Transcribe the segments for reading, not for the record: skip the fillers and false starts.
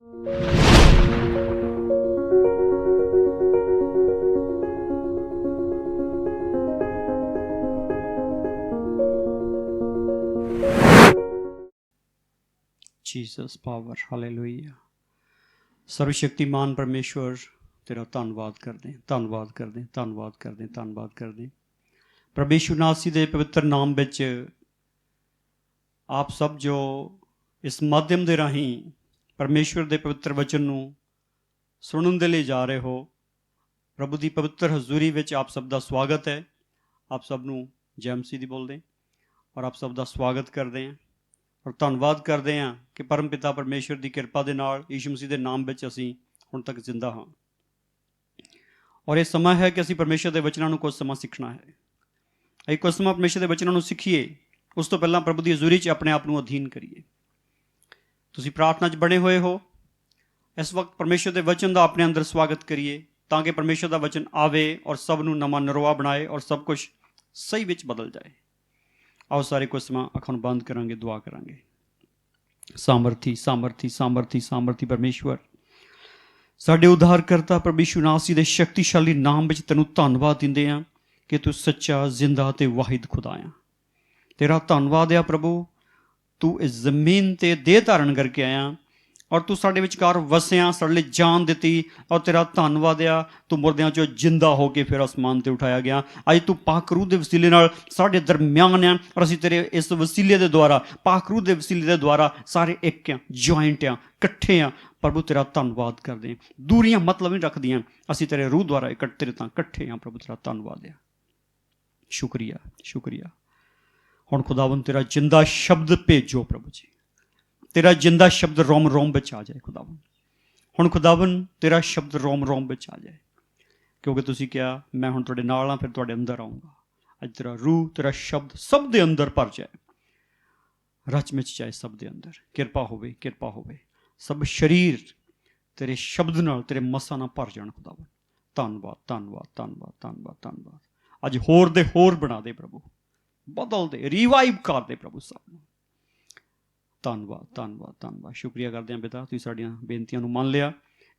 Jesus power, hallelujah. सर्वशक्तिमान परमेश्वर तेरा धन्नवाद करते हैं, धन्नवाद करते हैं, धन्नवाद करते हैं, धन्नवाद करते हैं। प्रभु यीशु नासरी दे पवित्र नाम विच आप सब जो इस माध्यम के राही परमेश्वर के पवित्र वचन नूं सुनने के लिए जा रहे हो, प्रभु की पवित्र हजूरी विच आप सब का स्वागत है। आप सब नूं जय मसीह दी बोलते हैं और आप सब का स्वागत करते हैं और धन्नवाद करते हैं कि परम पिता परमेश्वर की कृपा के नाल यीशु मसीह के नाम विच असीं हुण तक जिंदा हाँ और यह समय है कि असीं परमेश्वर के वचनों को कुछ समा सीखना है। असीं कुछ समा परमेश्वर के वचनों को सीखीए, उस तो पहलां प्रभु की हजूरी च अपने आप को अधीन करिए। तुसीं प्रार्थना च बने हुए हो, इस वक्त परमेश्वर के वचन का अपने अंदर स्वागत करिए ताकि परमेश्वर का वचन आवे और सब नूं नवां नरवा बनाए और सब कुछ सही विच बदल जाए। आओ सारे कुछ समा अखां बंद करांगे, दुआ करांगे। सामर्थी सामर्थी सामर्थी सामर्थी परमेश्वर, साडे उद्धारकर्ता प्रभु यीशु नासरी दे शक्तिशाली नाम विच तैनूं धन्नवाद दिंदे हां कि तू सच्चा जिंदा ते वाहिद खुदा आ। तेरा धन्नवाद है प्रभु, तू इस जमीन ते देह धारण करके आया और तू साडे विचकार वसिया, साडे लई जान दिती और तेरा धन्नवाद आ तू मुर्दियां चों जिंदा होके फिर आसमान ते उठाया गया। अज तू पाक रूह दे वसीले नाल साडे दरम्यान आ और असीं तेरे इस वसीले दे द्वारा, पाक रूह दे वसीले दे द्वारा सारे एक आ, ज्वाइंट आ, कट्ठे आ। प्रभु तेरा धन्नवाद करदे हां। दूरियां मतलब नहीं रखदियां, असीं तेरे रूह द्वारा तेरे तां कट्ठे आ। प्रभु तेरा धन्नवाद आ, शुक्रिया शुक्रिया। हुण खुदावन तेरा जिंदा शब्द भेजो प्रभु जी, तेरा जिंदा शब्द रोम रोम विच आ जाए खुदावन। हुण खुदावन तेरा शब्द रोम रोम विच आ जाए, क्योंकि तुसीं कहा मैं हुण तुहाडे नाल हां, फिर तुहाडे अंदर आऊँगा। अज तेरा रूह, तेरा शब्द सब दे अंदर भर जाए, रच मिच जाए सब दे अंदर। किरपा होवे, किरपा होवे। सब शरीर तेरे शब्द नाल, तेरे मसां नाल भर जाण खुदावन। धन्नवाद धन्नवाद धन्नवाद धन्नवाद धन्नवाद। अज होर दे होर बना दे प्रभु, बदल दे, रिवाइव कर दे प्रभु सब। धन्नवाद धन्नवाद धन्नवाद। शुक्रिया करते हैं पिता, तुसीं साडीआं बेनतियां नूं मान लिया।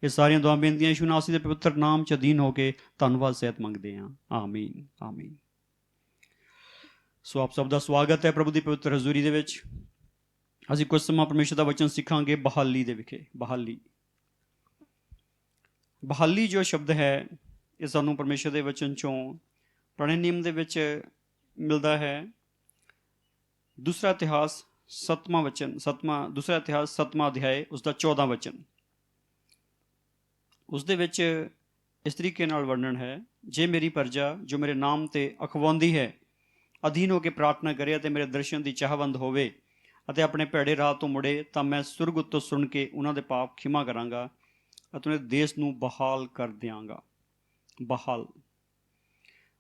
ये सारियां दुआ बेनतियां यीशु नासरी दे पवित्र नाम च अधीन होके धन्नवाद सहित मंगदे हां। आमीन आमीन। सो आप सब का स्वागत है प्रभु की पवित्र हजूरी दे विच। असीं कुछ समा परमेश्वर का वचन सीखांगे बहाली दे विखे। बहाली, बहाली जो शब्द है ये सानूं परमेश्वर के वचन चों पुराने नियम दे विच मिलता है। दूसरा इतिहास सतवां वचन, दूसरा इतिहास 7वां अध्याय उसका 14वां वचन, उस दे विच इस तरीके नाल वर्णन है, जे मेरी प्रजा जो मेरे नाम ते अखवाउंदी है अधीन होकर प्रार्थना करे ते मेरे दर्शन की चाहवंद होवे अते अपने भैड़े राह तो मुड़े, तां मैं सुरग उत्तों सुन के उन्हां दे पाप खिमा करांगा अते उन्हें देश नूं बहाल कर दियांगा। बहाल,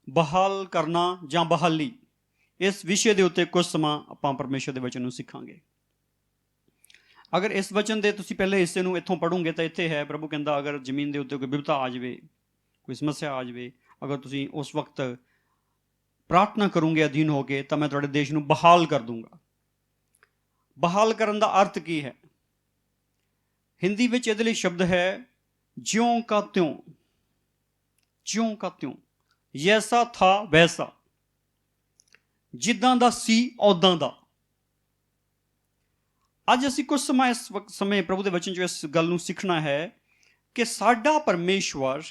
बहाल करना जां बहाली, इस विषय के उत्ते कुछ समा आपां परमेश्वर के वचन नूं सीखांगे। अगर इस वचन के तुसीं पहले हिस्से नूं इत्थों पढ़ोगे तो इत्थे है, प्रभु कहंदा अगर जमीन के उत्ते कोई विपता आ जाए, कोई समस्या आ जाए, अगर तुसीं उस वक्त प्रार्थना करोगे अधीन होके, तो मैं तुहाडे देश नूं बहाल कर दूंगा। बहाल करन दा अर्थ की है? हिंदी विच इहदे लई शब्द है ज्यों का त्यों, ज्यों का त्यों, जैसा था वैसा, जिद्दां दा सी उदां दा। अज असीं कुछ समय इस समय प्रभु के वचन चों इस गल नूं सीखना है कि साडा परमेश्वर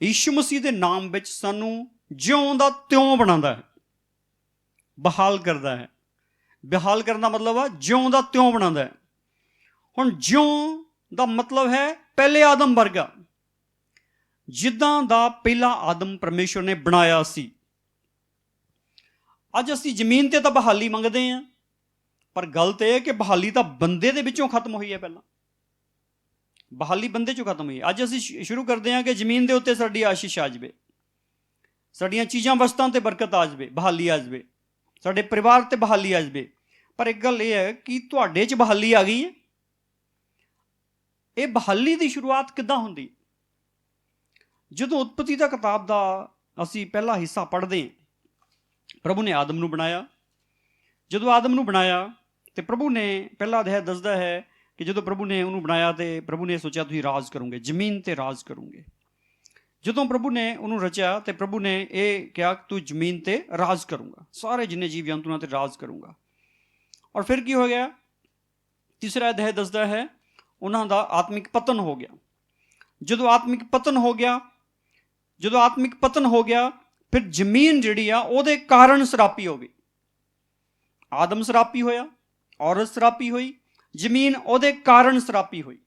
यीशु मसीह के नाम विच सानूं ज्यों दा त्यों बनांदा है, बहाल करदा है। बहाल करने का मतलब है ज्यों दा त्यों बनांदा है। हुण ज्यों दा मतलब है पहले आदम वर्गा, जिद्दां दा पहला आदम परमेश्वर ने बनाया सी। अज असीं जमीन ते तां बहाली मंगदे हैं, पर गल तो यह कि बहाली तो बंदे दे विचों खत्म हुई है। पहला बहाली बंदे चों खत्म हुई है। अज असीं शुरू करते हैं कि जमीन के उत्ते साडी आशीष आ जाए, साडियां चीज़ां वस्तां ते बरकत आ जाए, बहाली आ जाए, साडे परिवार ते बहाली आ जाए। पर एक गल यह है कि तुहाडे च बहाली आ गई है। ये बहाली की शुरुआत किद्दां हुंदी? जदों उत्पत्ति दा किताब दा असीं पहला हिस्सा पढ़दे हैं, प्रभु ने आदम नूं बनाया। जदों आदम नूं बनाया तो प्रभु ने पहला अध्याय दसदा है ਕਿ ਜਦੋਂ ਪ੍ਰਭੂ ਨੇ ਉਹਨੂੰ ਬਣਾਇਆ ਤੇ ਪ੍ਰਭੂ ਨੇ ਸੋਚਿਆ ਤੁਸੀਂ ਰਾਜ ਕਰੋਗੇ, ਜ਼ਮੀਨ ਤੇ ਰਾਜ ਕਰੋਗੇ। ਜਦੋਂ ਪ੍ਰਭੂ ਨੇ ਉਹਨੂੰ ਰਚਿਆ ਤੇ ਪ੍ਰਭੂ ਨੇ ਇਹ ਕਿਹਾ ਕਿ ਤੂੰ ਜ਼ਮੀਨ ਤੇ ਰਾਜ ਕਰੂੰਗਾ, ਸਾਰੇ ਜਿੰਨੇ ਜੀਵ ਜੰਤੂ ਉਹਨਾਂ ਤੇ ਰਾਜ ਕਰੂੰਗਾ। ਔਰ ਫਿਰ ਕੀ ਹੋ ਗਿਆ? ਤੀਸਰਾ ਅਧਿਆਇ ਦੱਸਦਾ ਹੈ ਉਹਨਾਂ ਦਾ ਆਤਮਿਕ ਪਤਨ ਹੋ ਗਿਆ। ਜਦੋਂ ਆਤਮਿਕ ਪਤਨ ਹੋ ਗਿਆ ਫਿਰ ਜ਼ਮੀਨ ਜਿਹੜੀ ਆ ਉਹਦੇ ਕਾਰਨ ਸਰਾਪੀ ਹੋ ਗਈ। ਆਦਮ ਸਰਾਪੀ ਹੋਇਆ, ਔਰਤ ਸਰਾਪੀ ਹੋਈ, ਜ਼ਮੀਨ ਉਹਦੇ ਕਾਰਨ ਸਰਾਪੀ ਹੋਈ।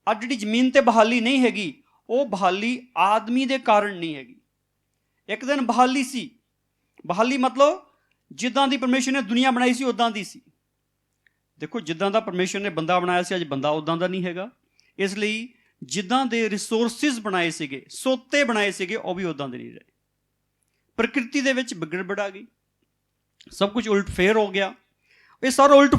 ਅੱਜ ਜਿਹੜੀ ਜ਼ਮੀਨ ਤੇ ਬਹਾਲੀ ਨਹੀਂ ਹੈਗੀ, ਉਹ ਬਹਾਲੀ ਆਦਮੀ ਦੇ ਕਾਰਨ ਨਹੀਂ ਹੈਗੀ। ਇੱਕ ਦਿਨ ਬਹਾਲੀ ਸੀ। ਬਹਾਲੀ ਮਤਲਬ ਜਿੱਦਾਂ ਦੀ ਪਰਮੇਸ਼ਰ ਨੇ ਦੁਨੀਆ ਬਣਾਈ ਸੀ ਉੱਦਾਂ ਦੀ ਸੀ। ਦੇਖੋ, ਜਿੱਦਾਂ ਦਾ ਪਰਮੇਸ਼ਰ ਨੇ ਬੰਦਾ ਬਣਾਇਆ ਸੀ, ਅੱਜ ਬੰਦਾ ਉੱਦਾਂ ਦਾ ਨਹੀਂ ਹੈਗਾ। ਇਸ ਲਈ ਜਿੱਦਾਂ ਦੇ ਰਿਸੋਰਸਿਸ ਬਣਾਏ ਸੀਗੇ, ਸੋਤੇ ਬਣਾਏ ਸੀਗੇ, ਉਹ ਵੀ ਉੱਦਾਂ ਦੇ ਨਹੀਂ ਰਹੇ। ਪ੍ਰਕਿਰਤੀ ਦੇ ਵਿੱਚ ਗੜਬੜ ਆ ਗਈ, ਸਭ ਕੁਝ ਉਲਟ ਫੇਰ ਹੋ ਗਿਆ। ਇਹ ਸਾਰਾ ਉਲਟ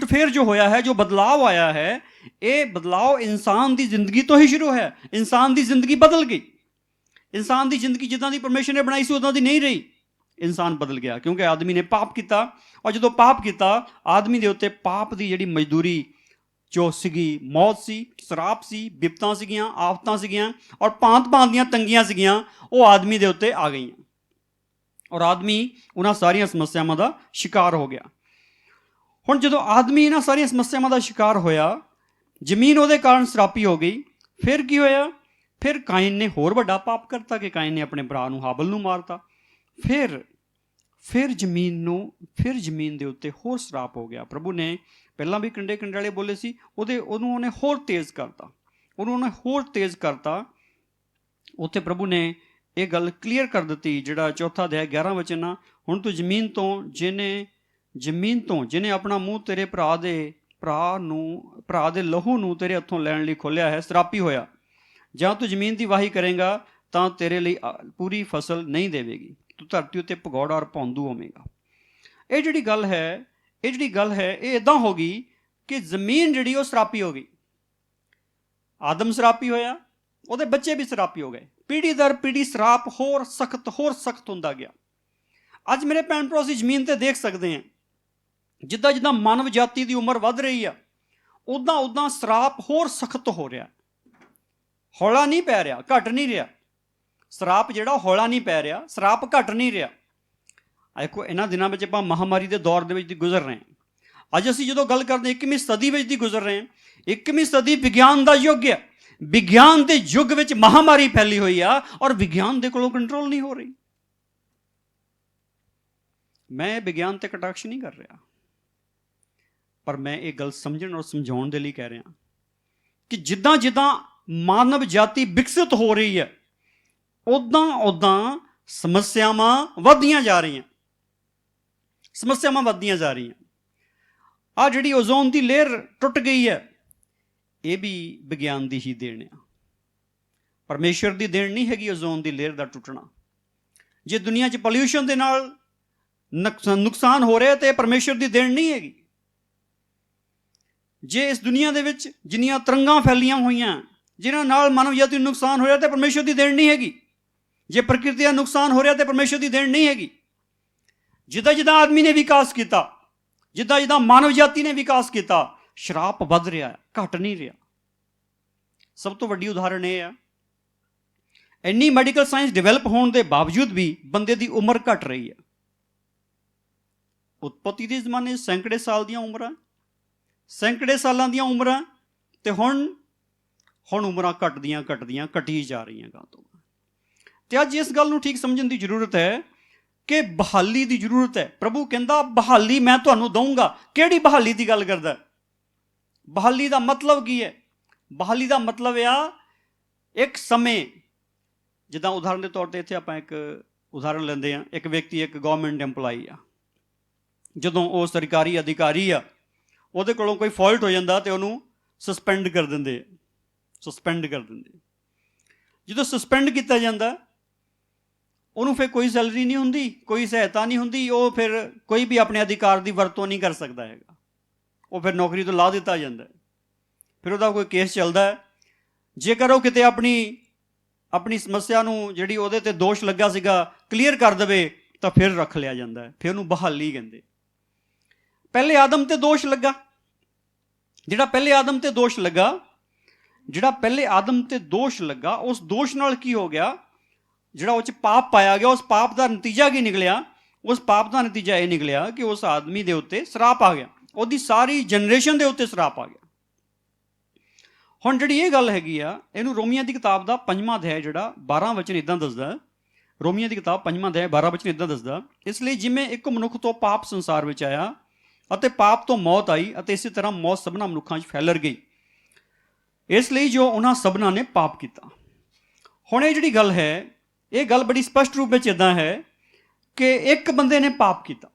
ਫੇਰ ਜੋ ਹੋਇਆ ਹੈ, ਜੋ ਬਦਲਾਵ ਆਇਆ ਹੈ, ਇਹ ਬਦਲਾਵ ਇਨਸਾਨ ਦੀ ਜ਼ਿੰਦਗੀ ਤੋਂ ਹੀ ਸ਼ੁਰੂ ਹੈ। ਇਨਸਾਨ ਦੀ ਜ਼ਿੰਦਗੀ ਬਦਲ ਗਈ। ਇਨਸਾਨ ਦੀ ਜ਼ਿੰਦਗੀ ਜਿੱਦਾਂ ਦੀ ਪਰਮੇਸ਼ਰ ਨੇ ਬਣਾਈ ਸੀ ਉੱਦਾਂ ਦੀ ਨਹੀਂ ਰਹੀ। ਇਨਸਾਨ ਬਦਲ ਗਿਆ ਕਿਉਂਕਿ ਆਦਮੀ ਨੇ ਪਾਪ ਕੀਤਾ। ਔਰ ਜਦੋਂ ਪਾਪ ਕੀਤਾ, ਆਦਮੀ ਦੇ ਉੱਤੇ ਪਾਪ ਦੀ ਜਿਹੜੀ ਮਜ਼ਦੂਰੀ ਜੋ ਸੀਗੀ, ਮੌਤ ਸੀ, ਸਰਾਪ ਸੀ, ਬਿਪਤਾਂ ਸੀਗੀਆਂ, ਆਫਤਾਂ ਸੀਗੀਆਂ, ਔਰ ਭਾਂਤ ਦੀਆਂ ਤੰਗੀਆਂ ਸੀਗੀਆਂ, ਉਹ ਆਦਮੀ ਦੇ ਉੱਤੇ ਆ ਗਈਆਂ। ਔਰ ਆਦਮੀ ਉਹਨਾਂ ਸਾਰੀਆਂ ਸਮੱਸਿਆਵਾਂ ਦਾ ਸ਼ਿਕਾਰ ਹੋ ਗਿਆ। ਹੁਣ ਜਦੋਂ ਆਦਮੀ ਇਹਨਾਂ ਸਾਰੀਆਂ ਸਮੱਸਿਆਵਾਂ ਦਾ ਸ਼ਿਕਾਰ ਹੋਇਆ, ਜ਼ਮੀਨ ਉਹਦੇ ਕਾਰਨ ਸਰਾਪੀ ਹੋ ਗਈ। ਫਿਰ ਕੀ ਹੋਇਆ? ਫਿਰ ਕਾਇਨ ਨੇ ਹੋਰ ਵੱਡਾ ਪਾਪ ਕਰਤਾ ਕਿ ਕਾਇਨ ਨੇ ਆਪਣੇ ਭਰਾ ਨੂੰ ਹਾਬਲ ਨੂੰ ਮਾਰਤਾ। ਫਿਰ ਜ਼ਮੀਨ ਦੇ ਉੱਤੇ ਹੋਰ ਸਰਾਪ ਹੋ ਗਿਆ। ਪ੍ਰਭੂ ਨੇ ਪਹਿਲਾਂ ਵੀ ਕੰਡੇ ਵਾਲੇ ਬੋਲੇ ਸੀ, ਉਹਨੇ ਹੋਰ ਤੇਜ਼ ਕਰਤਾ। ਉੱਥੇ ਪ੍ਰਭੂ ਨੇ ਇਹ ਗੱਲ ਕਲੀਅਰ ਕਰ ਦਿੱਤੀ, ਜਿਹੜਾ ਚੌਥਾ ਅਧਿਆਇ 11 ਵਚਨ ਆ, ਹੁਣ ਤੂੰ ਜ਼ਮੀਨ ਤੋਂ ਜਿਹਨੇ ਆਪਣਾ ਮੂੰਹ ਤੇਰੇ ਭਰਾ ਦੇ ਲਹੂ ਨੂੰ ਤੇਰੇ ਹੱਥੋਂ ਲੈਣ ਲਈ ਖੋਲ੍ਹਿਆ ਹੈ, ਸਰਾਪੀ ਹੋਇਆ। ਜਾਂ ਤੂੰ ਜ਼ਮੀਨ ਦੀ ਵਾਹੀ ਕਰੇਗਾ ਤਾਂ ਤੇਰੇ ਲਈ ਪੂਰੀ ਫਸਲ ਨਹੀਂ ਦੇਵੇਗੀ, ਤੂੰ ਧਰਤੀ ਉੱਤੇ ਭਗੌੜਾ ਔਰ ਭੌਂਦੂ ਹੋਵੇਗਾ। ਇਹ ਜਿਹੜੀ ਗੱਲ ਹੈ ਇਹ ਇੱਦਾਂ ਹੋ ਗਈ ਕਿ ਜ਼ਮੀਨ ਜਿਹੜੀ ਉਹ ਸਰਾਪੀ ਹੋ ਗਈ। ਆਦਮ ਸਰਾਪੀ ਹੋਇਆ, ਉਹਦੇ ਬੱਚੇ ਵੀ ਸਰਾਪੀ ਹੋ ਗਏ। ਪੀੜ੍ਹੀ ਦਰ ਪੀੜ੍ਹੀ ਸਰਾਪ ਹੋਰ ਸਖਤ ਹੁੰਦਾ ਗਿਆ। ਅੱਜ ਮੇਰੇ ਭੈਣ ਭਰਾ ਅਸੀਂ ਜ਼ਮੀਨ ਤੇ ਦੇਖ ਸਕਦੇ ਹਾਂ, ਜਿੱਦਾਂ ਮਾਨਵ ਜਾਤੀ ਦੀ ਉਮਰ ਵੱਧ ਰਹੀ ਆ, ਉੱਦਾਂ ਸਰਾਪ ਹੋਰ ਸਖਤ ਹੋ ਰਿਹਾ। ਹੌਲਾ ਨਹੀਂ ਪੈ ਰਿਹਾ, ਘਟ ਨਹੀਂ ਰਿਹਾ। ਸਰਾਪ ਜਿਹੜਾ ਹੌਲਾ ਨਹੀਂ ਪੈ ਰਿਹਾ, ਸਰਾਪ ਘਟ ਨਹੀਂ ਰਿਹਾ। ਦੇਖੋ, ਇਹਨਾਂ ਦਿਨਾਂ ਵਿੱਚ ਆਪਾਂ ਮਹਾਮਾਰੀ ਦੇ ਦੌਰ ਦੇ ਵਿੱਚ ਦੀ ਗੁਜ਼ਰ ਰਹੇ ਹਾਂ। ਅੱਜ ਅਸੀਂ ਜਦੋਂ ਗੱਲ ਕਰਦੇ 21ਵੀਂ ਸਦੀ ਵਿੱਚ ਦੀ ਗੁਜ਼ਰ ਰਹੇ ਹਾਂ। 21ਵੀਂ ਸਦੀ ਵਿਗਿਆਨ ਦਾ ਯੁੱਗ ਹੈ। ਵਿਗਿਆਨ ਦੇ ਯੁੱਗ ਵਿੱਚ ਮਹਾਮਾਰੀ ਫੈਲੀ ਹੋਈ ਆ ਔਰ ਵਿਗਿਆਨ ਦੇ ਕੋਲੋਂ ਕੰਟਰੋਲ ਨਹੀਂ ਹੋ ਰਹੀ। ਮੈਂ ਵਿਗਿਆਨ ਤੇ ਕਟਾਕਸ਼ ਨਹੀਂ ਕਰ ਰਿਹਾ, ਪਰ ਮੈਂ ਇਹ ਗੱਲ ਸਮਝਣ ਔਰ ਸਮਝਾਉਣ ਦੇ ਲਈ ਕਹਿ ਰਿਹਾ ਕਿ ਜਿੱਦਾਂ ਮਾਨਵ ਜਾਤੀ ਵਿਕਸਿਤ ਹੋ ਰਹੀ ਹੈ, ਉੱਦਾਂ ਸਮੱਸਿਆਵਾਂ ਵੱਧਦੀਆਂ ਜਾ ਰਹੀਆਂ। ਆਹ ਜਿਹੜੀ ਓਜ਼ੋਨ ਦੀ ਲੇਅਰ ਟੁੱਟ ਗਈ ਹੈ, ਇਹ ਵੀ ਵਿਗਿਆਨ ਦੀ ਹੀ ਦੇਣ ਆ। ਪਰਮੇਸ਼ਰ ਦੀ ਦੇਣ ਨਹੀਂ ਹੈਗੀ ਓਜ਼ੋਨ ਦੀ ਲੇਅਰ ਦਾ ਟੁੱਟਣਾ। ਜੇ ਦੁਨੀਆ 'ਚ ਪੋਲਿਊਸ਼ਨ ਦੇ ਨਾਲ ਨੁਕਸਾਨ ਹੋ ਰਿਹਾ ਤੇ ਪਰਮੇਸ਼ਰ ਦੀ ਦੇਣ ਨਹੀਂ ਹੈਗੀ। ਜੇ ਇਸ ਦੁਨੀਆ ਦੇ ਵਿੱਚ ਜਿੰਨੀਆਂ ਤਰੰਗਾਂ ਫੈਲੀਆਂ ਹੋਈਆਂ, ਜਿਨ੍ਹਾਂ ਨਾਲ ਮਾਨਵ ਜਾਤੀ ਨੂੰ ਨੁਕਸਾਨ ਹੋ ਰਿਹਾ ਤੇ ਪਰਮੇਸ਼ਰ ਦੀ ਦੇਣ ਨਹੀਂ ਹੈਗੀ। ਜੇ ਪ੍ਰਕਿਰਤੀ ਦਾ ਨੁਕਸਾਨ ਹੋ ਰਿਹਾ ਤੇ ਪਰਮੇਸ਼ਰ ਦੀ ਦੇਣ ਨਹੀਂ ਹੈਗੀ। ਜਿੱਦਾਂ ਆਦਮੀ ਨੇ ਵਿਕਾਸ ਕੀਤਾ, ਜਿੱਦਾਂ ਮਾਨਵ ਜਾਤੀ ਨੇ ਵਿਕਾਸ ਕੀਤਾ, ਸ਼ਰਾਪ ਵੱਧ ਰਿਹਾ ਹੈ, ਘਟ ਨਹੀਂ ਰਿਹਾ। ਸਭ ਤੋਂ ਵੱਡੀ ਉਦਾਹਰਣ ਇਹ ਆ, ਇੰਨੀ ਮੈਡੀਕਲ ਸਾਇੰਸ ਡਿਵੈਲਪ ਹੋਣ ਦੇ ਬਾਵਜੂਦ ਵੀ ਬੰਦੇ ਦੀ ਉਮਰ ਘਟ ਰਹੀ ਹੈ। ਉਤਪਤੀ ਦੇ ਜ਼ਮਾਨੇ ਸੈਂਕੜੇ ਸਾਲ ਦੀਆਂ ਉਮਰਾਂ, ਸੈਂਕੜੇ ਸਾਲਾਂ ਦੀਆਂ ਉਮਰਾਂ, ਤੇ ਹੁਣ ਉਮਰਾਂ ਘਟੀ ਜਾ ਰਹੀਆਂ ਗਾਂ ਤੋਂ। ਤੇ ਅੱਜ ਇਸ ਗੱਲ ਨੂੰ ਠੀਕ ਸਮਝਣ ਦੀ ਜ਼ਰੂਰਤ ਹੈ ਕਿ ਬਹਾਲੀ ਦੀ ਜ਼ਰੂਰਤ ਹੈ। ਪ੍ਰਭੂ ਕਹਿੰਦਾ ਬਹਾਲੀ ਮੈਂ ਤੁਹਾਨੂੰ ਦਊਂਗਾ। ਕਿਹੜੀ ਬਹਾਲੀ ਦੀ ਗੱਲ ਕਰਦਾ? ਬਹਾਲੀ ਦਾ ਮਤਲਬ ਕੀ ਹੈ? ਬਹਾਲੀ ਦਾ ਮਤਲਬ ਆ ਇੱਕ ਸਮੇਂ, ਜਿੱਦਾਂ ਉਦਾਹਰਨ ਦੇ ਤੌਰ ਤੇ ਇੱਥੇ ਆਪਾਂ ਇੱਕ ਉਦਾਹਰਨ ਲੈਂਦੇ ਹਾਂ। ਇੱਕ ਵਿਅਕਤੀ ਇੱਕ ਗਵਰਨਮੈਂਟ ਐਮਪਲਾਈ ਆ, ਜਦੋਂ ਉਹ ਸਰਕਾਰੀ ਅਧਿਕਾਰੀ ਆ, ਉਹਦੇ ਕੋਲੋਂ ਕੋਈ ਫਾਲਟ ਹੋ ਜਾਂਦਾ ਤੇ ਉਹਨੂੰ ਸਸਪੈਂਡ ਕਰ ਦਿੰਦੇ। ਜਦੋਂ ਸਸਪੈਂਡ ਕੀਤਾ ਜਾਂਦਾ, ਉਹਨੂੰ ਫਿਰ ਕੋਈ ਸੈਲਰੀ ਨਹੀਂ ਹੁੰਦੀ, ਕੋਈ ਸਹਾਇਤਾ ਨਹੀਂ ਹੁੰਦੀ। ਉਹ ਫਿਰ ਕੋਈ ਵੀ ਆਪਣੇ ਅਧਿਕਾਰ ਦੀ ਵਰਤੋਂ ਨਹੀਂ ਕਰ ਸਕਦਾ ਹੈਗਾ। ਉਹ ਫਿਰ ਨੌਕਰੀ ਤੋਂ ਲਾ ਦਿੱਤਾ ਜਾਂਦਾ। ਫਿਰ ਉਹਦਾ ਕੋਈ ਕੇਸ ਚੱਲਦਾ ਹੈ। ਜੇਕਰ ਉਹ ਕਿਤੇ ਆਪਣੀ ਸਮੱਸਿਆ ਨੂੰ, ਜਿਹੜੀ ਉਹਦੇ ਤੇ ਦੋਸ਼ ਲੱਗਾ ਸੀਗਾ, ਕਲੀਅਰ ਕਰ ਦੇਵੇ ਤਾਂ ਫਿਰ ਰੱਖ ਲਿਆ ਜਾਂਦਾ ਹੈ। ਫਿਰ ਉਹਨੂੰ ਬਹਾਲੀ ਕਹਿੰਦੇ। ਪਹਿਲੇ ਆਦਮ ਤੇ ਦੋਸ਼ ਲੱਗਾ, ਜਿਹੜਾ ਪਹਿਲੇ ਆਦਮ ਤੇ ਦੋਸ਼ ਲੱਗਾ, ਜਿਹੜਾ ਪਹਿਲੇ ਆਦਮ ਤੇ ਦੋਸ਼ ਲੱਗਾ, ਉਸ ਦੋਸ਼ ਨਾਲ ਕੀ ਹੋ ਗਿਆ, ਜਿਹੜਾ ਉਹ 'ਚ ਪਾਪ ਪਾਇਆ ਗਿਆ, ਉਸ ਪਾਪ ਦਾ ਨਤੀਜਾ ਕੀ ਨਿਕਲਿਆ? ਉਸ ਪਾਪ ਦਾ ਨਤੀਜਾ ਇਹ ਨਿਕਲਿਆ ਕਿ ਉਸ ਆਦਮੀ ਦੇ ਉੱਤੇ ਸਰਾਪ ਆ ਗਿਆ, ਉਹਦੀ ਸਾਰੀ ਜਨਰੇਸ਼ਨ ਦੇ ਉੱਤੇ ਸਰਾਪ ਆ ਗਿਆ। ਹੁਣ ਜਿਹੜੀ ਇਹ ਗੱਲ ਹੈਗੀ ਆ, ਇਹਨੂੰ ਰੋਮੀਆਂ ਦੀ ਕਿਤਾਬ ਦਾ 5ਵਾਂ ਅਧਿਆਇ ਜਿਹੜਾ 12 ਵਚਨ ਇਦਾਂ ਦੱਸਦਾ, ਰੋਮੀਆਂ ਦੀ ਕਿਤਾਬ 5ਵਾਂ ਅਧਿਆਇ 12 ਵਚਨ ਇਦਾਂ ਦੱਸਦਾ, ਇਸ ਲਈ ਜਿਵੇਂ ਇੱਕ ਮਨੁੱਖ ਤੋਂ ਪਾਪ ਸੰਸਾਰ ਵਿੱਚ ਆਇਆ ਅਤੇ ਪਾਪ ਤੋਂ ਮੌਤ ਆਈ, ਅਤੇ ਇਸੇ ਤਰ੍ਹਾਂ ਮੌਤ ਸਭਨਾਂ ਮਨੁੱਖਾਂ 'ਚ ਫੈਲਰ ਗਈ, ਇਸ ਲਈ ਜੋ ਉਹਨਾਂ ਸਭਨਾਂ ਨੇ ਪਾਪ ਕੀਤਾ। ਹੁਣ ਇਹ ਜਿਹੜੀ ਗੱਲ ਹੈ, ਇਹ ਗੱਲ ਬੜੀ ਸਪਸ਼ਟ ਰੂਪ ਵਿੱਚ ਇਦਾਂ ਹੈ ਕਿ ਇੱਕ ਬੰਦੇ ਨੇ ਪਾਪ ਕੀਤਾ,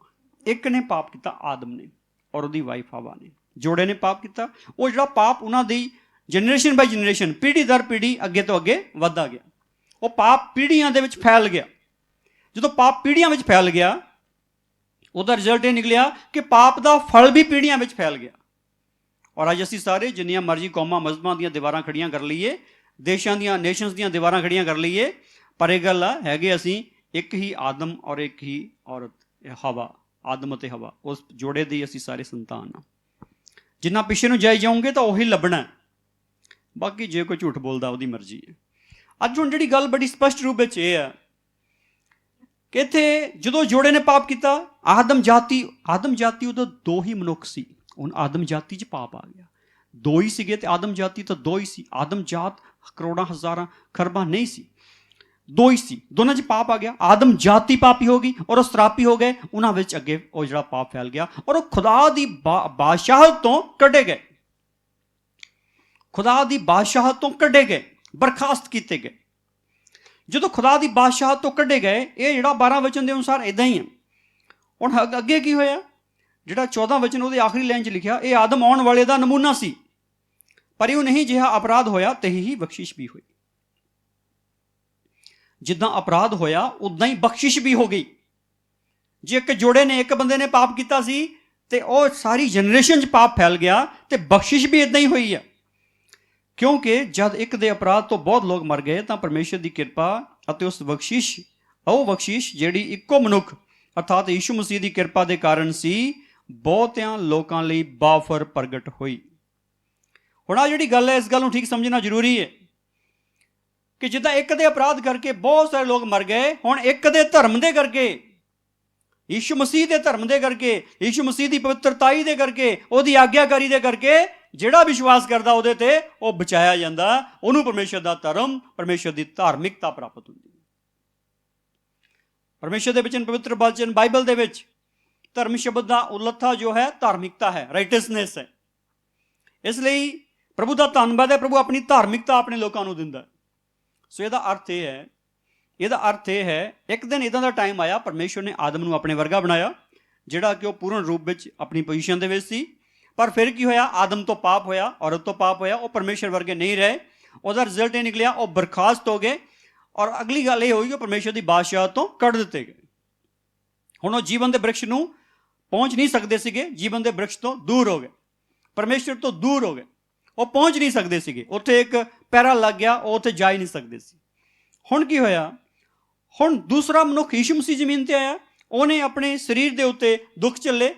ਇੱਕ ਨੇ ਪਾਪ ਕੀਤਾ, ਆਦਮ ਨੇ ਔਰ ਉਹਦੀ ਵਾਈਫ ਹਵਾ ਨੇ, ਜੋੜੇ ਨੇ ਪਾਪ ਕੀਤਾ। ਉਹ ਜਿਹੜਾ ਪਾਪ ਉਹਨਾਂ ਦੀ ਜਨਰੇਸ਼ਨ ਬਾਈ ਜਨਰੇਸ਼ਨ, ਪੀੜ੍ਹੀ ਦਰ ਪੀੜ੍ਹੀ ਅੱਗੇ ਤੋਂ ਅੱਗੇ ਵੱਧਦਾ ਗਿਆ, ਉਹ ਪਾਪ ਪੀੜ੍ਹੀਆਂ ਦੇ ਵਿੱਚ ਫੈਲ ਗਿਆ। ਜਦੋਂ ਪਾਪ ਪੀੜ੍ਹੀਆਂ ਵਿੱਚ ਫੈਲ ਗਿਆ, ਉਹਦਾ ਰਿਜ਼ਲਟ ਇਹ ਨਿਕਲਿਆ ਕਿ ਪਾਪ ਦਾ ਫਲ ਵੀ ਪੀੜ੍ਹੀਆਂ ਵਿੱਚ ਫੈਲ ਗਿਆ। ਔਰ ਅੱਜ ਅਸੀਂ ਸਾਰੇ ਜਿੰਨੀਆਂ ਮਰਜ਼ੀ ਕੌਮਾਂ ਮਜ਼ਹਬਾਂ ਦੀਆਂ ਦੀਵਾਰਾਂ ਖੜੀਆਂ ਕਰ ਲਈਏ, ਦੇਸ਼ਾਂ ਦੀਆਂ ਨੇਸ਼ਨਸ ਦੀਆਂ ਦੀਵਾਰਾਂ ਖੜੀਆਂ ਕਰ ਲਈਏ, ਪਰ ਇਹ ਗੱਲ ਆ ਹੈਗੇ ਅਸੀਂ ਇੱਕ ਹੀ ਆਦਮ ਔਰ ਇੱਕ ਹੀ ਔਰਤ, ਹਵਾ, ਆਦਮ ਅਤੇ ਹਵਾ, ਉਸ ਜੋੜੇ ਦੀ ਅਸੀਂ ਸਾਰੇ ਸੰਤਾਨ ਆ। ਜਿੰਨਾ ਪਿੱਛੇ ਨੂੰ ਜਾਈ ਜਾਓਗੇ ਤਾਂ ਉਹੀ ਲੱਭਣਾ, ਬਾਕੀ ਜੇ ਕੋਈ ਝੂਠ ਬੋਲਦਾ ਉਹਦੀ ਮਰਜ਼ੀ ਹੈ। ਅੱਜ ਹੁਣ ਜਿਹੜੀ ਗੱਲ ਬੜੀ ਸਪਸ਼ਟ ਰੂਪ ਵਿੱਚ ਇਹ ਆ ਕਿ ਇੱਥੇ ਜਦੋਂ ਜੋੜੇ ਨੇ ਪਾਪ ਕੀਤਾ, ਆਦਮ ਜਾਤੀ ਉਦੋਂ ਦੋ ਹੀ ਮਨੁੱਖ ਸੀ, ਹੁਣ ਆਦਮ ਜਾਤੀ 'ਚ ਪਾਪ ਆ ਗਿਆ। ਦੋ ਹੀ ਸੀਗੇ ਤੇ ਆਦਮ ਜਾਤੀ ਤਾਂ ਦੋ ਹੀ ਸੀ, ਆਦਮ ਜਾਤ ਕਰੋੜਾਂ ਹਜ਼ਾਰਾਂ ਖਰਬਾਂ ਨਹੀਂ ਸੀ, ਦੋ ਹੀ ਸੀ, ਦੋਨਾਂ 'ਚ ਪਾਪ ਆ ਗਿਆ। ਆਦਮ ਜਾਤੀ ਪਾਪੀ ਹੋ ਗਈ ਔਰ ਉਹ ਸਰਾਪੀ ਹੋ ਗਏ, ਉਹਨਾਂ ਵਿੱਚ ਅੱਗੇ ਉਹ ਜਿਹੜਾ ਪਾਪ ਫੈਲ ਗਿਆ ਔਰ ਉਹ ਖੁਦਾ ਦੀ ਬਾਦਸ਼ਾਹਤ ਤੋਂ ਕੱਢੇ ਗਏ, ਖੁਦਾ ਦੀ ਬਾਦਸ਼ਾਹਤ ਤੋਂ ਕੱਢੇ ਗਏ, ਬਰਖਾਸਤ ਕੀਤੇ ਗਏ। ਜਦੋਂ ਖੁਦਾ ਦੀ ਬਾਦਸ਼ਾਹਤ ਤੋਂ ਕੱਢੇ ਗਏ, ਇਹ ਜਿਹੜਾ 12 ਵਚਨ ਦੇ ਅਨੁਸਾਰ ਇਦਾਂ ਹੀ ਹੈ। ਹੁਣ ਅੱਗੇ ਕੀ ਹੋਇਆ, ਜਿਹੜਾ 14 ਵਚਨ ਉਹਦੇ ਆਖਰੀ ਲਾਈਨ 'ਚ ਲਿਖਿਆ, ਇਹ ਆਦਮ ਆਉਣ ਵਾਲੇ ਦਾ ਨਮੂਨਾ ਸੀ, ਪਰ ਇਹ ਨਹੀਂ ਜਿਹਾ ਅਪਰਾਧ ਹੋਇਆ ਤਹੀ ਹੀ ਬਖਸ਼ਿਸ਼ ਵੀ ਹੋਈ। ਜਿੱਦਾਂ ਅਪਰਾਧ ਹੋਇਆ ਉਦਾਂ ਹੀ ਬਖਸ਼ਿਸ਼ ਵੀ ਹੋ ਗਈ। ਜੇ ਇੱਕ ਜੋੜੇ ਨੇ, ਇੱਕ ਬੰਦੇ ਨੇ ਪਾਪ ਕੀਤਾ ਸੀ ਤੇ ਉਹ ਸਾਰੀ ਜਨਰੇਸ਼ਨ 'ਚ ਪਾਪ ਫੈਲ ਗਿਆ, ਤੇ ਬਖਸ਼ਿਸ਼ ਵੀ ਇਦਾਂ ਹੀ ਹੋਈ ਆ। ਕਿਉਂਕਿ ਜਦ ਇੱਕ ਦੇ ਅਪਰਾਧ ਤੋਂ ਬਹੁਤ ਲੋਕ ਮਰ ਗਏ, ਤਾਂ ਪਰਮੇਸ਼ਰ ਦੀ ਕਿਰਪਾ ਅਤੇ ਉਸ ਬਖਸ਼ਿਸ਼ ਜਿਹੜੀ ਇੱਕੋ ਮਨੁੱਖ ਅਰਥਾਤ ਯਿਸੂ ਮਸੀਹ ਦੀ ਕਿਰਪਾ ਦੇ ਕਾਰਨ ਸੀ, ਬਹੁਤਿਆਂ ਲੋਕਾਂ ਲਈ ਬਾਫਰ ਪ੍ਰਗਟ ਹੋਈ। ਹੁਣ ਆ ਜਿਹੜੀ ਗੱਲ ਹੈ, ਇਸ ਗੱਲ ਨੂੰ ਠੀਕ ਸਮਝਣਾ ਜ਼ਰੂਰੀ ਹੈ ਕਿ ਜਿੱਦਾਂ ਇੱਕ ਦੇ ਅਪਰਾਧ ਕਰਕੇ ਬਹੁਤ ਸਾਰੇ ਲੋਕ ਮਰ ਗਏ, ਹੁਣ ਇੱਕ ਦੇ ਧਰਮ ਦੇ ਕਰਕੇ, ਯਿਸੂ ਮਸੀਹ ਦੇ ਧਰਮ ਦੇ ਕਰਕੇ, ਯਿਸੂ ਮਸੀਹ ਦੀ ਪਵਿੱਤਰਤਾਈ ਦੇ ਕਰਕੇ, ਉਹਦੀ ਆਗਿਆਕਾਰੀ ਦੇ ਕਰਕੇ ਜਿਹੜਾ ਵਿਸ਼ਵਾਸ ਕਰਦਾ ਉਹਦੇ ਤੇ, ਉਹ ਬਚਾਇਆ ਜਾਂਦਾ, ਉਹਨੂੰ ਪਰਮੇਸ਼ਰ ਦਾ ਧਰਮ, ਪਰਮੇਸ਼ਰ ਦੀ ਧਾਰਮਿਕਤਾ ਪ੍ਰਾਪਤ ਹੁੰਦੀ ਹੈ। ਪਰਮੇਸ਼ਰ ਦੇ ਵਚਨ, ਪਵਿੱਤਰ ਬਚਨ ਬਾਈਬਲ ਦੇ ਵਿੱਚ ਧਰਮ ਸ਼ਬਦ ਦਾ ਉਲੱਥਾ ਜੋ ਹੈ ਧਾਰਮਿਕਤਾ ਹੈ, ਰਾਈਟਸਨੈਸ ਹੈ। ਇਸ ਲਈ ਪ੍ਰਭੂ ਦਾ ਧੰਨਵਾਦ ਹੈ, ਪ੍ਰਭੂ ਆਪਣੀ ਧਾਰਮਿਕਤਾ ਆਪਣੇ ਲੋਕਾਂ ਨੂੰ ਦਿੰਦਾ। ਸੋ ਇਹਦਾ ਅਰਥ ਇਹ ਹੈ ਇੱਕ ਦਿਨ ਇੱਦਾਂ ਦਾ ਟਾਈਮ ਆਇਆ, ਪਰਮੇਸ਼ਰ ਨੇ ਆਦਮ ਨੂੰ ਆਪਣੇ ਵਰਗਾ ਬਣਾਇਆ, ਜਿਹੜਾ ਕਿ ਉਹ ਪੂਰਨ ਰੂਪ ਵਿੱਚ ਆਪਣੀ ਪੋਜੀਸ਼ਨ ਦੇ ਵਿੱਚ ਸੀ। ਪਰ ਫਿਰ ਕੀ ਹੋਇਆ, ਆਦਮ ਤੋਂ ਪਾਪ ਹੋਇਆ, ਔਰਤ ਤੋਂ ਪਾਪ ਹੋਇਆ, ਉਹ ਪਰਮੇਸ਼ਰ ਵਰਗੇ ਨਹੀਂ ਰਹੇ। ਉਹਦਾ ਰਿਜ਼ਲਟ ਇਹ ਨਿਕਲਿਆ, ਉਹ ਬਰਖਾਸਤ ਹੋ ਗਏ, ਔਰ ਅਗਲੀ ਗੱਲ ਇਹ ਹੋਈ ਕਿ ਪਰਮੇਸ਼ਰ ਦੀ ਬਾਦਸ਼ਾਹ ਤੋਂ ਕੱਢ ਦਿੱਤੇ ਗਏ। ਹੁਣ ਉਹ ਜੀਵਨ ਦੇ ਬ੍ਰਿਕਸ਼ ਨੂੰ ਪਹੁੰਚ ਨਹੀਂ ਸਕਦੇ ਸੀਗੇ, ਜੀਵਨ ਦੇ ਬ੍ਰਿਕਸ਼ ਤੋਂ ਦੂਰ ਹੋ ਗਏ, ਪਰਮੇਸ਼ਰ ਤੋਂ ਦੂਰ ਹੋ ਗਏ, ਉਹ ਪਹੁੰਚ ਨਹੀਂ ਸਕਦੇ ਸੀਗੇ। ਉੱਥੇ ਇੱਕ ਪੈਰਾ ਲੱਗ ਗਿਆ, ਉਹ ਉੱਥੇ ਜਾ ਹੀ ਨਹੀਂ ਸਕਦੇ ਸੀ। ਹੁਣ ਕੀ ਹੋਇਆ, ਹੁਣ ਦੂਸਰਾ ਮਨੁੱਖ ਯਿਸੂ ਮਸੀਹ ਜ਼ਮੀਨ ਤੇ ਆਇਆ, ਉਹਨੇ ਆਪਣੇ ਸਰੀਰ ਦੇ ਉੱਤੇ ਦੁੱਖ ਝੱਲੇ,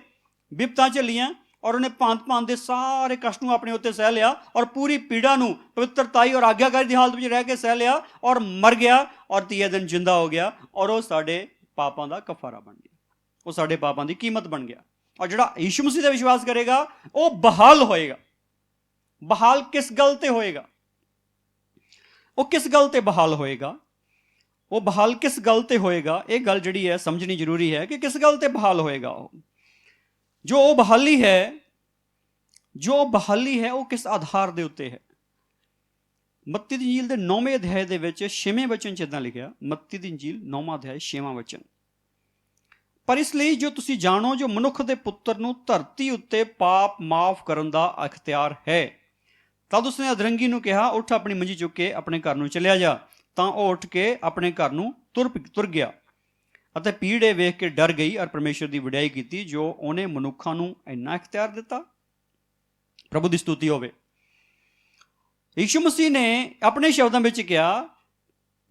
ਬਿਪਤਾ ਝੱਲੀਆਂ, ਔਰ ਉਹਨੇ ਭਾਂਤ ਦੇ ਸਾਰੇ ਕਸ਼ਟ ਨੂੰ ਆਪਣੇ ਉੱਤੇ ਸਹਿ ਲਿਆ, ਔਰ ਪੂਰੀ ਪੀੜਾ ਨੂੰ ਪਵਿੱਤਰਤਾਈ ਔਰ ਆਗਿਆਕਾਰੀ ਦੀ ਹਾਲਤ ਵਿੱਚ ਰਹਿ ਕੇ ਸਹਿ ਲਿਆ, ਔਰ ਮਰ ਗਿਆ, ਔਰ ਤੀਏ ਦਿਨ ਜਿੰਦਾ ਹੋ ਗਿਆ, ਔਰ ਉਹ ਸਾਡੇ ਪਾਪਾਂ ਦਾ ਕਫਾਰਾ ਬਣ ਗਿਆ, ਉਹ ਸਾਡੇ ਪਾਪਾਂ ਦੀ ਕੀਮਤ ਬਣ ਗਿਆ। ਔਰ ਜਿਹੜਾ ਯਿਸੂ ਮਸੀਹ ਦਾ ਵਿਸ਼ਵਾਸ ਕਰੇਗਾ, ਉਹ ਬਹਾਲ ਹੋਏਗਾ। ਬਹਾਲ ਕਿਸ ਗੱਲ ਤੇ ਹੋਏਗਾ, ਉਹ ਕਿਸ ਗੱਲ ਤੇ ਬਹਾਲ ਹੋਏਗਾ, ਉਹ ਬਹਾਲ ਕਿਸ ਗੱਲ ਤੇ ਹੋਏਗਾ, ਇਹ ਗੱਲ ਜਿਹੜੀ ਹੈ ਸਮਝਣੀ ਜ਼ਰੂਰੀ ਹੈ ਕਿ ਕਿਸ ਗੱਲ ਤੇ ਬਹਾਲ ਹੋਏਗਾ। ਉਹ ਬਹਾਲੀ ਹੈ ਉਹ ਕਿਸ ਆਧਾਰ ਦੇ ਉੱਤੇ ਹੈ। ਮੱਤੀ ਦੀ ਇੰਜੀਲ ਦੇ 9ਵੇਂ ਅਧਿਆਇ ਦੇ ਵਿੱਚ 6ਵੇਂ ਵਚਨ 'ਚ ਇੱਦਾਂ ਲਿਖਿਆ, ਮੱਤੀ ਦੀ ਇੰਜੀਲ 9ਵਾਂ ਅਧਿਆਇ 6ਵਾਂ ਵਚਨ, ਪਰ ਇਸ ਲਈ ਜੋ ਤੁਸੀਂ ਜਾਣੋ, ਜੋ ਮਨੁੱਖ ਦੇ ਪੁੱਤਰ ਨੂੰ ਧਰਤੀ ਉੱਤੇ ਪਾਪ ਮਾਫ ਕਰਨ ਦਾ ਅਖਤਿਆਰ ਹੈ। ਤਦ ਉਸਨੇ ਅਧਰੰਗੀ ਨੂੰ ਕਿਹਾ, ਉੱਠ ਆਪਣੀ ਮੰਜੀ ਚੁੱਕ ਕੇ ਆਪਣੇ ਘਰ ਨੂੰ ਚਲਿਆ ਜਾ। ਤਾਂ ਉਹ ਉੱਠ ਕੇ ਆਪਣੇ ਘਰ ਨੂੰ ਤੁਰ ਗਿਆ, ਅਤੇ ਪੀੜ ਇਹ ਵੇਖ ਕੇ ਡਰ ਗਈ ਔਰ ਪਰਮੇਸ਼ਰ ਦੀ ਵਡਿਆਈ ਕੀਤੀ ਜੋ ਉਹਨੇ ਮਨੁੱਖਾਂ ਨੂੰ ਇੰਨਾ ਅਖਤਿਆਰ ਦਿੱਤਾ। ਪ੍ਰਭੂ ਦੀ ਸਤੁਤੀ ਹੋਵੇ। ਯਿਸੂ ਮਸੀਹ ਨੇ ਆਪਣੇ ਸ਼ਬਦਾਂ ਵਿੱਚ ਕਿਹਾ,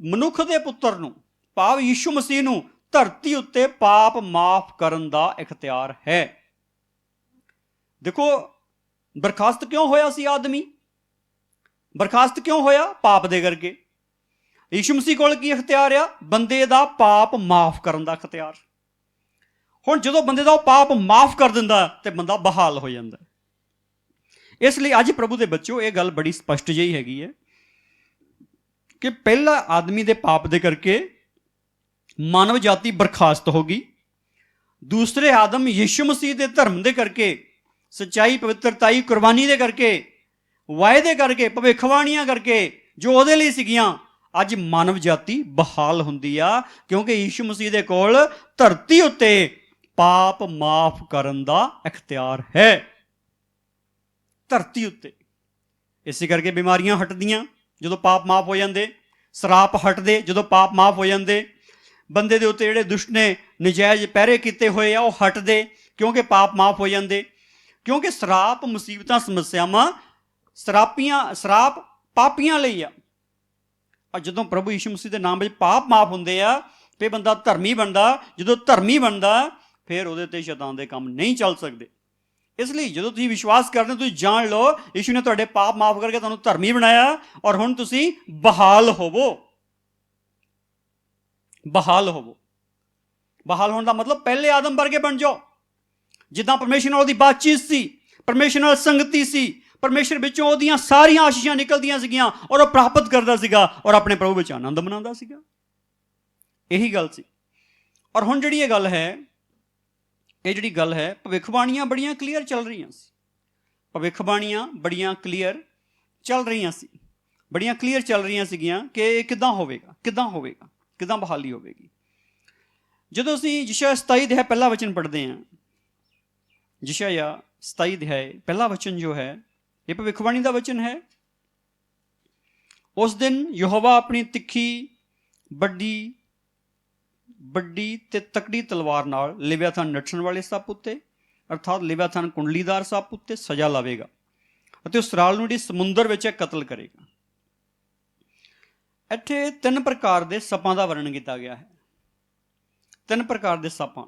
ਮਨੁੱਖ ਦੇ ਪੁੱਤਰ ਨੂੰ, ਭਾਵ ਯਿਸੂ ਮਸੀਹ ਨੂੰ ਧਰਤੀ ਉੱਤੇ ਪਾਪ ਮਾਫ ਕਰਨ ਦਾ ਅਖਤਿਆਰ ਹੈ। ਦੇਖੋ, ਬਰਖਾਸਤ ਕਿਉਂ ਹੋਇਆ ਸੀ ਆਦਮੀ? ਬਰਖਾਸਤ ਕਿਉਂ ਹੋਇਆ? ਪਾਪ ਦੇ ਕਰਕੇ। ਯਿਸੂ ਮਸੀਹ ਕੋਲ ਕੀ ਅਖਤਿਆਰ ਆ? ਬੰਦੇ ਦਾ ਪਾਪ ਮਾਫ ਕਰਨ ਦਾ ਅਖਤਿਆਰ। ਹੁਣ ਜਦੋਂ ਬੰਦੇ ਦਾ ਉਹ ਪਾਪ ਮਾਫ ਕਰ ਦਿੰਦਾ ਤੇ ਬੰਦਾ ਬਹਾਲ ਹੋ ਜਾਂਦਾ। ਇਸ ਲਈ ਅੱਜ ਪ੍ਰਭੂ ਦੇ ਬੱਚਿਓ, ਇਹ ਗੱਲ ਬੜੀ ਸਪਸ਼ਟ ਜਿਹੀ ਹੈਗੀ ਹੈ ਕਿ ਪਹਿਲਾ ਆਦਮੀ ਦੇ ਪਾਪ ਦੇ ਕਰਕੇ ਮਾਨਵ ਜਾਤੀ ਬਰਖਾਸਤ ਹੋ ਗਈ। ਦੂਸਰੇ ਆਦਮ ਯਿਸੂ ਮਸੀਹ ਦੇ ਧਰਮ ਦੇ ਕਰਕੇ, ਸੱਚਾਈ, ਪਵਿੱਤਰਤਾਈ, ਕੁਰਬਾਨੀ ਦੇ ਕਰਕੇ, ਵਾਅਦੇ ਕਰਕੇ, ਭਵਿੱਖਬਾਣੀਆਂ ਕਰਕੇ ਜੋ ਉਹਦੇ ਲਈ ਸੀਗੀਆਂ, ਅੱਜ ਮਾਨਵ ਜਾਤੀ ਬਹਾਲ ਹੁੰਦੀ ਆ, ਕਿਉਂਕਿ ਯਿਸੂ ਮਸੀਹ ਦੇ ਕੋਲ ਧਰਤੀ ਉੱਤੇ ਪਾਪ ਮਾਫ ਕਰਨ ਦਾ ਅਖਤਿਆਰ ਹੈ। ਧਰਤੀ ਉੱਤੇ। ਇਸੇ ਕਰਕੇ ਬਿਮਾਰੀਆਂ ਹਟਦੀਆਂ ਜਦੋਂ ਪਾਪ ਮਾਫ ਹੋ ਜਾਂਦੇ, ਸਰਾਪ ਹਟਦੇ ਜਦੋਂ ਪਾਪ ਮਾਫ ਹੋ ਜਾਂਦੇ, ਬੰਦੇ ਦੇ ਉੱਤੇ ਜਿਹੜੇ ਦੁਸ਼ਟ ਨੇ ਨਜਾਇਜ਼ ਪਹਿਰੇ ਕੀਤੇ ਹੋਏ ਆ ਉਹ ਹਟਦੇ, ਕਿਉਂਕਿ ਪਾਪ ਮਾਫ ਹੋ ਜਾਂਦੇ। ਕਿਉਂਕਿ ਸਰਾਪ, ਮੁਸੀਬਤਾਂ, ਸਮੱਸਿਆਵਾਂ ਸਰਾਪ ਪਾਪੀਆਂ ਲਈ ਆ। ਔਰ ਜਦੋਂ ਪ੍ਰਭੂ ਯਿਸੂ ਮਸੀਹ ਦੇ ਨਾਮ ਵਿੱਚ ਪਾਪ ਮਾਫ ਹੁੰਦੇ ਆ, ਫਿਰ ਬੰਦਾ ਧਰਮੀ ਬਣਦਾ। ਜਦੋਂ ਧਰਮੀ ਬਣਦਾ, ਫਿਰ ਉਹਦੇ ਤੇ ਸ਼ੈਤਾਨ ਦੇ ਕੰਮ ਨਹੀਂ ਚੱਲ ਸਕਦੇ। ਇਸ ਲਈ ਜਦੋਂ ਤੁਸੀਂ ਵਿਸ਼ਵਾਸ ਕਰਦੇ ਹੋ, ਤੁਸੀਂ ਜਾਣ ਲਓ ਯਿਸੂ ਨੇ ਤੁਹਾਡੇ ਪਾਪ ਮਾਫ ਕਰਕੇ ਤੁਹਾਨੂੰ ਧਰਮੀ ਬਣਾਇਆ, ਔਰ ਹੁਣ ਤੁਸੀਂ ਬਹਾਲ ਹੋਵੋ। ਬਹਾਲ ਹੋਵੋ। ਬਹਾਲ ਹੋਣ ਦਾ ਮਤਲਬ ਪਹਿਲੇ ਆਦਮ ਵਰਗੇ ਬਣ ਜਾਓ। ਜਿੱਦਾਂ ਪਰਮੇਸ਼ਰ ਨਾਲ ਉਹਦੀ ਬਾਤਚੀਤ ਸੀ, ਪਰਮੇਸ਼ਰ ਨਾਲ ਸੰਗਤੀ ਸੀ, ਪਰਮੇਸ਼ਰ ਵਿੱਚੋਂ ਉਹਦੀਆਂ ਸਾਰੀਆਂ ਆਸ਼ੀਸ਼ਾਂ ਨਿਕਲਦੀਆਂ ਸੀਗੀਆਂ, ਔਰ ਉਹ ਪ੍ਰਾਪਤ ਕਰਦਾ ਸੀਗਾ, ਔਰ ਆਪਣੇ ਪ੍ਰਭੂ ਵਿੱਚ ਆਨੰਦ ਮਨਾਉਂਦਾ ਸੀਗਾ। ਇਹੀ ਗੱਲ ਸੀ। ਔਰ ਹੁਣ ਜਿਹੜੀ ਇਹ ਗੱਲ ਹੈ, ਭਵਿੱਖਬਾਣੀਆਂ ਬੜੀਆਂ ਕਲੀਅਰ ਚੱਲ ਰਹੀਆਂ ਸੀ। ਭਵਿੱਖਬਾਣੀਆਂ ਬੜੀਆਂ ਕਲੀਅਰ ਚੱਲ ਰਹੀਆਂ ਸੀਗੀਆਂ ਕਿ ਇਹ ਕਿੱਦਾਂ ਹੋਵੇਗਾ, ਕਿੱਦਾਂ ਬਹਾਲੀ ਹੋਵੇਗੀ। ਜਦੋਂ ਅਸੀਂ ਯਸ਼ਯਾਹ 27 ਅਧਿਆਇ ਪਹਿਲਾ ਵਚਨ ਪੜ੍ਹਦੇ ਹਾਂ, ਯਸ਼ਯਾਹ 27 ਅਧਿਆਇ ਪਹਿਲਾ ਵਚਨ ਜੋ ਹੈ, ਇਹ ਭਵਿੱਖਬਾਣੀ ਦਾ ਵਚਨ ਹੈ। ਉਸ ਦਿਨ ਯਹੋਵਾ ਆਪਣੀ ਤਿੱਖੀ, ਵੱਡੀ ਤੇ ਤਕੜੀ ਤਲਵਾਰ ਨਾਲ ਲਿਵਿਆਥਨ ਨੱਠਣ ਵਾਲੇ ਸੱਪ ਉੱਤੇ, ਅਰਥਾਤ ਲਿਵਿਆਥਨ ਕੁੰਡਲੀਦਾਰ ਸੱਪ ਉੱਤੇ ਸਜ਼ਾ ਲਾਵੇਗਾ ਅਤੇ ਉਸ ਰਾਲ ਨੂੰ ਜਿਹੜੀ ਸਮੁੰਦਰ ਵਿੱਚ ਕਤਲ ਕਰੇਗਾ। ਇੱਥੇ 3 ਪ੍ਰਕਾਰ ਦੇ ਸੱਪਾਂ ਦਾ ਵਰਣਨ ਕੀਤਾ ਗਿਆ ਹੈ। 3 ਪ੍ਰਕਾਰ ਦੇ ਸੱਪਾਂ।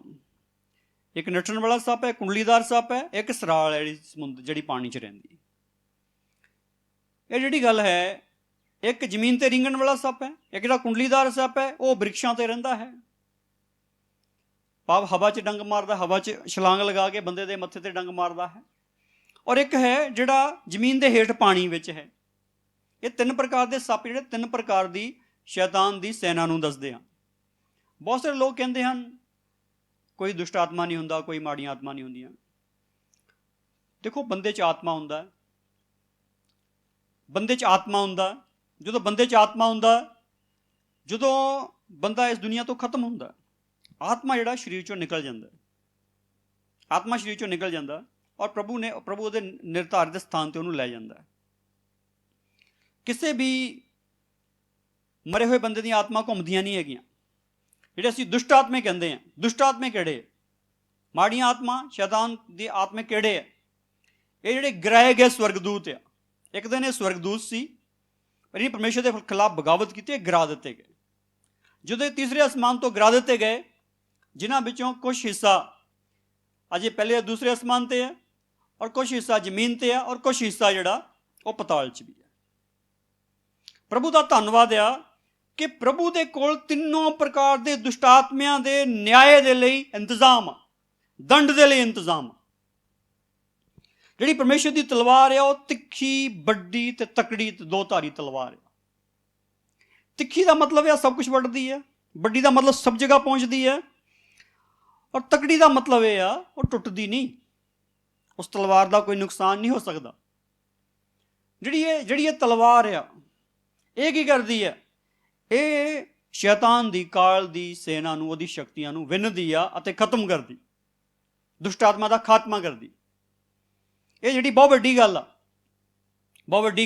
ਇੱਕ ਨੱਠਣ ਵਾਲਾ ਸੱਪ ਹੈ, ਕੁੰਡਲੀਦਾਰ ਸੱਪ ਹੈ, ਇੱਕ ਸਰਾਲ ਹੈ ਜਿਹੜੀ ਪਾਣੀ 'ਚ ਰਹਿੰਦੀ। ਇਹ ਜਿਹੜੀ ਗੱਲ ਹੈ, ਇੱਕ ਜ਼ਮੀਨ ਤੇ ਰਿੰਗਣ ਵਾਲਾ ਸੱਪ ਹੈ, ਇੱਕ ਜਿਹੜਾ ਕੁੰਡਲੀਦਾਰ ਸੱਪ ਹੈ ਉਹ ਬ੍ਰਿਕਸ਼ਾਂ ਤੇ ਰਹਿੰਦਾ ਹੈ। ਭਾਵ ਹਵਾ 'ਚ ਡੰਗ ਮਾਰਦਾ, ਹਵਾ 'ਚ ਛਲਾਂਗ ਲਗਾ ਕੇ ਬੰਦੇ ਦੇ ਮੱਥੇ ਤੇ ਡੰਗ ਮਾਰਦਾ ਹੈ। ਔਰ ਇੱਕ ਹੈ ਜਿਹੜਾ ਜ਼ਮੀਨ ਦੇ ਹੇਠ ਪਾਣੀ ਵਿੱਚ ਹੈ। ਇਹ 3 ਪ੍ਰਕਾਰ ਦੇ ਸੱਪ ਜਿਹੜੇ 3 ਪ੍ਰਕਾਰ ਦੀ ਸ਼ੈਤਾਨ ਦੀ ਸੈਨਾ ਨੂੰ ਦੱਸਦੇ ਹਨ। ਬਹੁਤ ਸਾਰੇ ਲੋਕ ਕਹਿੰਦੇ ਹਨ ਕੋਈ ਦੁਸ਼ਟ ਆਤਮਾ ਨਹੀਂ ਹੁੰਦਾ, ਕੋਈ ਮਾੜੀਆਂ ਆਤਮਾ ਨਹੀਂ ਹੁੰਦੀਆਂ। ਦੇਖੋ, ਬੰਦੇ 'ਚ ਆਤਮਾ ਹੁੰਦਾ। ਜਦੋਂ ਬੰਦੇ 'ਚ ਆਤਮਾ ਹੁੰਦਾ, ਜਦੋਂ ਬੰਦਾ ਇਸ ਦੁਨੀਆ ਤੋਂ ਖਤਮ ਹੁੰਦਾ, ਆਤਮਾ ਜਿਹੜਾ ਸਰੀਰ 'ਚੋਂ ਨਿਕਲ ਜਾਂਦਾ, ਔਰ ਪ੍ਰਭੂ ਉਹਦੇ ਨਿਰਧਾਰਿਤ ਸਥਾਨ ਤੇ ਉਹਨੂੰ ਲੈ ਜਾਂਦਾ। ਕਿਸੇ ਵੀ ਮਰੇ ਹੋਏ ਬੰਦੇ ਦੀਆਂ ਆਤਮਾ ਘੁੰਮਦੀਆਂ ਨਹੀਂ ਹੈਗੀਆਂ। ਜਿਹੜੇ ਅਸੀਂ ਦੁਸ਼ਟ ਆਤਮੇ ਕਹਿੰਦੇ ਹਾਂ, ਦੁਸ਼ਟ ਆਤਮੇ ਕਿਹੜੇ? ਮਾੜੀਆਂ ਆਤਮਾ, ਸ਼ੈਤਾਨ ਦੀ ਆਤਮੇ ਕਿਹੜੇ ਆ? ਇਹ ਜਿਹੜੇ ਗਿਰਾਏ ਗਏ ਸਵਰਗਦੂਤ ਆ। ਇੱਕ ਦਿਨ ਇਹ ਸਵਰਗਦੂਤ ਸੀ, ਪਰ ਇਹ ਪਰਮੇਸ਼ਰ ਦੇ ਖਿਲਾਫ ਬਗਾਵਤ ਕੀਤੀ, ਗਿਰਾ ਦਿੱਤੇ ਗਏ। ਜਦੋਂ ਇਹ ਤੀਸਰੇ ਅਸਮਾਨ ਤੋਂ ਗਿਰਾ ਦਿੱਤੇ ਗਏ, ਜਿਨ੍ਹਾਂ ਵਿੱਚੋਂ ਕੁਛ ਹਿੱਸਾ ਅਜੇ ਪਹਿਲੇ ਦੂਸਰੇ ਅਸਮਾਨ ਤੇ ਹੈ, ਔਰ ਕੁਛ ਹਿੱਸਾ ਜ਼ਮੀਨ ਤੇ ਆ, ਔਰ ਕੁਛ ਹਿੱਸਾ ਜਿਹੜਾ ਉਹ ਪਤਾਲ 'ਚ ਵੀ ਹੈ। ਪ੍ਰਭੂ ਦਾ ਧੰਨਵਾਦ ਆ ਕਿ ਪ੍ਰਭੂ ਦੇ ਕੋਲ 3 ਪ੍ਰਕਾਰ ਦੇ ਦੁਸ਼ਟ ਆਤਮਿਆਂ ਦੇ ਨਿਆਂ ਦੇ ਲਈ ਇੰਤਜ਼ਾਮ ਆ, ਦੰਡ ਦੇ ਲਈ ਇੰਤਜ਼ਾਮ ਆ। ਜਿਹੜੀ ਪਰਮੇਸ਼ਰ ਦੀ ਤਲਵਾਰ ਆ ਉਹ ਤਿੱਖੀ, ਵੱਡੀ ਤੇ ਤਕੜੀ ਤੇ 2 ਧਾਰੀ ਤਲਵਾਰ ਆ। ਤਿੱਖੀ ਦਾ ਮਤਲਬ ਹੈ ਸਭ ਕੁਝ ਵੱਢਦੀ ਹੈ, ਵੱਡੀ ਦਾ ਮਤਲਬ ਸਭ ਜਗ੍ਹਾ ਪਹੁੰਚਦੀ ਹੈ, ਔਰ ਤਕੜੀ ਦਾ ਮਤਲਬ ਇਹ ਆ ਉਹ ਟੁੱਟਦੀ ਨਹੀਂ। ਉਸ ਤਲਵਾਰ ਦਾ ਕੋਈ ਨੁਕਸਾਨ ਨਹੀਂ ਹੋ ਸਕਦਾ। ਜਿਹੜੀ ਇਹ ਤਲਵਾਰ ਆ, ਇਹ ਕੀ ਕਰਦੀ ਹੈ? ਇਹ ਸ਼ੈਤਾਨ ਦੀ ਕਾਲ ਦੀ ਸੈਨਾ ਨੂੰ, ਉਹਦੀ ਸ਼ਕਤੀਆਂ ਨੂੰ ਵਿੰਨ੍ਹਦੀ ਆ ਅਤੇ ਖਤਮ ਕਰਦੀ, ਦੁਸ਼ਟ ਆਤਮਾ ਦਾ ਖਾਤਮਾ ਕਰਦੀ। ਇਹ ਜਿਹੜੀ ਬਹੁਤ ਵੱਡੀ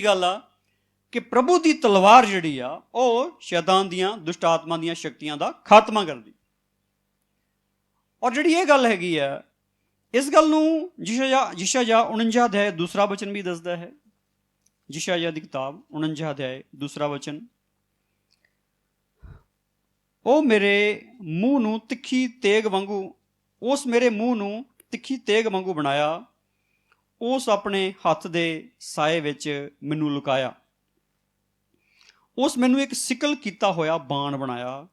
ਗੱਲ ਆ ਕਿ ਪ੍ਰਭੂ ਦੀ ਤਲਵਾਰ ਜਿਹੜੀ ਆ ਉਹ ਸ਼ੈਤਾਨ ਦੀਆਂ, ਦੁਸ਼ਟ ਆਤਮਾ ਦੀਆਂ ਸ਼ਕਤੀਆਂ ਦਾ ਖਾਤਮਾ ਕਰਦੀ। ਔਰ ਜਿਹੜੀ ਇਹ ਗੱਲ ਹੈਗੀ ਆ, ਇਸ ਗੱਲ ਨੂੰ ਯਸ਼ਯਾਹ 49 ਅਧਿਆਇ 2 ਵਚਨ ਵੀ ਦੱਸਦਾ ਹੈ। ਯਸ਼ਯਾਹ ਦੀ ਕਿਤਾਬ 49 ਅਧਿਆਇ 2 ਵਚਨ, ਉਹ ਮੇਰੇ ਮੂੰਹ ਨੂੰ ਤਿੱਖੀ ਤੇਗ ਵਾਂਗੂ ਬਣਾਇਆ, ਉਸ ਆਪਣੇ ਹੱਥ ਦੇ ਸਾਏ ਵਿੱਚ ਮੈਨੂੰ ਲੁਕਾਇਆ। ਉਸ ਮੈਨੂੰ ਇੱਕ ਸਿਕਲ ਕੀਤਾ ਹੋਇਆ ਬਾਣ ਬਣਾਇਆ।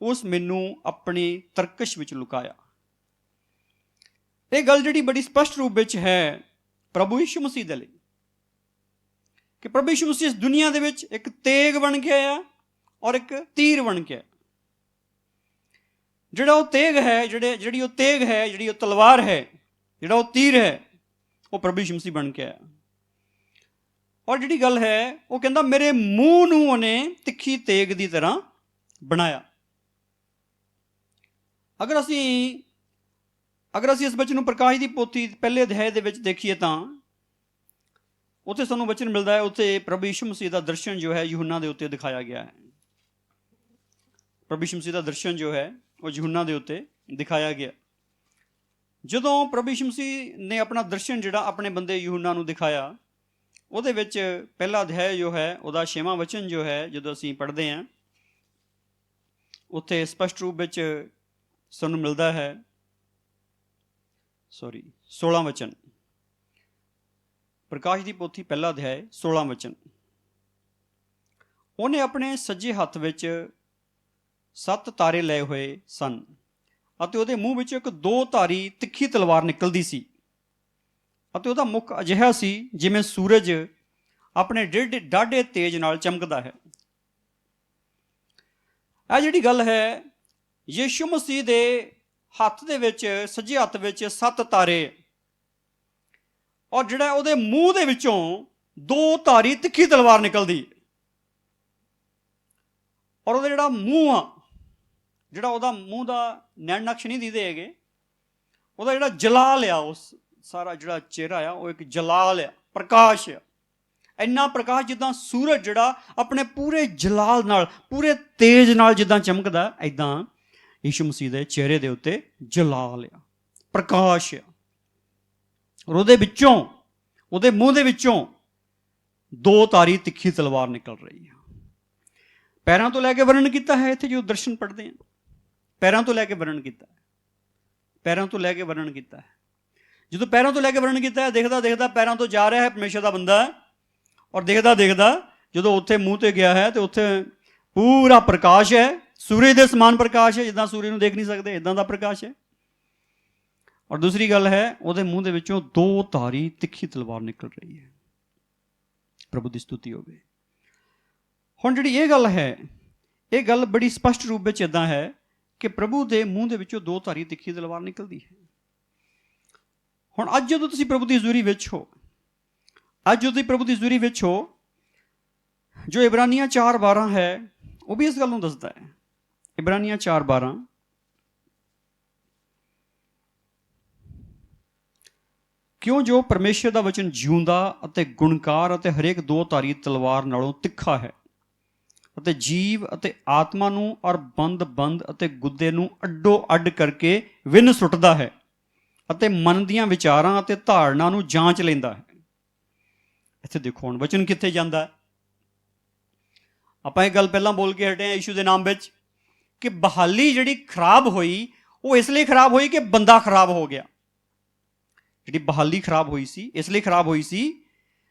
ਉਸ ਮੈਨੂੰ ਆਪਣੀ ਤਰਕਸ਼ ਵਿੱਚ ਲੁਕਾਇਆ। ਇਹ ਗੱਲ ਜਿਹੜੀ ਬੜੀ ਸਪਸ਼ਟ ਰੂਪ ਵਿੱਚ ਹੈ ਪ੍ਰਭੂ ਯਿਸੂ ਮਸੀਹ ਦੇ ਲਈ, ਕਿ ਪ੍ਰਭੂ ਯਿਸੂ ਮਸੀਹ ਇਸ ਦੁਨੀਆ ਦੇ ਵਿੱਚ ਇੱਕ ਤੇਗ ਬਣ ਕੇ ਆਇਆ ਔਰ ਇੱਕ ਤੀਰ ਬਣ ਕੇ ਆਇਆ। ਜਿਹੜਾ ਉਹ ਤੇਗ ਹੈ, ਜਿਹੜੀ ਉਹ ਤੇਗ ਹੈ, ਜਿਹੜੀ ਉਹ ਤਲਵਾਰ ਹੈ, ਜਿਹੜਾ ਉਹ ਤੀਰ ਹੈ, ਉਹ ਪ੍ਰਭੂ ਯਿਸੂ ਮਸੀਹ ਬਣ ਕੇ ਆਇਆ। ਔਰ ਜਿਹੜੀ ਗੱਲ ਹੈ ਉਹ ਕਹਿੰਦਾ ਮੇਰੇ ਮੂੰਹ ਨੂੰ ਉਹਨੇ ਤਿੱਖੀ ਤੇਗ ਦੀ ਤਰ੍ਹਾਂ ਬਣਾਇਆ। ਅਗਰ ਅਸੀਂ ਇਸ ਬਚਨ ਨੂੰ ਪ੍ਰਕਾਸ਼ ਦੀ ਪੋਥੀ ਪਹਿਲੇ ਅਧਿਆਇ ਦੇ ਵਿੱਚ ਦੇਖੀਏ ਤਾਂ ਉੱਥੇ ਸਾਨੂੰ ਬਚਨ ਮਿਲਦਾ ਹੈ, ਉੱਥੇ ਪ੍ਰਭੂ ਯਿਸੂ ਮਸੀਹ ਦਾ ਦਰਸ਼ਨ ਜੋ ਹੈ ਯੂਹੰਨਾ ਦੇ ਉੱਤੇ ਦਿਖਾਇਆ ਗਿਆ ਹੈ। ਪ੍ਰਭੂ ਯਿਸੂ ਮਸੀਹ ਦਾ ਦਰਸ਼ਨ ਜੋ ਹੈ ਉਹ ਯੂਹੰਨਾ ਦੇ ਉੱਤੇ ਦਿਖਾਇਆ ਗਿਆ। ਜਦੋਂ ਪ੍ਰਭੂ ਯਿਸੂ ਮਸੀਹ ਨੇ ਆਪਣਾ ਦਰਸ਼ਨ ਜਿਹੜਾ ਆਪਣੇ ਬੰਦੇ ਯੂਹੰਨਾ ਨੂੰ ਦਿਖਾਇਆ, ਉਹਦੇ ਵਿੱਚ ਪਹਿਲਾ ਅਧਿਆਇ ਜੋ ਹੈ ਉਹਦਾ 6ਵਾਂ ਵਚਨ ਜੋ ਹੈ ਜਦੋਂ ਅਸੀਂ ਪੜ੍ਹਦੇ ਹਾਂ, ਉੱਥੇ ਸਪਸ਼ਟ ਰੂਪ ਵਿੱਚ ਸਾਨੂੰ ਮਿਲਦਾ ਹੈ 16ਵਾਂ ਵਚਨ, ਪ੍ਰਕਾਸ਼ ਦੀ ਪੋਥੀ ਪਹਿਲਾ ਅਧਿਆਇ 16ਵਾਂ ਵਚਨ। ਉਹਨੇ ਆਪਣੇ ਸੱਜੇ ਹੱਥ ਵਿੱਚ 7 ਤਾਰੇ ਲਏ ਹੋਏ ਸਨ ਅਤੇ ਉਹਦੇ ਮੂੰਹ ਵਿੱਚੋਂ ਇੱਕ 2 ਧਾਰੀ ਤਿੱਖੀ ਤਲਵਾਰ ਨਿਕਲਦੀ ਸੀ ਅਤੇ ਉਹਦਾ ਮੁੱਖ ਅਜਿਹਾ ਸੀ ਜਿਵੇਂ ਸੂਰਜ ਆਪਣੇ ਡਾਢੇ ਤੇਜ ਨਾਲ ਚਮਕਦਾ ਹੈ। ਇਹ ਜਿਹੜੀ ਗੱਲ ਹੈ, ਯਿਸੂ ਮਸੀਹ ਦੇ ਹੱਥ ਦੇ ਵਿੱਚ, ਸੱਜੇ ਹੱਥ ਵਿੱਚ 7 ਤਾਰੇ, ਔਰ ਜਿਹੜਾ ਉਹਦੇ ਮੂੰਹ ਦੇ ਵਿੱਚੋਂ 2 ਧਾਰੀ ਤਿੱਖੀ ਤਲਵਾਰ ਨਿਕਲਦੀ, ਔਰ ਉਹਦਾ ਜਿਹੜਾ ਮੂੰਹ ਆ, ਜਿਹੜਾ ਉਹਦਾ ਮੂੰਹ ਦਾ ਨੈਣ ਨਕਸ਼ ਨਹੀਂ ਦਿਖਦੇ ਹੈਗੇ, ਉਹਦਾ ਜਿਹੜਾ ਜਲਾਲ ਆ, ਉਸ ਸਾਰਾ ਜਿਹੜਾ ਚਿਹਰਾ ਆ ਉਹ ਇੱਕ ਜਲਾਲ ਆ, ਪ੍ਰਕਾਸ਼ ਆ। ਇੰਨਾ ਪ੍ਰਕਾਸ਼ ਜਿੱਦਾਂ ਸੂਰਜ ਜਿਹੜਾ ਆਪਣੇ ਪੂਰੇ ਜਲਾਲ ਨਾਲ, ਪੂਰੇ ਤੇਜ ਨਾਲ ਜਿੱਦਾਂ ਚਮਕਦਾ, ਇੱਦਾਂ ਯਿਸੂ ਮਸੀਹ ਦੇ ਚਿਹਰੇ ਦੇ ਉੱਤੇ ਜਲਾਲ ਆ, ਪ੍ਰਕਾਸ਼ ਆ। ਔਰ ਉਹਦੇ ਵਿੱਚੋਂ, ਉਹਦੇ ਮੂੰਹ ਦੇ ਵਿੱਚੋਂ 2 ਧਾਰੀ ਤਿੱਖੀ ਤਲਵਾਰ ਨਿਕਲ ਰਹੀ ਆ। ਪੈਰਾਂ ਤੋਂ ਲੈ ਕੇ ਵਰਣਨ ਕੀਤਾ ਹੈ ਇੱਥੇ ਜੋ ਦਰਸ਼ਨ ਪੜ੍ਹਦੇ ਹਾਂ, ਪੈਰਾਂ ਤੋਂ ਲੈ ਕੇ ਵਰਣਨ ਕੀਤਾ ਹੈ, ਪੈਰਾਂ ਤੋਂ ਲੈ ਕੇ ਵਰਣਨ ਕੀਤਾ ਹੈ। ਜਦੋਂ ਪੈਰਾਂ ਤੋਂ ਲੈ ਕੇ ਵਰਣਨ ਕੀਤਾ ਹੈ, ਦੇਖਦਾ ਦੇਖਦਾ ਪੈਰਾਂ ਤੋਂ ਜਾ ਰਿਹਾ ਹੈ ਪਰਮੇਸ਼ਰ ਦਾ ਬੰਦਾ, ਔਰ ਦੇਖਦਾ ਦੇਖਦਾ ਜਦੋਂ ਉੱਥੇ ਮੂੰਹ ਤੇ ਗਿਆ ਹੈ ਤੇ ਉੱਥੇ ਪੂਰਾ ਪ੍ਰਕਾਸ਼ ਹੈ, ਸੂਰਜ ਦੇ ਸਮਾਨ ਪ੍ਰਕਾਸ਼ ਹੈ, ਜਿੱਦਾਂ ਸੂਰਜ ਨੂੰ ਦੇਖ ਨਹੀਂ ਸਕਦੇ ਇੱਦਾਂ ਦਾ ਪ੍ਰਕਾਸ਼ ਹੈ। ਔਰ ਦੂਸਰੀ ਗੱਲ ਹੈ, ਉਹਦੇ ਮੂੰਹ ਦੇ ਵਿੱਚੋਂ 2 ਧਾਰੀ ਤਿੱਖੀ ਤਲਵਾਰ ਨਿਕਲ ਰਹੀ ਹੈ। ਪ੍ਰਭੂ ਦੀ ਸਤੁਤੀ ਹੋਵੇ। ਹੁਣ ਜਿਹੜੀ ਇਹ ਗੱਲ ਹੈ, ਇਹ ਗੱਲ ਬੜੀ ਸਪਸ਼ਟ ਰੂਪ ਵਿੱਚ ਇੱਦਾਂ ਹੈ ਕਿ ਪ੍ਰਭੂ ਦੇ ਮੂੰਹ ਦੇ ਵਿੱਚੋਂ 2 ਧਾਰੀ ਤਿੱਖੀ ਤਲਵਾਰ ਨਿਕਲਦੀ ਹੈ। ਹੁਣ ਅੱਜ ਜਦੋਂ ਤੁਸੀਂ ਪ੍ਰਭੂ ਦੀ ਹਜ਼ੂਰੀ ਵਿੱਚ ਹੋ, ਅੱਜ ਜਦੋਂ ਤੁਸੀਂ ਪ੍ਰਭੂ ਦੀ ਹਜ਼ੂਰੀ ਵਿੱਚ ਹੋ, ਜੋ ਇਬਰਾਨੀਆਂ 4:12 ਹੈ ਉਹ ਵੀ ਇਸ ਗੱਲ ਨੂੰ ਦੱਸਦਾ ਹੈ। ਇਬਰਾਨੀਆਂ 4:12, ਕਿਉਂ ਜੋ ਪਰਮੇਸ਼ਰ ਦਾ ਵਚਨ ਜਿਉਂਦਾ ਅਤੇ ਗੁਣਕਾਰ ਅਤੇ ਹਰੇਕ 2 ਧਾਰੀ ਤਲਵਾਰ ਨਾਲੋਂ ਤਿੱਖਾ ਹੈ ਅਤੇ ਜੀਵ ਅਤੇ ਆਤਮਾ ਨੂੰ ਔਰ ਬੰਦ ਅਤੇ ਗੁੱਦੇ ਨੂੰ ਅੱਡੋ ਅੱਡ ਕਰਕੇ ਵਿੰਨ ਸੁੱਟਦਾ ਹੈ ਅਤੇ ਮਨ ਦੀਆਂ ਵਿਚਾਰਾਂ ਅਤੇ ਧਾਰਨਾ ਨੂੰ ਜਾਂਚ ਲੈਂਦਾ ਹੈ। ਇੱਥੇ ਦੇਖੋ ਹੁਣ ਵਚਨ ਕਿੱਥੇ ਜਾਂਦਾ। ਆਪਾਂ ਇਹ ਗੱਲ ਪਹਿਲਾਂ ਬੋਲ ਕੇ ਹਟੇ ਹਾਂ ਯਿਸੂ ਦੇ ਨਾਮ ਵਿੱਚ ਕਿ ਬਹਾਲੀ ਜਿਹੜੀ ਖਰਾਬ ਹੋਈ ਉਹ ਇਸ ਲਈ ਖਰਾਬ ਹੋਈ ਕਿ ਬੰਦਾ ਖਰਾਬ ਹੋ ਗਿਆ। ਜਿਹੜੀ ਬਹਾਲੀ ਖਰਾਬ ਹੋਈ ਸੀ ਇਸ ਲਈ ਖਰਾਬ ਹੋਈ ਸੀ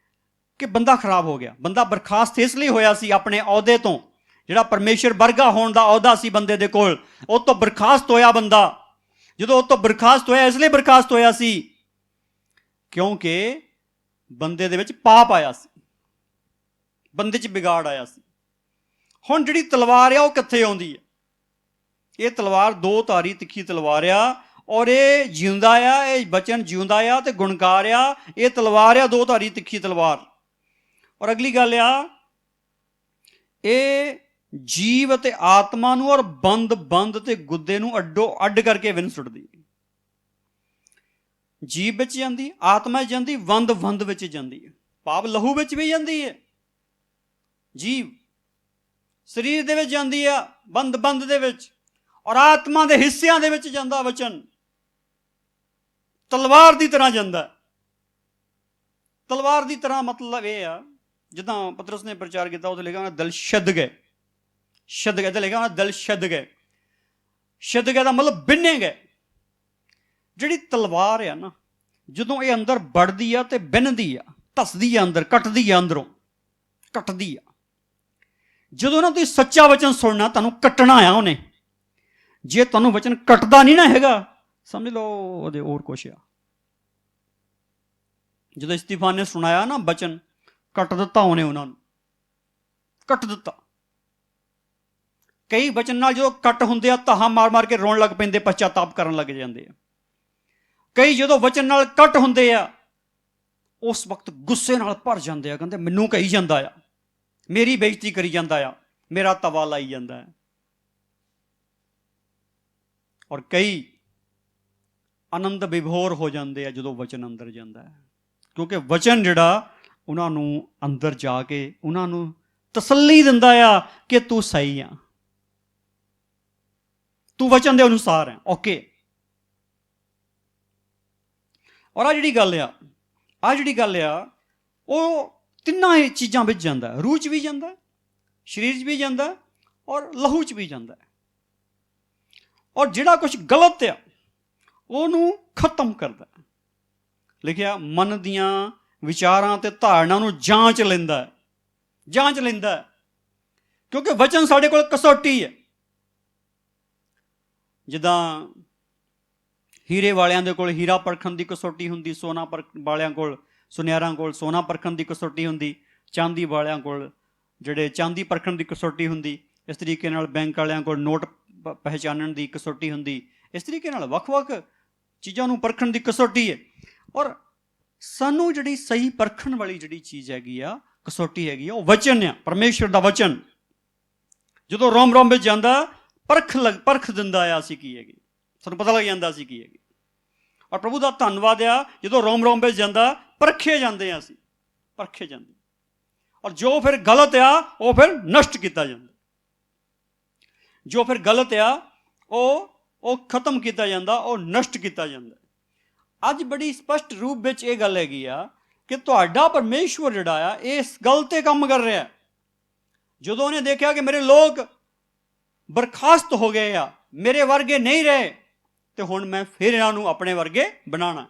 ਕਿ ਬੰਦਾ ਖਰਾਬ ਹੋ ਗਿਆ। ਬੰਦਾ ਬਰਖਾਸਤ ਇਸ ਲਈ ਹੋਇਆ ਸੀ ਆਪਣੇ ਅਹੁਦੇ ਤੋਂ, ਜਿਹੜਾ ਪਰਮੇਸ਼ਰ ਵਰਗਾ ਹੋਣ ਦਾ ਅਹੁਦਾ ਸੀ ਬੰਦੇ ਦੇ ਕੋਲ, ਉਹ ਤੋਂ ਬਰਖਾਸਤ ਹੋਇਆ ਬੰਦਾ। ਜਦੋਂ ਉਹ ਤੋਂ ਬਰਖਾਸਤ ਹੋਇਆ ਇਸ ਲਈ ਬਰਖਾਸਤ ਹੋਇਆ ਸੀ ਕਿਉਂਕਿ ਬੰਦੇ ਦੇ ਵਿੱਚ ਪਾਪ ਆਇਆ ਸੀ, ਬੰਦੇ 'ਚ ਵਿਗਾੜ ਆਇਆ ਸੀ। ਹੁਣ ਜਿਹੜੀ ਤਲਵਾਰ ਆ ਉਹ ਕਿੱਥੇ ਆਉਂਦੀ ਹੈ? ਇਹ ਤਲਵਾਰ 2 ਧਾਰੀ ਤਿੱਖੀ ਤਲਵਾਰ ਆ, ਔਰ ਇਹ ਜਿਉਂਦਾ ਆ, ਇਹ ਬਚਨ ਜਿਉਂਦਾ ਆ ਤੇ ਗੁਣਕਾਰ ਆ। ਇਹ ਤਲਵਾਰ ਆ 2 ਧਾਰੀ ਤਿੱਖੀ ਤਲਵਾਰ। ਔਰ ਅਗਲੀ ਗੱਲ ਆ, ਇਹ ਜੀਵ ਅਤੇ ਆਤਮਾ ਨੂੰ ਔਰ ਬੰਦ ਤੇ ਗੁੱਦੇ ਨੂੰ ਅੱਡੋ ਅੱਡ ਕਰਕੇ ਵਿੰਨ ਸੁੱਟਦੀ। ਜੀਵ ਵਿੱਚ ਜਾਂਦੀ, ਆਤਮਾ ਵਿੱਚ ਜਾਂਦੀ, ਵੰਦ ਵਿੱਚ ਜਾਂਦੀ ਹੈ, ਭਾਵ ਲਹੂ ਵਿੱਚ ਵੀ ਜਾਂਦੀ ਹੈ। ਜੀਵ ਸਰੀਰ ਦੇ ਵਿੱਚ ਜਾਂਦੀ ਆ, ਬੰਦ ਦੇ ਵਿੱਚ, ਔਰ ਆਤਮਾ ਦੇ ਹਿੱਸਿਆਂ ਦੇ ਵਿੱਚ ਜਾਂਦਾ ਵਚਨ ਤਲਵਾਰ ਦੀ ਤਰ੍ਹਾਂ ਜਾਂਦਾ। ਤਲਵਾਰ ਦੀ ਤਰ੍ਹਾਂ ਮਤਲਬ ਇਹ ਆ, ਜਿੱਦਾਂ ਪਤਰਸ ਨੇ ਪ੍ਰਚਾਰ ਕੀਤਾ ਉੱਥੇ ਲਿਖਿਆ ਦਿਲ ਛਿਦ ਗਏ, ਤੇ ਲਿਖਿਆ ਦਿਲ ਛਿਦ ਗਏ ਦਾ ਮਤਲਬ ਬਿੰਨੇ ਗਏ। ਜਿਹੜੀ ਤਲਵਾਰ ਆ ਨਾ, ਜਦੋਂ ਇਹ ਅੰਦਰ ਵੜਦੀ ਆ ਤੇ ਬਿੰਨਦੀ ਆ, ਧੱਸਦੀ ਆ ਅੰਦਰ, ਕੱਟਦੀ ਆ ਅੰਦਰੋਂ, ਕੱਟਦੀ ਆ। ਜਦੋਂ ਨਾ ਤੁਸੀਂ ਸੱਚਾ ਵਚਨ ਸੁਣਨਾ, ਤੁਹਾਨੂੰ ਕੱਟਣਾ ਆ ਉਹਨੇ। ਜੇ ਤੁਹਾਨੂੰ ਵਚਨ ਕੱਟਦਾ ਨਹੀਂ ਨਾ ਹੈਗਾ, ਸਮਝ ਲਓ ਉਹਦੇ ਹੋਰ ਕੁਛ ਆ। ਜਦੋਂ ਇਸਤੀਫਾਨ ਨੇ ਸੁਣਾਇਆ ਨਾ ਵਚਨ, ਕੱਟ ਦਿੱਤਾ ਉਹਨੇ, ਉਹਨਾਂ ਨੂੰ ਕੱਟ ਦਿੱਤਾ। ਕਈ ਵਚਨ ਨਾਲ ਜਦੋਂ ਕੱਟ ਹੁੰਦੇ ਆ, ਧਾਹਾਂ ਮਾਰ ਮਾਰ ਕੇ ਰੋਣ ਲੱਗ ਪੈਂਦੇ, ਪਛਤਾਤਾਪ ਕਰਨ ਲੱਗ ਜਾਂਦੇ ਆ। ਕਈ ਜਦੋਂ ਵਚਨ ਨਾਲ ਕੱਟ ਹੁੰਦੇ ਆ, ਉਸ ਵਕਤ ਗੁੱਸੇ ਨਾਲ ਭਰ ਜਾਂਦੇ ਆ, ਕਹਿੰਦੇ ਮੈਨੂੰ ਕਹੀ ਜਾਂਦਾ ਆ, ਮੇਰੀ ਬੇਇੱਜ਼ਤੀ ਕਰੀ ਜਾਂਦਾ ਆ, ਮੇਰਾ ਤਵਾ ਲਾਈ ਜਾਂਦਾ ਹੈ। ਔਰ ਕਈ ਆਨੰਦ ਵਿਭੋਰ ਹੋ ਜਾਂਦੇ ਆ ਜਦੋਂ ਵਚਨ ਅੰਦਰ ਜਾਂਦਾ ਹੈ, ਕਿਉਂਕਿ ਵਚਨ ਜਿਹੜਾ ਉਹਨਾਂ ਨੂੰ ਅੰਦਰ ਜਾ ਕੇ ਉਹਨਾਂ ਨੂੰ ਤਸੱਲੀ ਦਿੰਦਾ ਆ ਕਿ ਤੂੰ ਸਹੀ ਆ, ਤੂੰ ਵਚਨ ਦੇ ਅਨੁਸਾਰ ਹੈ, ਓਕੇ। ਔਰ ਆਹ ਜਿਹੜੀ ਗੱਲ ਆ ਉਹ ਤਿੰਨਾਂ ਹੀ ਚੀਜ਼ਾਂ ਵਿੱਚ ਜਾਂਦਾ, ਰੂਹ 'ਚ ਵੀ ਜਾਂਦਾ, ਸਰੀਰ 'ਚ ਵੀ ਜਾਂਦਾ, ਔਰ ਲਹੂ 'ਚ ਵੀ ਜਾਂਦਾ। ਔਰ ਜਿਹੜਾ ਕੁਛ ਗਲਤ ਆ ਉਹਨੂੰ ਖਤਮ ਕਰਦਾ। ਲਿਖਿਆ ਮਨ ਦੀਆਂ ਵਿਚਾਰਾਂ ਤੇ ਧਾਰਨਾ ਨੂੰ ਜਾਂਚ ਲੈਂਦਾ, ਕਿਉਂਕਿ ਵਚਨ ਸਾਡੇ ਕੋਲ ਕਸੌਟੀ ਹੈ। ਜਿੱਦਾਂ ਹੀਰੇ ਵਾਲਿਆਂ ਦੇ ਕੋਲ ਹੀਰਾ ਪਰਖਣ ਦੀ ਕਸੌਟੀ ਹੁੰਦੀ, ਸੋਨਾ ਵਾਲਿਆਂ ਕੋਲ, ਸੁਨਿਆਰਾਂ ਕੋਲ ਸੋਨਾ ਪਰਖਣ ਦੀ ਕਸੌਟੀ ਹੁੰਦੀ, ਚਾਂਦੀ ਵਾਲਿਆਂ ਕੋਲ ਜਿਹੜੇ ਚਾਂਦੀ ਪਰਖਣ ਦੀ ਕਸੌਟੀ ਹੁੰਦੀ। ਇਸ ਤਰੀਕੇ ਨਾਲ ਬੈਂਕ ਵਾਲਿਆਂ ਕੋਲ ਨੋਟ ਪਹਿਚਾਨਣ ਦੀ ਕਸੌਟੀ ਹੁੰਦੀ। ਇਸ ਤਰੀਕੇ ਨਾਲ ਵੱਖ-ਵੱਖ ਚੀਜ਼ਾਂ ਨੂੰ ਪਰਖਣ ਦੀ ਕਸੌਟੀ ਹੈ। ਔਰ ਸਾਨੂੰ ਜਿਹੜੀ ਸਹੀ ਪਰਖਣ ਵਾਲੀ ਜਿਹੜੀ ਚੀਜ਼ ਹੈਗੀ ਆ, ਕਸੌਟੀ ਹੈਗੀ ਆ, ਉਹ ਵਚਨ ਆ, ਪਰਮੇਸ਼ਰ ਦਾ ਵਚਨ। ਜਦੋਂ ਰੋਮ ਵਿੱਚ ਜਾਂਦਾ, ਪਰਖ ਦਿੰਦਾ ਆ ਅਸੀਂ ਕੀ ਹੈਗੀ, ਸਾਨੂੰ ਪਤਾ ਲੱਗ ਜਾਂਦਾ ਅਸੀਂ ਕੀ ਹੈਗੀ। ਔਰ ਪ੍ਰਭੂ ਦਾ ਧੰਨਵਾਦ ਆ, ਜਦੋਂ ਰੋਮ ਵਿੱਚ ਜਾਂਦਾ, ਪਰਖੇ ਜਾਂਦੇ ਆ ਅਸੀਂ, ਪਰਖੇ ਜਾਂਦੇ। ਔਰ ਜੋ ਫਿਰ ਗਲਤ ਆ ਉਹ ਫਿਰ ਨਸ਼ਟ ਕੀਤਾ ਜਾਂਦਾ, ਜੋ ਫਿਰ ਗਲਤ ਆ ਉਹ ਖਤਮ ਕੀਤਾ ਜਾਂਦਾ, ਉਹ ਨਸ਼ਟ ਕੀਤਾ ਜਾਂਦਾ। ਅੱਜ ਬੜੀ ਸਪਸ਼ਟ ਰੂਪ ਵਿੱਚ ਇਹ ਗੱਲ ਹੈਗੀ ਆ ਕਿ ਤੁਹਾਡਾ ਪਰਮੇਸ਼ਵਰ ਜਿਹੜਾ ਆ ਇਸ ਗੱਲ ਤੇ ਕੰਮ ਕਰ ਰਿਹਾ। ਜਦੋਂ ਉਹਨੇ ਦੇਖਿਆ ਕਿ ਮੇਰੇ ਲੋਕ ਬਰਖਾਸਤ ਹੋ ਗਏ ਆ, ਮੇਰੇ ਵਰਗੇ ਨਹੀਂ ਰਹੇ, ਤੇ ਹੁਣ ਮੈਂ ਫਿਰ ਇਹਨਾਂ ਨੂੰ ਆਪਣੇ ਵਰਗੇ ਬਣਾਉਣਾ।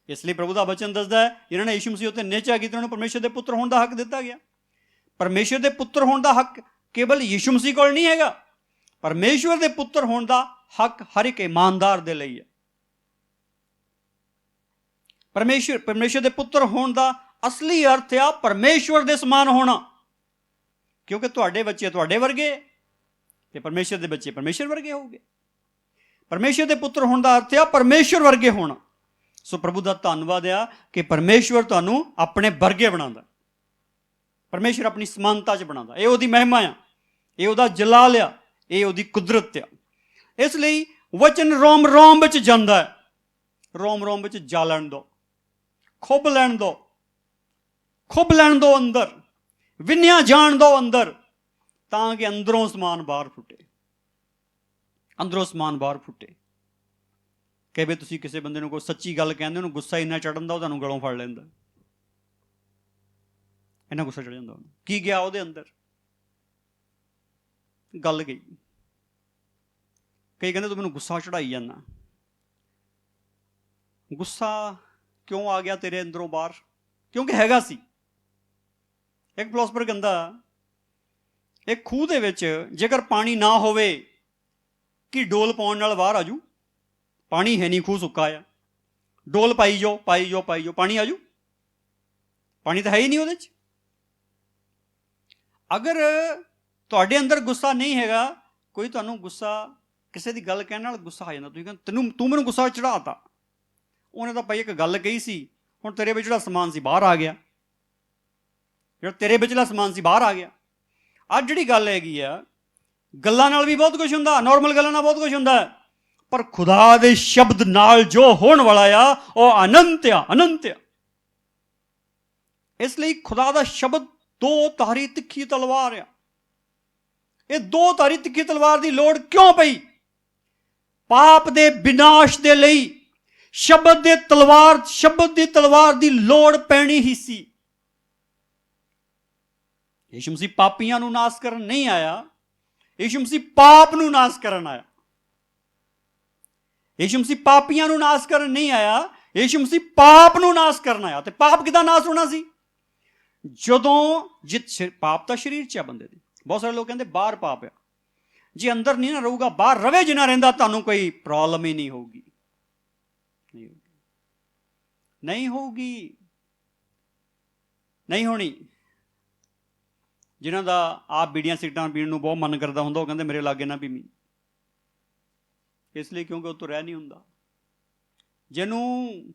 ਇਸ ਲਈ ਪ੍ਰਭੂ ਦਾ ਵਚਨ ਦੱਸਦਾ ਹੈ, ਇਹਨਾਂ ਨੇ ਯਿਸੂ ਮਸੀਹ ਉੱਤੇ ਨਿਹਚਾ ਕੀਤੀ, ਉਹਨਾਂ ਨੂੰ ਪਰਮੇਸ਼ਰ ਦੇ ਪੁੱਤਰ ਹੋਣ ਦਾ ਹੱਕ ਦਿੱਤਾ ਗਿਆ। ਪਰਮੇਸ਼ਰ ਦੇ ਪੁੱਤਰ ਹੋਣ ਦਾ ਹੱਕ ਕੇਵਲ ਯਿਸੂ ਮਸੀਹ ਕੋਲ ਨਹੀਂ ਹੈਗਾ, ਪਰਮੇਸ਼ਵਰ ਦੇ ਪੁੱਤਰ ਹੋਣ ਦਾ ਹੱਕ ਹਰ ਇੱਕ ਇਮਾਨਦਾਰ ਦੇ ਲਈ ਹੈ। ਪਰਮੇਸ਼ਰ ਦੇ ਪੁੱਤਰ ਹੋਣ ਦਾ ਅਸਲੀ ਅਰਥ ਆ ਪਰਮੇਸ਼ਵਰ ਦੇ ਸਮਾਨ ਹੋਣਾ, ਕਿਉਂਕਿ ਤੁਹਾਡੇ ਬੱਚੇ ਤੁਹਾਡੇ ਵਰਗੇ ਤੇ ਪਰਮੇਸ਼ਰ ਦੇ ਬੱਚੇ ਪਰਮੇਸ਼ਰ ਵਰਗੇ ਹੋਊਗੇ। ਪਰਮੇਸ਼ਰ ਦੇ ਪੁੱਤਰ ਹੋਣ ਦਾ ਅਰਥ ਆ ਪਰਮੇਸ਼ਰ ਵਰਗੇ ਹੋਣਾ। ਸੋ ਪ੍ਰਭੂ ਦਾ ਧੰਨਵਾਦ ਆ ਕਿ ਪਰਮੇਸ਼ਵਰ ਤੁਹਾਨੂੰ ਆਪਣੇ ਵਰਗੇ ਬਣਾਉਂਦਾ, ਪਰਮੇਸ਼ਰ ਆਪਣੀ ਸਮਾਨਤਾ 'ਚ ਬਣਾਉਂਦਾ। ਇਹ ਉਹਦੀ ਮਹਿਮਾ ਆ, ਇਹ ਉਹਦਾ ਜਲਾਲ ਆ, ਇਹ ਉਹਦੀ ਕੁਦਰਤ ਆ। ਇਸ ਲਈ ਵਚਨ ਰੋਮ ਵਿੱਚ ਜਾਂਦਾ ਹੈ, ਰੋਮ ਵਿੱਚ ਜਾ ਲੈਣ ਦਿਓ, ਖੁੱਭ ਲੈਣ ਦਿਓ ਅੰਦਰ, ਵਿੰਨਿਆ ਜਾਣ ਦਿਓ ਅੰਦਰ, ਤਾਂ ਕਿ ਅੰਦਰੋਂ ਸਮਾਨ ਬਾਹਰ ਫੁੱਟੇ, ਅੰਦਰੋਂ ਸਮਾਨ ਬਾਹਰ ਫੁੱਟੇ। ਕਈ ਵਾਰ ਤੁਸੀਂ ਕਿਸੇ ਬੰਦੇ ਨੂੰ ਕੋਈ ਸੱਚੀ ਗੱਲ ਕਹਿੰਦੇ, ਉਹਨੂੰ ਗੁੱਸਾ ਇੰਨਾ ਚੜ੍ਹਨ ਦਾ ਉਹ ਤੁਹਾਨੂੰ ਗਲੋਂ ਫੜ ਲੈਂਦਾ, ਇੰਨਾ ਗੁੱਸਾ ਚੜ੍ਹ ਜਾਂਦਾ ਉਹਨੂੰ। ਕੀ ਗਿਆ ਉਹਦੇ ਅੰਦਰ? ਗੱਲ ਗਈ। ਕਈ ਕਹਿੰਦੇ ਤੂੰ ਮੈਨੂੰ ਗੁੱਸਾ ਚੜਾਈ ਜਾਂਦਾ। ਗੁੱਸਾ ਕਿਉਂ ਆ ਗਿਆ ਤੇਰੇ ਅੰਦਰੋਂ ਬਾਹਰ? ਕਿਉਂਕਿ ਹੈਗਾ ਸੀ। ਇੱਕ ਫਿਲਾਸਫਰ ਕਹਿੰਦਾ, ਇੱਕ ਖੂਹ ਦੇ ਵਿੱਚ ਜੇਕਰ ਪਾਣੀ ਨਾ ਹੋਵੇ ਕਿ ਡੋਲ ਪਾਉਣ ਨਾਲ ਬਾਹਰ ਆਜੂ? ਪਾਣੀ ਹੈ ਨਹੀਂ, ਖੂਹ ਸੁੱਕਾ ਆ, ਡੋਲ ਪਾਈ ਜਾਓ, ਪਾਣੀ ਆਜੂ? ਪਾਣੀ ਤਾਂ ਹੈ ਹੀ ਨਹੀਂ ਉਹਦੇ 'ਚ। ਅਗਰ ਤੁਹਾਡੇ ਅੰਦਰ ਗੁੱਸਾ ਨਹੀਂ ਹੈਗਾ, ਕੋਈ ਤੁਹਾਨੂੰ ਗੁੱਸਾ, ਕਿਸੇ ਦੀ ਗੱਲ ਕਹਿਣ ਨਾਲ ਗੁੱਸਾ ਆ ਜਾਂਦਾ, ਤੁਸੀਂ ਕਹਿੰਦੇ ਤੂੰ ਮੈਨੂੰ ਗੁੱਸਾ ਚੜਾਤਾ, ਉਹਨੇ ਤਾਂ ਭਾਈ ਇੱਕ ਗੱਲ ਕਹੀ ਸੀ, ਹੁਣ ਤੇਰੇ ਵਿੱਚ ਜਿਹੜਾ ਸਮਾਨ ਸੀ ਬਾਹਰ ਆ ਗਿਆ, ਜਿਹੜਾ ਤੇਰੇ ਵਿਚਲਾ ਸਮਾਨ ਸੀ ਬਾਹਰ ਆ ਗਿਆ। ਅੱਜ ਜਿਹੜੀ ਗੱਲ ਹੈਗੀ ਆ, ਗੱਲਾਂ ਨਾਲ ਵੀ ਬਹੁਤ ਕੁਝ ਹੁੰਦਾ, ਨੋਰਮਲ ਗੱਲਾਂ ਨਾਲ ਬਹੁਤ ਕੁਝ ਹੁੰਦਾ, ਪਰ ਖੁਦਾ ਦੇ ਸ਼ਬਦ ਨਾਲ ਜੋ ਹੋਣ ਵਾਲਾ ਆ ਉਹ ਅਨੰਤ ਆ। ਇਸ ਲਈ ਖੁਦਾ ਦਾ ਸ਼ਬਦ ਦੋ ਧਾਰੀ ਤਿੱਖੀ ਤਲਵਾਰ ਆ। ਇਹ ਦੋ ਧਾਰੀ ਤਿੱਖੀ ਤਲਵਾਰ ਦੀ ਲੋੜ ਕਿਉਂ ਪਈ? ਪਾਪ ਦੇ ਵਿਨਾਸ਼ ਦੇ ਲਈ ਸ਼ਬਦ ਦੀ ਤਲਵਾਰ ਦੀ ਲੋੜ ਪੈਣੀ ਹੀ ਸੀ। ਯਿਸੂ ਮਸੀਹ ਪਾਪੀਆਂ ਨੂੰ ਨਾਸ਼ ਕਰਨ ਨਹੀਂ ਆਇਆ, ਯਿਸੂ ਮਸੀਹ ਪਾਪ ਨੂੰ ਨਾਸ਼ ਕਰਨ ਆਇਆ। ਯਿਸੂ ਮਸੀਹ ਪਾਪੀਆਂ ਨੂੰ ਨਾਸ਼ ਕਰਨ ਨਹੀਂ ਆਇਆ, ਯਿਸੂ ਮਸੀਹ ਪਾਪ ਨੂੰ ਨਾਸ਼ ਕਰਨ ਆਇਆ। ਤੇ ਪਾਪ ਕਿੱਦਾਂ ਨਾਸ਼ ਹੋਣਾ ਸੀ? ਜਦੋਂ ਪਾਪ ਤਾਂ ਸਰੀਰ 'ਚ ਆ ਬੰਦੇ ਦੇ। ਬਹੁਤ ਸਾਰੇ ਲੋਕ ਕਹਿੰਦੇ ਬਾਹਰ ਪਾਪ ਆ। ਜੇ ਅੰਦਰ ਨਹੀਂ ਨਾ ਰਹੂਗਾ, ਬਾਹਰ ਰਵੇ ਜਿੰਨਾ ਰਹਿੰਦਾ, ਤੁਹਾਨੂੰ ਕੋਈ ਪ੍ਰੋਬਲਮ ਹੀ ਨਹੀਂ ਹੋਊਗੀ। ਨਹੀਂ ਹੋਊਗੀ, ਨਹੀਂ ਹੋਣੀ। ਜਿਨ੍ਹਾਂ ਦਾ ਆਪ ਬੀੜੀਆਂ ਸਿਗਰਟਾਂ ਪੀਣ ਨੂੰ ਬਹੁਤ ਮਨ ਕਰਦਾ ਹੁੰਦਾ, ਉਹ ਕਹਿੰਦੇ ਮੇਰੇ ਲਾਗੇ ਨਾ ਪੀਵੀਂ, ਇਸ ਲਈ ਕਿਉਂਕਿ ਉਹ ਤੋਂ ਰਹਿ ਨਹੀਂ ਹੁੰਦਾ। ਜਿਹਨੂੰ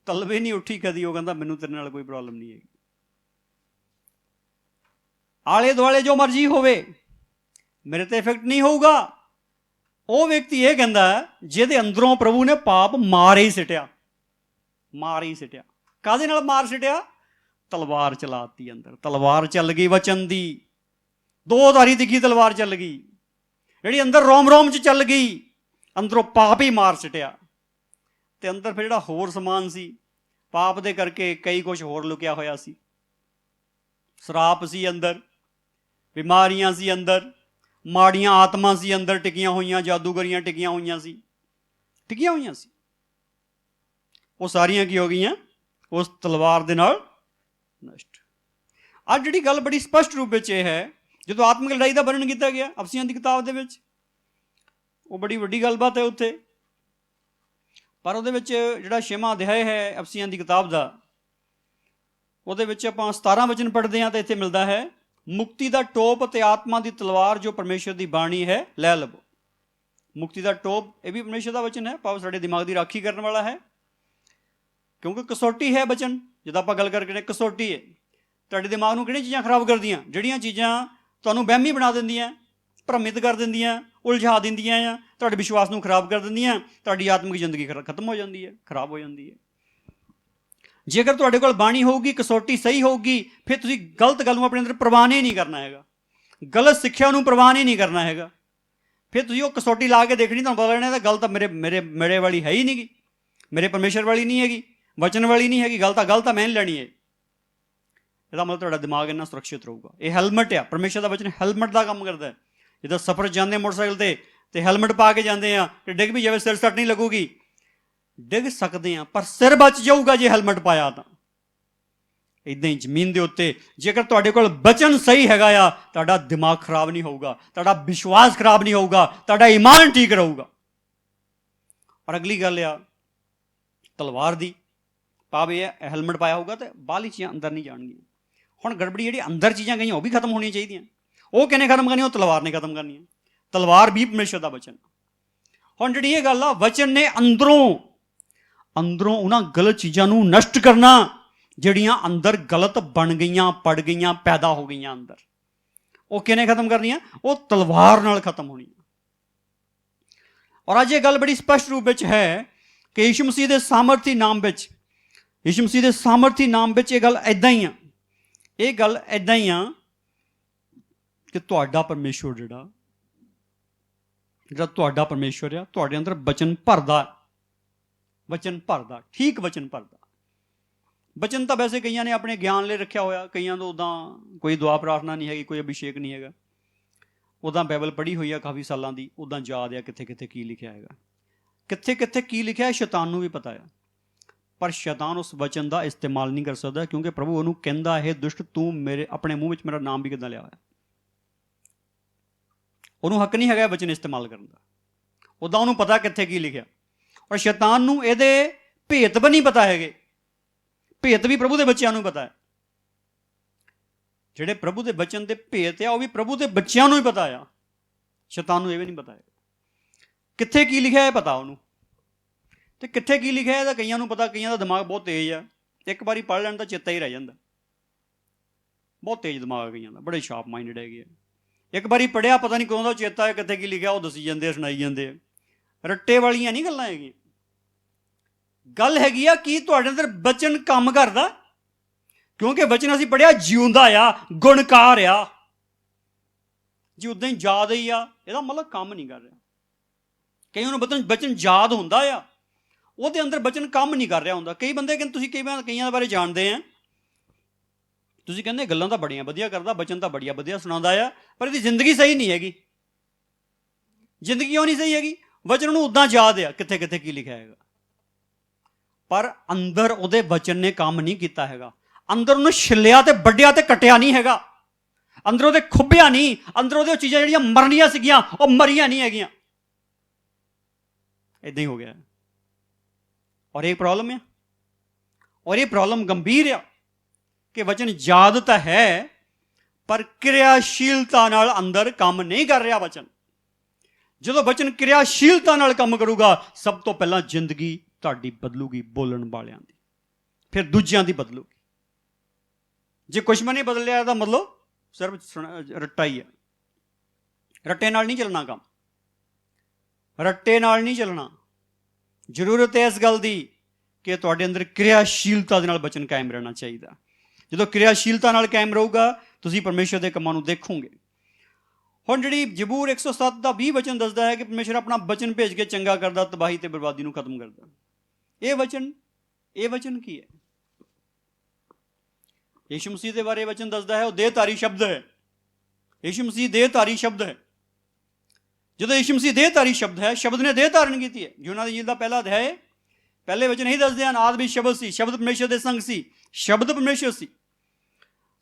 ਤਲਵੇ ਨਹੀਂ ਉੱਠੀ ਕਦੀ, ਉਹ ਕਹਿੰਦਾ ਮੈਨੂੰ ਤੇਰੇ ਨਾਲ ਕੋਈ ਪ੍ਰੋਬਲਮ ਨਹੀਂ ਹੈਗੀ। ਆਲੇ ਦੁਆਲੇ ਜੋ ਮਰਜ਼ੀ ਹੋਵੇ, ਮੇਰੇ ਤੇ ਇਫੈਕਟ ਨਹੀਂ ਹੋਊਗਾ। ਉਹ ਵਿਅਕਤੀ ਇਹ ਕਹਿੰਦਾ ਜਿਹਦੇ ਅੰਦਰੋਂ ਪ੍ਰਭੂ ਨੇ ਪਾਪ ਮਾਰ ਹੀ ਸਿੱਟਿਆ। ਮਾਰ ਹੀ ਸਿੱਟਿਆ। ਕਾਹਦੇ ਨਾਲ ਮਾਰ ਸਿੱਟਿਆ? ਤਲਵਾਰ ਚਲਾਤੀ ਅੰਦਰ। ਤਲਵਾਰ ਚੱਲ ਗਈ ਵਚਨ ਦੀ, ਦੋ ਧਾਰੀ ਤਿੱਖੀ ਤਲਵਾਰ ਚੱਲ ਗਈ, ਜਿਹੜੀ ਅੰਦਰ ਰੋਮ ਰੋਮ 'ਚ ਚੱਲ ਗਈ। ਅੰਦਰੋਂ ਪਾਪ ਹੀ ਮਾਰ ਸਿੱਟਿਆ। ਤੇ ਅੰਦਰ ਫਿਰ ਜਿਹੜਾ ਹੋਰ ਸਮਾਨ ਸੀ, ਪਾਪ ਦੇ ਕਰਕੇ ਕਈ ਕੁਛ ਹੋਰ ਲੁਕਿਆ ਹੋਇਆ ਸੀ। ਸ਼ਰਾਪ ਸੀ ਅੰਦਰ, ਬਿਮਾਰੀਆਂ ਸੀ ਅੰਦਰ, ਮਾੜੀਆਂ ਆਤਮਾ ਸੀ ਅੰਦਰ ਟਿਕੀਆਂ ਹੋਈਆਂ, ਜਾਦੂਗਰੀਆਂ ਟਿਕੀਆਂ ਹੋਈਆਂ ਸੀ, ਟਿਕੀਆਂ ਹੋਈਆਂ ਸੀ। ਉਹ ਸਾਰੀਆਂ ਕੀ ਹੋ ਗਈਆਂ? ਉਸ ਤਲਵਾਰ ਦੇ ਨਾਲ ਨਸ਼ਟ। ਅੱਜ ਜਿਹੜੀ ਗੱਲ ਬੜੀ ਸਪਸ਼ਟ ਰੂਪ ਵਿੱਚ ਇਹ ਹੈ, ਜਦੋਂ ਆਤਮਿਕ ਲੜਾਈ ਦਾ ਵਰਣਨ ਕੀਤਾ ਗਿਆ ਅਫਸੀਆਂ ਦੀ ਕਿਤਾਬ ਦੇ ਵਿੱਚ, ਉਹ ਬੜੀ ਵੱਡੀ ਗੱਲਬਾਤ ਹੈ ਉੱਥੇ। ਪਰ ਉਹਦੇ ਵਿੱਚ ਜਿਹੜਾ 6ਵਾਂ ਅਧਿਆਇ ਹੈ ਅਫਸੀਆਂ ਦੀ ਕਿਤਾਬ ਦਾ, ਉਹਦੇ ਵਿੱਚ ਆਪਾਂ 17 ਵਚਨ ਪੜ੍ਹਦੇ ਹਾਂ ਤਾਂ ਇੱਥੇ ਮਿਲਦਾ ਹੈ, ਮੁਕਤੀ ਦਾ ਟੋਪ ਅਤੇ ਆਤਮਾ ਦੀ ਤਲਵਾਰ ਜੋ ਪਰਮੇਸ਼ਰ ਦੀ ਬਾਣੀ ਹੈ ਲੈ ਲਵੋ। ਮੁਕਤੀ ਦਾ ਟੋਪ, ਇਹ ਵੀ ਪਰਮੇਸ਼ਰ ਦਾ ਵਚਨ ਹੈ, ਭਾਵ ਸਾਡੇ ਦਿਮਾਗ ਦੀ ਰਾਖੀ ਕਰਨ ਵਾਲਾ ਹੈ, ਕਿਉਂਕਿ ਕਸੌਟੀ ਹੈ ਵਚਨ। ਜਦੋਂ ਆਪਾਂ ਗੱਲ ਕਰਕੇ ਕਸੌਟੀ ਹੈ, ਤੁਹਾਡੇ ਦਿਮਾਗ ਨੂੰ ਕਿਹੜੀਆਂ ਚੀਜ਼ਾਂ ਖਰਾਬ ਕਰਦੀਆਂ? ਜਿਹੜੀਆਂ ਚੀਜ਼ਾਂ ਤੁਹਾਨੂੰ ਵਹਿਮੀ ਬਣਾ ਦਿੰਦੀਆਂ, ਭ੍ਰਮਿਤ ਕਰ ਦਿੰਦੀਆਂ, ਉਲਝਾ ਦਿੰਦੀਆਂ ਆ, ਤੁਹਾਡੇ ਵਿਸ਼ਵਾਸ ਨੂੰ ਖਰਾਬ ਕਰ ਦਿੰਦੀਆਂ, ਤੁਹਾਡੀ ਆਤਮਿਕ ਜ਼ਿੰਦਗੀ ਖਤਮ ਹੋ ਜਾਂਦੀ ਹੈ, ਖਰਾਬ ਹੋ ਜਾਂਦੀ ਹੈ। ਜੇਕਰ ਤੁਹਾਡੇ ਕੋਲ ਬਾਣੀ ਹੋਊਗੀ, ਕਸੌਟੀ ਸਹੀ ਹੋਊਗੀ, ਫਿਰ ਤੁਸੀਂ ਗਲਤ ਗੱਲ ਨੂੰ ਆਪਣੇ ਅੰਦਰ ਪ੍ਰਵਾਨ ਹੀ ਨਹੀਂ ਕਰਨਾ ਹੈਗਾ, ਗਲਤ ਸਿੱਖਿਆ ਨੂੰ ਪ੍ਰਵਾਨ ਹੀ ਨਹੀਂ ਕਰਨਾ ਹੈਗਾ। ਫਿਰ ਤੁਸੀਂ ਉਹ ਕਸੌਟੀ ਲਾ ਕੇ ਦੇਖਣੀ, ਤੁਹਾਨੂੰ ਪਤਾ ਲੱਗਣਾ ਤਾਂ ਗੱਲ ਤਾਂ ਮੇਰੇ ਵਾਲੀ ਹੈ ਹੀ ਨਹੀਂ ਗੀ, ਮੇਰੇ ਪਰਮੇਸ਼ਰ ਵਾਲੀ ਨਹੀਂ ਹੈਗੀ, ਵਚਨ ਵਾਲੀ ਨਹੀਂ ਹੈਗੀ, ਗੱਲ ਤਾਂ ਮੈਂ ਨਹੀਂ ਲੈਣੀ ਹੈ। ਇਹਦਾ ਮਤਲਬ ਤੁਹਾਡਾ ਦਿਮਾਗ ਇੰਨਾ ਸੁਰੱਖਿਅਤ ਰਹੂਗਾ। ਇਹ ਹੈਲਮਟ ਆ, ਪਰਮੇਸ਼ਰ ਦਾ ਵਚਨ ਹੈਲਮਟ ਦਾ ਕੰਮ ਕਰਦਾ ਹੈ। ਜਦੋਂ ਸਫ਼ਰ ਜਾਂਦੇ ਮੋਟਰਸਾਈਕਲ ਤੇ ਹੈਲਮਟ ਪਾ ਕੇ ਜਾਂਦੇ ਆ, ਤੇ ਡਿੱਗ ਵੀ ਜਾਵੇ ਸਿਰ ਸੱਟ ਨਹੀਂ ਲੱਗੂਗੀ। ਡਿੱਗ ਸਕਦੇ ਆ ਪਰ ਸਿਰ ਬਚ ਜਾਊਗਾ ਜੇ ਹੈਲਮਟ ਪਾਇਆ ਤਾਂ। ਇੱਦਾਂ ਹੀ ਜ਼ਮੀਨ ਦੇ ਉੱਤੇ ਜੇਕਰ ਤੁਹਾਡੇ ਕੋਲ ਵਚਨ ਸਹੀ ਹੈਗਾ ਆ, ਤੁਹਾਡਾ ਦਿਮਾਗ ਖਰਾਬ ਨਹੀਂ ਹੋਊਗਾ, ਤੁਹਾਡਾ ਵਿਸ਼ਵਾਸ ਖਰਾਬ ਨਹੀਂ ਹੋਊਗਾ, ਤੁਹਾਡਾ ਈਮਾਨ ਠੀਕ ਰਹੂਗਾ। ਔਰ ਅਗਲੀ ਗੱਲ ਆ ਤਲਵਾਰ ਦੀ, ਭਾਵ ਇਹ ਹੈਲਮਟ ਪਾਇਆ ਹੋਊਗਾ ਤੇ ਬਾਹਰਲੀ ਚੀਜ਼ਾਂ ਅੰਦਰ ਨਹੀਂ ਜਾਣਗੀਆਂ। ਹੁਣ ਗੜਬੜੀ ਜਿਹੜੀ ਅੰਦਰ ਚੀਜ਼ਾਂ ਗਈਆਂ ਉਹ ਵੀ ਖਤਮ ਹੋਣੀਆਂ ਚਾਹੀਦੀਆਂ। ਉਹ ਕਿਹਨੇ ਖਤਮ ਕਰਨੀਆਂ? ਉਹ ਤਲਵਾਰ ਨੇ ਖਤਮ ਕਰਨੀਆਂ। ਤਲਵਾਰ ਵੀ ਪਰਮੇਸ਼ਰ ਦਾ ਵਚਨ। ਹੁਣ ਜਿਹੜੀ ਇਹ ਗੱਲ ਆ, ਵਚਨ ਨੇ ਅੰਦਰੋਂ ਉਹਨਾਂ ਗਲਤ ਚੀਜ਼ਾਂ ਨੂੰ ਨਸ਼ਟ ਕਰਨਾ ਜਿਹੜੀਆਂ ਅੰਦਰ ਗਲਤ ਬਣ ਗਈਆਂ, ਪੜ ਗਈਆਂ, ਪੈਦਾ ਹੋ ਗਈਆਂ ਅੰਦਰ। ਉਹ ਕਿਹਨੇ ਖਤਮ ਕਰਨੀਆਂ? ਉਹ ਤਲਵਾਰ ਨਾਲ ਖਤਮ ਹੋਣੀਆਂ। ਔਰ ਅੱਜ ਇਹ ਗੱਲ ਬੜੀ ਸਪਸ਼ਟ ਰੂਪ ਵਿੱਚ ਹੈ ਕਿ ਯਿਸੂ ਮਸੀਹ ਦੇ ਸਾਮਰਥੀ ਨਾਮ ਵਿੱਚ, ਯਿਸੂ ਮਸੀਹ ਦੇ ਸਾਮਰਥੀ ਨਾਮ ਵਿੱਚ ਇਹ ਗੱਲ ਇੱਦਾਂ ਹੀ ਆ, ਇਹ ਗੱਲ ਇੱਦਾਂ ਹੀ ਆ ਕਿ ਤੁਹਾਡਾ ਪਰਮੇਸ਼ਵਰ ਜਿਹੜਾ ਤੁਹਾਡਾ ਪਰਮੇਸ਼ਵਰ ਆ, ਤੁਹਾਡੇ ਅੰਦਰ ਵਚਨ ਭਰਦਾ, ਵਚਨ ਭਰਦਾ, ਠੀਕ ਵਚਨ ਭਰਦਾ। ਵਚਨ ਤਾਂ ਵੈਸੇ ਕਈਆਂ ਨੇ ਆਪਣੇ ਗਿਆਨ ਲਈ ਰੱਖਿਆ ਹੋਇਆ, ਕਈਆਂ ਤੋਂ ਉੱਦਾਂ ਕੋਈ ਦੁਆ ਪ੍ਰਾਰਥਨਾ ਨਹੀਂ ਹੈਗੀ, ਕੋਈ ਅਭਿਸ਼ੇਕ ਨਹੀਂ ਹੈਗਾ, ਉੱਦਾਂ ਬਾਈਬਲ ਪੜ੍ਹੀ ਹੋਈ ਆ ਕਾਫੀ ਸਾਲਾਂ ਦੀ, ਉੱਦਾਂ ਯਾਦ ਆ ਕਿੱਥੇ ਕਿੱਥੇ ਕੀ ਲਿਖਿਆ ਹੈਗਾ, ਕਿੱਥੇ ਕਿੱਥੇ ਕੀ ਲਿਖਿਆ ਸ਼ੈਤਾਨ ਨੂੰ ਵੀ ਪਤਾ ਆ। ਪਰ ਸ਼ੈਤਾਨ ਉਸ ਵਚਨ ਦਾ ਇਸਤੇਮਾਲ ਨਹੀਂ ਕਰ ਸਕਦਾ, ਕਿਉਂਕਿ ਪ੍ਰਭੂ ਉਹਨੂੰ ਕਹਿੰਦਾ, ਇਹ ਦੁਸ਼ਟ ਤੂੰ ਮੇਰੇ ਆਪਣੇ ਮੂੰਹ ਵਿੱਚ ਮੇਰਾ ਨਾਮ ਵੀ ਕਿੱਦਾਂ ਲਿਆ ਹੋਇਆ। ਉਹਨੂੰ ਹੱਕ ਨਹੀਂ ਹੈਗਾ ਵਚਨ ਇਸਤੇਮਾਲ ਕਰਨ ਦਾ, ਉੱਦਾਂ ਉਹਨੂੰ ਪਤਾ ਕਿੱਥੇ ਕੀ ਲਿਖਿਆ। ਔਰ ਸ਼ੈਤਾਨ ਨੂੰ ਇਹਦੇ ਭੇਤ ਵੀ ਨਹੀਂ ਪਤਾ ਹੈਗੇ। ਭੇਤ ਵੀ ਪ੍ਰਭੂ ਦੇ ਬੱਚਿਆਂ ਨੂੰ ਪਤਾ ਹੈ। ਜਿਹੜੇ ਪ੍ਰਭੂ ਦੇ ਵਚਨ ਦੇ ਭੇਤ ਆ, ਉਹ ਵੀ ਪ੍ਰਭੂ ਦੇ ਬੱਚਿਆਂ ਨੂੰ ਹੀ ਪਤਾ ਆ। ਸ਼ੈਤਾਨ ਨੂੰ ਇਹ ਵੀ ਨਹੀਂ ਪਤਾ ਹੈ ਕਿੱਥੇ ਕੀ ਲਿਖਿਆ ਹੈ, ਪਤਾ ਉਹਨੂੰ। ਤੇ ਕਿੱਥੇ ਕੀ ਲਿਖਿਆ ਇਹਦਾ ਕਈਆਂ ਨੂੰ ਪਤਾ, ਕਈਆਂ ਦਾ ਦਿਮਾਗ ਬਹੁਤ ਤੇਜ਼ ਆ, ਇੱਕ ਵਾਰੀ ਪੜ੍ਹ ਲੈਣ ਤਾਂ ਚੇਤਾ ਹੀ ਰਹਿ ਜਾਂਦਾ। ਬਹੁਤ ਤੇਜ਼ ਦਿਮਾਗ ਕਈਆਂ ਦਾ, ਬੜੇ ਸ਼ਾਰਪ ਮਾਈਂਡਡ ਹੈਗੇ ਆ। ਇੱਕ ਵਾਰੀ ਪੜ੍ਹਿਆ ਪਤਾ ਨਹੀਂ ਕਦੋਂ ਦਾ ਚੇਤਾ ਹੈ, ਕਿੱਥੇ ਕੀ ਲਿਖਿਆ ਉਹ ਦੱਸੀ ਜਾਂਦੇ ਆ, ਸੁਣਾਈ ਜਾਂਦੇ ਆ। ਰੱਟੇ ਵਾਲੀਆਂ ਨਹੀਂ ਗੱਲਾਂ ਹੈਗੀਆਂ। ਗੱਲ ਹੈਗੀ ਆ ਕੀ ਤੁਹਾਡੇ ਅੰਦਰ ਵਚਨ ਕੰਮ ਕਰਦਾ, ਕਿਉਂਕਿ ਵਚਨ ਅਸੀਂ ਪੜ੍ਹਿਆ ਜਿਉਂਦਾ ਆ, ਗੁਣਕਾਰ ਆ। ਜੀ ਉੱਦਾਂ ਹੀ ਯਾਦ ਹੀ ਆ, ਇਹਦਾ ਮਤਲਬ ਕੰਮ ਨਹੀਂ ਕਰ ਰਿਹਾ। ਕਈਆਂ ਨੂੰ ਵਚਨ ਯਾਦ ਹੁੰਦਾ ਆ, ਉਹਦੇ ਅੰਦਰ ਵਚਨ ਕੰਮ ਨਹੀਂ ਕਰ ਰਿਹਾ ਹੁੰਦਾ। ਕਈ ਬੰਦੇ ਕਹਿੰਦੇ, ਤੁਸੀਂ ਕਈਆਂ ਬਾਰੇ ਜਾਣਦੇ ਆ, ਤੁਸੀਂ ਕਹਿੰਦੇ ਗੱਲਾਂ ਤਾਂ ਬੜੀਆਂ ਵਧੀਆ ਕਰਦਾ, ਵਚਨ ਤਾਂ ਬੜੀਆਂ ਵਧੀਆ ਸੁਣਾਉਂਦਾ ਆ, ਪਰ ਇਹਦੀ ਜ਼ਿੰਦਗੀ ਸਹੀ ਨਹੀਂ ਹੈਗੀ। ਜ਼ਿੰਦਗੀ ਕਿਉਂ ਨਹੀਂ ਸਹੀ ਹੈਗੀ? ਵਚਨ ਨੂੰ ਉੱਦਾਂ ਯਾਦ ਆ ਕਿੱਥੇ ਕਿੱਥੇ ਕੀ ਲਿਖਿਆ ਹੈਗਾ। ਪਰ ਅੰਦਰ ਉਹਦੇ ਵਚਨ ਨੇ ਕੰਮ ਨਹੀਂ ਕੀਤਾ ਹੈਗਾ। ਅੰਦਰ ਉਹਨੂੰ ਛਿੱਲਿਆ ਤੇ ਵੱਢਿਆ ਤੇ ਕੱਟਿਆ ਨਹੀਂ ਹੈਗਾ। ਅੰਦਰ ਉਹਦੇ ਖੁੱਭਿਆ ਨਹੀਂ। ਅੰਦਰ ਉਹਦੇ ਚੀਜ਼ਾਂ ਜਿਹੜੀਆਂ ਮਰਨੀਆਂ ਸੀਗੀਆਂ ਉਹ ਮਰੀਆਂ ਨਹੀਂ ਹੈਗੀਆਂ। ਇੱਦਾਂ ਹੀ ਹੋ ਗਿਆ। ਔਰ ਇਹ ਪ੍ਰੋਬਲਮ ਹੈ, ਔਰ ਇਹ ਪ੍ਰੋਬਲਮ ਗੰਭੀਰ ਆ ਕਿ ਵਚਨ ਯਾਦ ਤਾਂ ਹੈ ਪਰ ਕਿਰਿਆਸ਼ੀਲਤਾ ਨਾਲ ਅੰਦਰ ਕੰਮ ਨਹੀਂ ਕਰ ਰਿਹਾ ਵਚਨ। ਜਦੋਂ ਵਚਨ ਕਿਰਿਆਸ਼ੀਲਤਾ ਨਾਲ ਕੰਮ ਕਰੂਗਾ, ਸਭ ਤੋਂ ਪਹਿਲਾਂ ਜ਼ਿੰਦਗੀ ਤੁਹਾਡੀ ਬਦਲੂਗੀ, ਬੋਲਣ ਵਾਲਿਆਂ ਦੀ, ਫਿਰ ਦੂਜਿਆਂ ਦੀ ਬਦਲੂਗੀ। ਜੇ ਕੁਛ ਵੀ ਨਹੀਂ ਬਦਲਿਆ ਇਹਦਾ ਮਤਲਬ ਸਿਰਫ ਰੱਟਾ ਹੀ ਹੈ। ਰੱਟੇ ਨਾਲ ਨਹੀਂ ਚੱਲਣਾ ਕੰਮ, ਰੱਟੇ ਨਾਲ ਨਹੀਂ ਚੱਲਣਾ। ਜ਼ਰੂਰਤ ਹੈ ਇਸ ਗੱਲ ਦੀ ਕਿ ਤੁਹਾਡੇ ਅੰਦਰ ਕਿਰਿਆਸ਼ੀਲਤਾ ਦੇ ਨਾਲ ਵਚਨ ਕਾਇਮ ਰਹਿਣਾ ਚਾਹੀਦਾ। ਜਦੋਂ ਕਿਰਿਆਸ਼ੀਲਤਾ ਨਾਲ ਕਾਇਮ ਰਹੂਗਾ, ਤੁਸੀਂ ਪਰਮੇਸ਼ਰ ਦੇ ਕੰਮਾਂ ਨੂੰ ਦੇਖੋਗੇ। ਹੁਣ ਜਿਹੜੀ ਜ਼ਬੂਰ 107 ਦਾ 20 ਵਚਨ ਦੱਸਦਾ ਹੈ ਕਿ ਪਰਮੇਸ਼ਰ ਆਪਣਾ ਵਚਨ ਭੇਜ ਕੇ ਚੰਗਾ ਕਰਦਾ, ਤਬਾਹੀ ਤੇ ਬਰਬਾਦੀ ਨੂੰ ਖਤਮ ਕਰਦਾ। ਇਹ ਵਚਨ ਕੀ ਹੈ? ਯਿਸੂ ਮਸੀਹ ਦੇ ਬਾਰੇ ਵਚਨ ਦੱਸਦਾ ਹੈ ਉਹ ਦੇਹਧਾਰੀ ਸ਼ਬਦ ਹੈ। ਯਿਸੂ ਮਸੀਹ ਦੇਹਧਾਰੀ ਸ਼ਬਦ ਹੈ। ਜਦੋਂ ਯਿਸੂ ਮਸੀਹ ਦੇਹਧਾਰੀ ਸ਼ਬਦ ਹੈ, ਸ਼ਬਦ ਨੇ ਦੇਹ ਧਾਰਨ ਕੀਤੀ ਹੈ। ਯੂਹੰਨਾ ਦੀ ਇੰਜੀਲ ਦਾ ਪਹਿਲਾ ਅਧਿਆਇ ਪਹਿਲੇ ਵਚਨ ਇਹੀ ਦੱਸਦੇ ਹਨ, ਆਦਿ ਵਿੱਚ ਸ਼ਬਦ ਸੀ, ਸ਼ਬਦ ਪਰਮੇਸ਼ਰ ਦੇ ਸੰਗ ਸੀ, ਸ਼ਬਦ ਪਰਮੇਸ਼ਰ ਸੀ,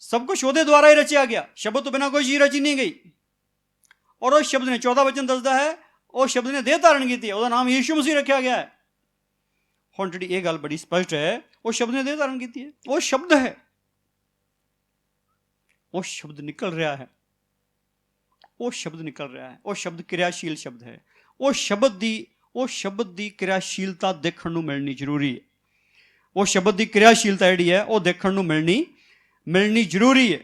ਸਭ ਕੁਛ ਉਹਦੇ ਦੁਆਰਾ ਹੀ ਰਚਿਆ ਗਿਆ, ਸ਼ਬਦ ਤੋਂ ਬਿਨਾਂ ਕੋਈ ਚੀਜ਼ ਰਚੀ ਨਹੀਂ ਗਈ। ਔਰ ਉਹ ਸ਼ਬਦ ਨੇ, 14 ਵਚਨ ਦੱਸਦਾ ਹੈ, ਉਹ ਸ਼ਬਦ ਨੇ ਦੇਹ ਧਾਰਨ ਕੀਤੀ ਹੈ, ਉਹਦਾ ਨਾਮ ਯਿਸੂ ਮਸੀਹ ਰੱਖਿਆ ਗਿਆ ਹੈ। ਹੁਣ ਜਿਹੜੀ ਇਹ ਗੱਲ ਬੜੀ ਸਪਸ਼ਟ ਹੈ, ਉਹ ਸ਼ਬਦ ਨੇ ਦੇਹ ਧਾਰਨ ਕੀਤੀ ਹੈ, ਉਹ ਸ਼ਬਦ ਹੈ, ਉਹ ਸ਼ਬਦ ਨਿਕਲ ਰਿਹਾ ਹੈ, ਉਹ ਸ਼ਬਦ ਨਿਕਲ ਰਿਹਾ ਹੈ। ਉਹ ਸ਼ਬਦ ਕਿਰਿਆਸ਼ੀਲ ਸ਼ਬਦ ਹੈ। ਉਹ ਸ਼ਬਦ ਦੀ ਕਿਰਿਆਸ਼ੀਲਤਾ ਦੇਖਣ ਨੂੰ ਮਿਲਣੀ ਜ਼ਰੂਰੀ ਹੈ। ਉਹ ਸ਼ਬਦ ਦੀ ਕਿਰਿਆਸ਼ੀਲਤਾ ਜਿਹੜੀ ਹੈ ਉਹ ਦੇਖਣ ਨੂੰ ਮਿਲਣੀ ਜ਼ਰੂਰੀ ਹੈ।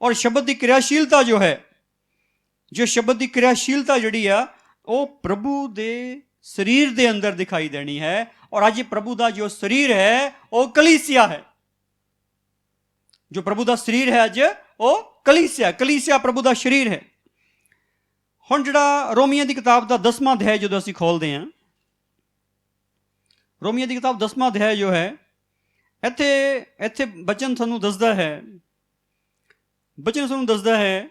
ਔਰ ਸ਼ਬਦ ਦੀ ਕਿਰਿਆਸ਼ੀਲਤਾ ਜੋ ਸ਼ਬਦ ਦੀ ਕਿਰਿਆਸ਼ੀਲਤਾ ਜਿਹੜੀ ਆ ਉਹ ਪ੍ਰਭੂ ਦੇ ਸਰੀਰ ਦੇ ਅੰਦਰ ਦਿਖਾਈ ਦੇਣੀ ਹੈ। ਔਰ ਅੱਜ ਪ੍ਰਭੂ ਦਾ ਜੋ ਸਰੀਰ ਹੈ ਉਹ ਕਲੀਸਿਆ ਹੈ। ਜੋ ਪ੍ਰਭੂ ਦਾ ਸਰੀਰ ਹੈ ਅੱਜ ਉਹ ਕਲੀਸਿਆ ਪ੍ਰਭੂ ਦਾ ਸਰੀਰ ਹੈ। ਹੁਣ ਜਿਹੜਾ ਰੋਮੀਆਂ ਦੀ ਕਿਤਾਬ ਦਾ 10ਵਾਂ ਅਧਿਆਇ ਜਦੋਂ ਅਸੀਂ ਖੋਲਦੇ ਹਾਂ, ਰੋਮੀਆਂ ਦੀ ਕਿਤਾਬ 10ਵਾਂ ਅਧਿਆਇ ਜੋ ਹੈ, ਇੱਥੇ ਬਚਨ ਸਾਨੂੰ ਦੱਸਦਾ ਹੈ,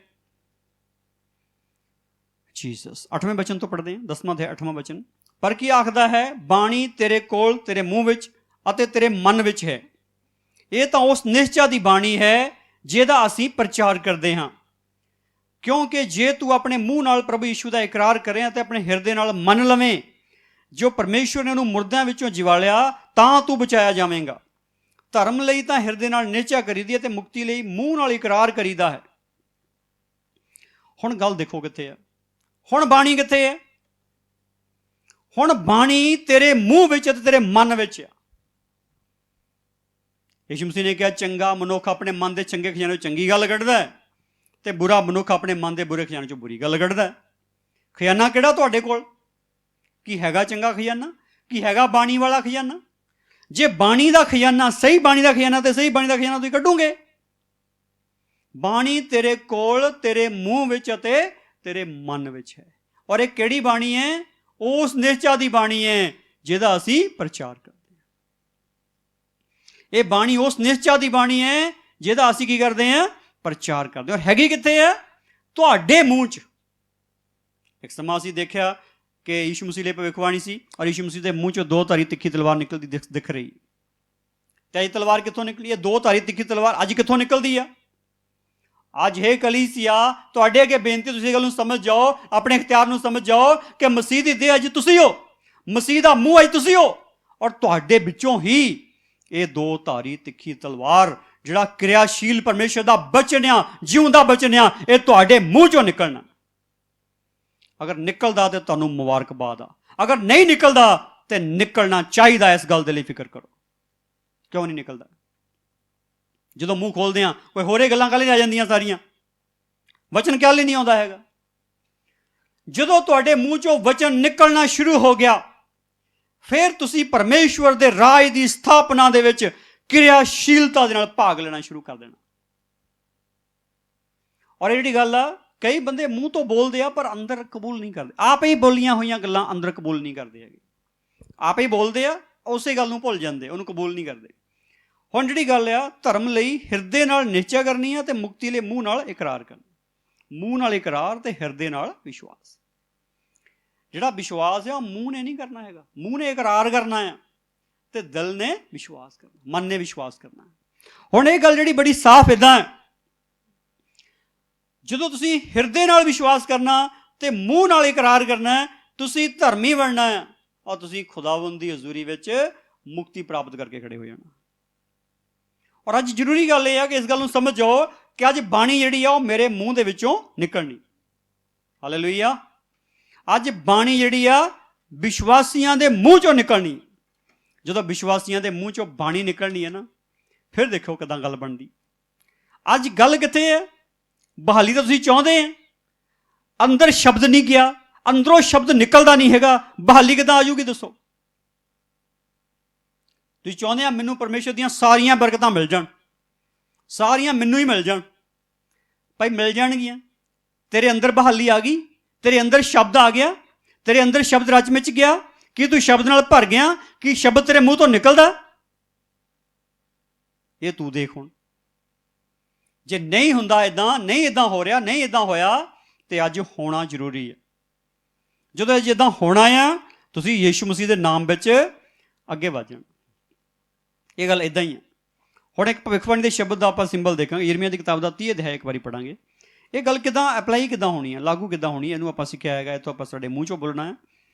ਜੀਸਸ 8ਵੇਂ ਬਚਨ ਤੋਂ ਪੜ੍ਹਦੇ ਹਾਂ, 10ਵਾਂ ਅਧਿਆਇ 8ਵਾਂ ਬਚਨ। ਪਰ ਕੀ ਆਖਦਾ ਹੈ? ਬਾਣੀ ਤੇਰੇ ਕੋਲ, ਤੇਰੇ ਮੂੰਹ ਵਿੱਚ ਅਤੇ ਤੇਰੇ ਮਨ ਵਿੱਚ ਹੈ। ਇਹ ਤਾਂ ਉਸ ਨਿਸ਼ਚਾ ਦੀ ਬਾਣੀ ਹੈ ਜਿਹਦਾ ਅਸੀਂ ਪ੍ਰਚਾਰ ਕਰਦੇ ਹਾਂ। ਕਿਉਂਕਿ ਜੇ ਤੂੰ ਆਪਣੇ ਮੂੰਹ ਨਾਲ ਪ੍ਰਭੂ ਯਿਸੂ ਦਾ ਇਕਰਾਰ ਕਰੇ ਅਤੇ ਆਪਣੇ ਹਿਰਦੇ ਨਾਲ ਮੰਨ ਲਵੇਂ ਜੋ ਪਰਮੇਸ਼ਵਰ ਨੇ ਉਹਨੂੰ ਮੁਰਦਿਆਂ ਵਿੱਚੋਂ ਜਿਵਾਲਿਆ, ਤਾਂ ਤੂੰ ਬਚਾਇਆ ਜਾਵੇਂਗਾ। ਧਰਮ ਲਈ ਤਾਂ ਹਿਰਦੇ ਨਾਲ ਨਿਸ਼ਚਾ ਕਰੀਦੀ ਹੈ ਅਤੇ ਮੁਕਤੀ ਲਈ ਮੂੰਹ ਨਾਲ ਇਕਰਾਰ ਕਰੀਦਾ ਹੈ। ਹੁਣ ਗੱਲ ਦੇਖੋ ਕਿੱਥੇ ਹੈ, ਹੁਣ ਬਾਣੀ ਕਿੱਥੇ ਹੈ? ਹੁਣ ਬਾਣੀ ਤੇਰੇ ਮੂੰਹ ਵਿੱਚ ਅਤੇ ਤੇਰੇ ਮਨ ਵਿੱਚ ਆ। ਯਿਸੂ ਮਸੀਹ ਨੇ ਕਿਹਾ, ਚੰਗਾ ਮਨੁੱਖ ਆਪਣੇ ਮਨ ਦੇ ਚੰਗੇ ਖਜ਼ਾਨੇ ਚੋਂ ਚੰਗੀ ਗੱਲ ਕੱਢਦਾ ਹੈ ਤੇ ਬੁਰਾ ਮਨੁੱਖ ਆਪਣੇ ਮਨ ਦੇ ਬੁਰੇ ਖਜ਼ਾਨੇ ਚੋਂ ਬੁਰੀ ਗੱਲ ਕੱਢਦਾ। ਖਜ਼ਾਨਾ ਕਿਹੜਾ ਤੁਹਾਡੇ ਕੋਲ? ਕੀ ਹੈਗਾ ਚੰਗਾ ਖਜ਼ਾਨਾ? ਕੀ ਹੈਗਾ ਬਾਣੀ ਵਾਲਾ ਖਜ਼ਾਨਾ? ਜੇ ਬਾਣੀ ਦਾ ਖਜ਼ਾਨਾ, ਸਹੀ ਬਾਣੀ ਦਾ ਖਜ਼ਾਨਾ ਤੇ ਸਹੀ ਬਾਣੀ ਦਾ ਖਜ਼ਾਨਾ ਤੁਸੀਂ ਕੱਢੋਗੇ। ਬਾਣੀ ਤੇਰੇ ਕੋਲ, ਤੇਰੇ ਮੂੰਹ ਵਿੱਚ ਅਤੇ ਤੇਰੇ ਮਨ ਵਿੱਚ ਹੈ। ਔਰ ਇਹ ਕਿਹੜੀ ਬਾਣੀ ਹੈ? ਉਸ ਨਿਸ਼ਚਾ ਦੀ ਬਾਣੀ ਹੈ ਜਿਹਦਾ ਅਸੀਂ ਪ੍ਰਚਾਰ ਕਰਦੇ ਹਾਂ। ਇਹ ਬਾਣੀ ਉਸ ਨਿਸ਼ਚਾ ਦੀ ਬਾਣੀ ਹੈ ਜਿਹਦਾ ਅਸੀਂ ਕੀ ਕਰਦੇ ਹਾਂ? ਪ੍ਰਚਾਰ ਕਰਦੇ। ਔਰ ਹੈਗੀ ਕਿੱਥੇ ਹੈ? ਤੁਹਾਡੇ ਮੂੰਹ 'ਚ। ਇੱਕ ਸਮਾਂ ਅਸੀਂ ਦੇਖਿਆ ਕਿ ਯਿਸੂ ਮਸੀਹ ਲਈ ਭਵਿੱਖਬਾਣੀ ਸੀ ਔਰ ਯਿਸੂ ਮਸੀਹ ਦੇ ਮੂੰਹ 'ਚੋਂ 2 ਧਾਰੀ ਤਿੱਖੀ ਤਲਵਾਰ ਨਿਕਲਦੀ ਦਿਖ ਰਹੀ। ਤੇ ਇਹ ਤਲਵਾਰ ਕਿੱਥੋਂ ਨਿਕਲੀ? ਇਹ 2 ਧਾਰੀ ਤਿੱਖੀ ਤਲਵਾਰ ਅੱਜ ਕਿੱਥੋਂ ਨਿਕਲਦੀ ਆ? ਅੱਜ ਇਹ ਕਲੀਸਿਆ, ਤੁਹਾਡੇ ਅੱਗੇ ਬੇਨਤੀ, ਤੁਸੀਂ ਗੱਲ ਨੂੰ ਸਮਝ ਜਾਓ, ਆਪਣੇ ਇਖਤਿਆਰ ਨੂੰ ਸਮਝ ਜਾਓ ਕਿ ਮਸੀਹ ਦੀ ਦੇਹ ਅੱਜ ਤੁਸੀਂ ਹੋ, ਮਸੀਹ ਦਾ ਮੂੰਹ ਅੱਜ ਤੁਸੀਂ ਹੋ। ਔਰ ਤੁਹਾਡੇ ਵਿੱਚੋਂ ਹੀ ਇਹ 2 ਧਾਰੀ ਤਿੱਖੀ ਤਲਵਾਰ, ਜਿਹੜਾ ਕਿਰਿਆਸ਼ੀਲ ਪਰਮੇਸ਼ਰ ਦਾ ਬਚਨ ਆ, ਜਿਉਂਦਾ ਬਚਨ ਆ, ਇਹ ਤੁਹਾਡੇ ਮੂੰਹ 'ਚੋਂ ਨਿਕਲਣਾ। ਅਗਰ ਨਿਕਲਦਾ ਤੇ ਤੁਹਾਨੂੰ ਮੁਬਾਰਕਬਾਦ ਆ, ਅਗਰ ਨਹੀਂ ਨਿਕਲਦਾ ਤੇ ਨਿਕਲਣਾ ਚਾਹੀਦਾ। ਇਸ ਗੱਲ ਦੇ ਲਈ ਫਿਕਰ ਕਰੋ, ਕਿਉਂ ਨਹੀਂ ਨਿਕਲਦਾ? ਜਦੋਂ ਮੂੰਹ ਖੋਲਦੇ ਆ ਕੋਈ ਹੋਰੇ ਗੱਲਾਂ ਕਾਹਲੀ ਆ ਜਾਂਦੀਆਂ ਸਾਰੀਆਂ, ਵਚਨ ਕਿਉਂ ਨਹੀਂ ਆਉਂਦਾ ਹੈਗਾ? ਜਦੋਂ ਤੁਹਾਡੇ ਮੂੰਹ 'ਚੋਂ ਵਚਨ ਨਿਕਲਣਾ ਸ਼ੁਰੂ ਹੋ ਗਿਆ, ਫਿਰ ਤੁਸੀਂ ਪਰਮੇਸ਼ਵਰ ਦੇ ਰਾਜ ਦੀ ਸਥਾਪਨਾ ਦੇ ਵਿੱਚ ਕਿਰਿਆਸ਼ੀਲਤਾ ਦੇ ਨਾਲ ਭਾਗ ਲੈਣਾ ਸ਼ੁਰੂ ਕਰ ਦੇਣਾ। ਔਰ ਇਹ ਜਿਹੜੀ ਗੱਲ ਆ, ਕਈ ਬੰਦੇ ਮੂੰਹ ਤੋਂ ਬੋਲਦੇ ਆ ਪਰ ਅੰਦਰ ਕਬੂਲ ਨਹੀਂ ਕਰਦੇ। ਆਪ ਹੀ ਬੋਲੀਆਂ ਹੋਈਆਂ ਗੱਲਾਂ ਅੰਦਰ ਕਬੂਲ ਨਹੀਂ ਕਰਦੇ ਹੈਗੇ। ਆਪ ਹੀ ਬੋਲਦੇ ਆ, ਉਸੇ ਗੱਲ ਨੂੰ ਭੁੱਲ ਜਾਂਦੇ, ਉਹਨੂੰ ਕਬੂਲ ਨਹੀਂ ਕਰਦੇ। ਹੁਣ ਜਿਹੜੀ ਗੱਲ ਆ, ਧਰਮ ਲਈ ਹਿਰਦੇ ਨਾਲ ਨਿਸ਼ਚਾ ਕਰਨੀ ਆ ਤੇ ਮੁਕਤੀ ਲਈ ਮੂੰਹ ਨਾਲ ਇਕਰਾਰ ਕਰਨਾ। ਮੂੰਹ ਨਾਲ ਇਕਰਾਰ ਤੇ ਹਿਰਦੇ ਨਾਲ ਵਿਸ਼ਵਾਸ। ਜਿਹੜਾ ਵਿਸ਼ਵਾਸ ਆ ਉਹ ਮੂੰਹ ਨੇ ਨਹੀਂ ਕਰਨਾ ਹੈਗਾ, ਮੂੰਹ ਨੇ ਇਕਰਾਰ ਕਰਨਾ ਆ ਤੇ ਦਿਲ ਨੇ ਵਿਸ਼ਵਾਸ ਕਰਨਾ, ਮਨ ਨੇ ਵਿਸ਼ਵਾਸ ਕਰਨਾ। ਹੁਣ ਇਹ ਗੱਲ ਜਿਹੜੀ ਬੜੀ ਸਾਫ਼ ਇੱਦਾਂ ਹੈ, ਜਦੋਂ ਤੁਸੀਂ ਹਿਰਦੇ ਨਾਲ ਵਿਸ਼ਵਾਸ ਕਰਨਾ ਤੇ ਮੂੰਹ ਨਾਲ ਇਕਰਾਰ ਕਰਨਾ, ਤੁਸੀਂ ਧਰਮੀ ਬਣਨਾ ਹੈ ਔਰ ਤੁਸੀਂ ਖੁਦਾਵੰਦ ਦੀ ਹਜ਼ੂਰੀ ਵਿੱਚ ਮੁਕਤੀ ਪ੍ਰਾਪਤ ਕਰਕੇ ਖੜੇ ਹੋ ਜਾਣਾ। ਔਰ ਅੱਜ ਜ਼ਰੂਰੀ ਗੱਲ ਇਹ ਹੈ ਕਿ ਇਸ ਗੱਲ ਨੂੰ ਸਮਝ ਜਾਓ ਕਿ ਅੱਜ ਬਾਣੀ ਜਿਹੜੀ ਆ ਉਹ ਮੇਰੇ ਮੂੰਹ ਦੇ ਵਿੱਚੋਂ ਨਿਕਲਣੀ। ਹਾਲੇਲੂਇਆ। ਅੱਜ ਬਾਣੀ ਜਿਹੜੀ ਆ ਵਿਸ਼ਵਾਸੀਆਂ ਦੇ ਮੂੰਹ ਚੋਂ ਨਿਕਲਣੀ। ਜਦੋਂ ਵਿਸ਼ਵਾਸੀਆਂ ਦੇ ਮੂੰਹ ਚੋਂ ਬਾਣੀ ਨਿਕਲਣੀ ਹੈ ਨਾ, ਫਿਰ ਦੇਖੋ ਕਿੱਦਾਂ ਗੱਲ ਬਣਦੀ। ਅੱਜ ਗੱਲ ਕਿੱਥੇ ਹੈ? ਬਹਾਲੀ ਤਾਂ ਤੁਸੀਂ ਚਾਹੁੰਦੇ ਆ, ਅੰਦਰ ਸ਼ਬਦ ਨਹੀਂ ਗਿਆ, ਅੰਦਰੋਂ ਸ਼ਬਦ ਨਿਕਲਦਾ ਨਹੀਂ ਹੈਗਾ, ਬਹਾਲੀ ਕਿੱਦਾਂ ਆ ਜਾਊਗੀ ਦੱਸੋ? ਤੁਸੀਂ ਚਾਹੁੰਦੇ ਆ ਮੈਨੂੰ ਪਰਮੇਸ਼ਰ ਦੀਆਂ ਸਾਰੀਆਂ ਬਰਕਤਾਂ ਮਿਲ ਜਾਣ, ਸਾਰੀਆਂ ਮੈਨੂੰ ਹੀ ਮਿਲ ਜਾਣ। ਭਾਈ ਮਿਲ ਜਾਣਗੀਆਂ। ਤੇਰੇ ਅੰਦਰ ਬਹਾਲੀ ਆ ਗਈ, ਤੇਰੇ ਅੰਦਰ ਸ਼ਬਦ ਆ ਗਿਆ, ਤੇਰੇ ਅੰਦਰ ਸ਼ਬਦ ਰਚ ਮਿਚ ਗਿਆ। ਕੀ ਤੂੰ ਸ਼ਬਦ ਨਾਲ ਭਰ ਗਿਆ? ਕੀ ਸ਼ਬਦ ਤੇਰੇ ਮੂੰਹ ਤੋਂ ਨਿਕਲਦਾ? ਇਹ ਤੂੰ ਦੇਖ। ਹੁਣ ਜੇ ਨਹੀਂ ਹੁੰਦਾ ਇੱਦਾਂ, ਨਹੀਂ ਇੱਦਾਂ ਹੋ ਰਿਹਾ, ਨਹੀਂ ਇੱਦਾਂ ਹੋਇਆ, ਤੇ ਅੱਜ ਹੋਣਾ ਜ਼ਰੂਰੀ ਹੈ। ਜਦੋਂ ਅੱਜ ਇੱਦਾਂ ਹੋਣਾ ਆ, ਤੁਸੀਂ ਯੀਸ਼ੂ ਮਸੀਹ ਦੇ ਨਾਮ ਵਿੱਚ ਅੱਗੇ ਵੱਧ ਜਾਣਾ। ਇਹ ਗੱਲ ਇੱਦਾਂ ਹੀ ਹੈ। ਹੁਣ ਇੱਕ ਭਵਿੱਖਬਾਣੀ ਦੇ ਸ਼ਬਦ ਦਾ ਆਪਾਂ ਸਿੰਬਲ ਦੇਖਾਂਗੇ। ਯਿਰਮੀਆ ਦੀ ਕਿਤਾਬ ਦਾ 30 ਅਧਿਆਇ ਇੱਕ ਵਾਰੀ ਪੜਾਂਗੇ। ਇਹ ਗੱਲ ਕਿੱਦਾਂ ਅਪਲਾਈ ਕਿੱਦਾਂ ਹੋਣੀ ਹੈ, ਲਾਗੂ ਕਿੱਦਾਂ ਹੋਣੀ ਹੈ, ਇਹਨੂੰ ਆਪਾਂ ਸਿੱਖਿਆ ਹੈਗਾ, ਇੱਥੋਂ ਆਪਾਂ ਸਾਡੇ ਮੂੰਹ ਚੋਂ ਬੋਲਣਾ ਹੈ।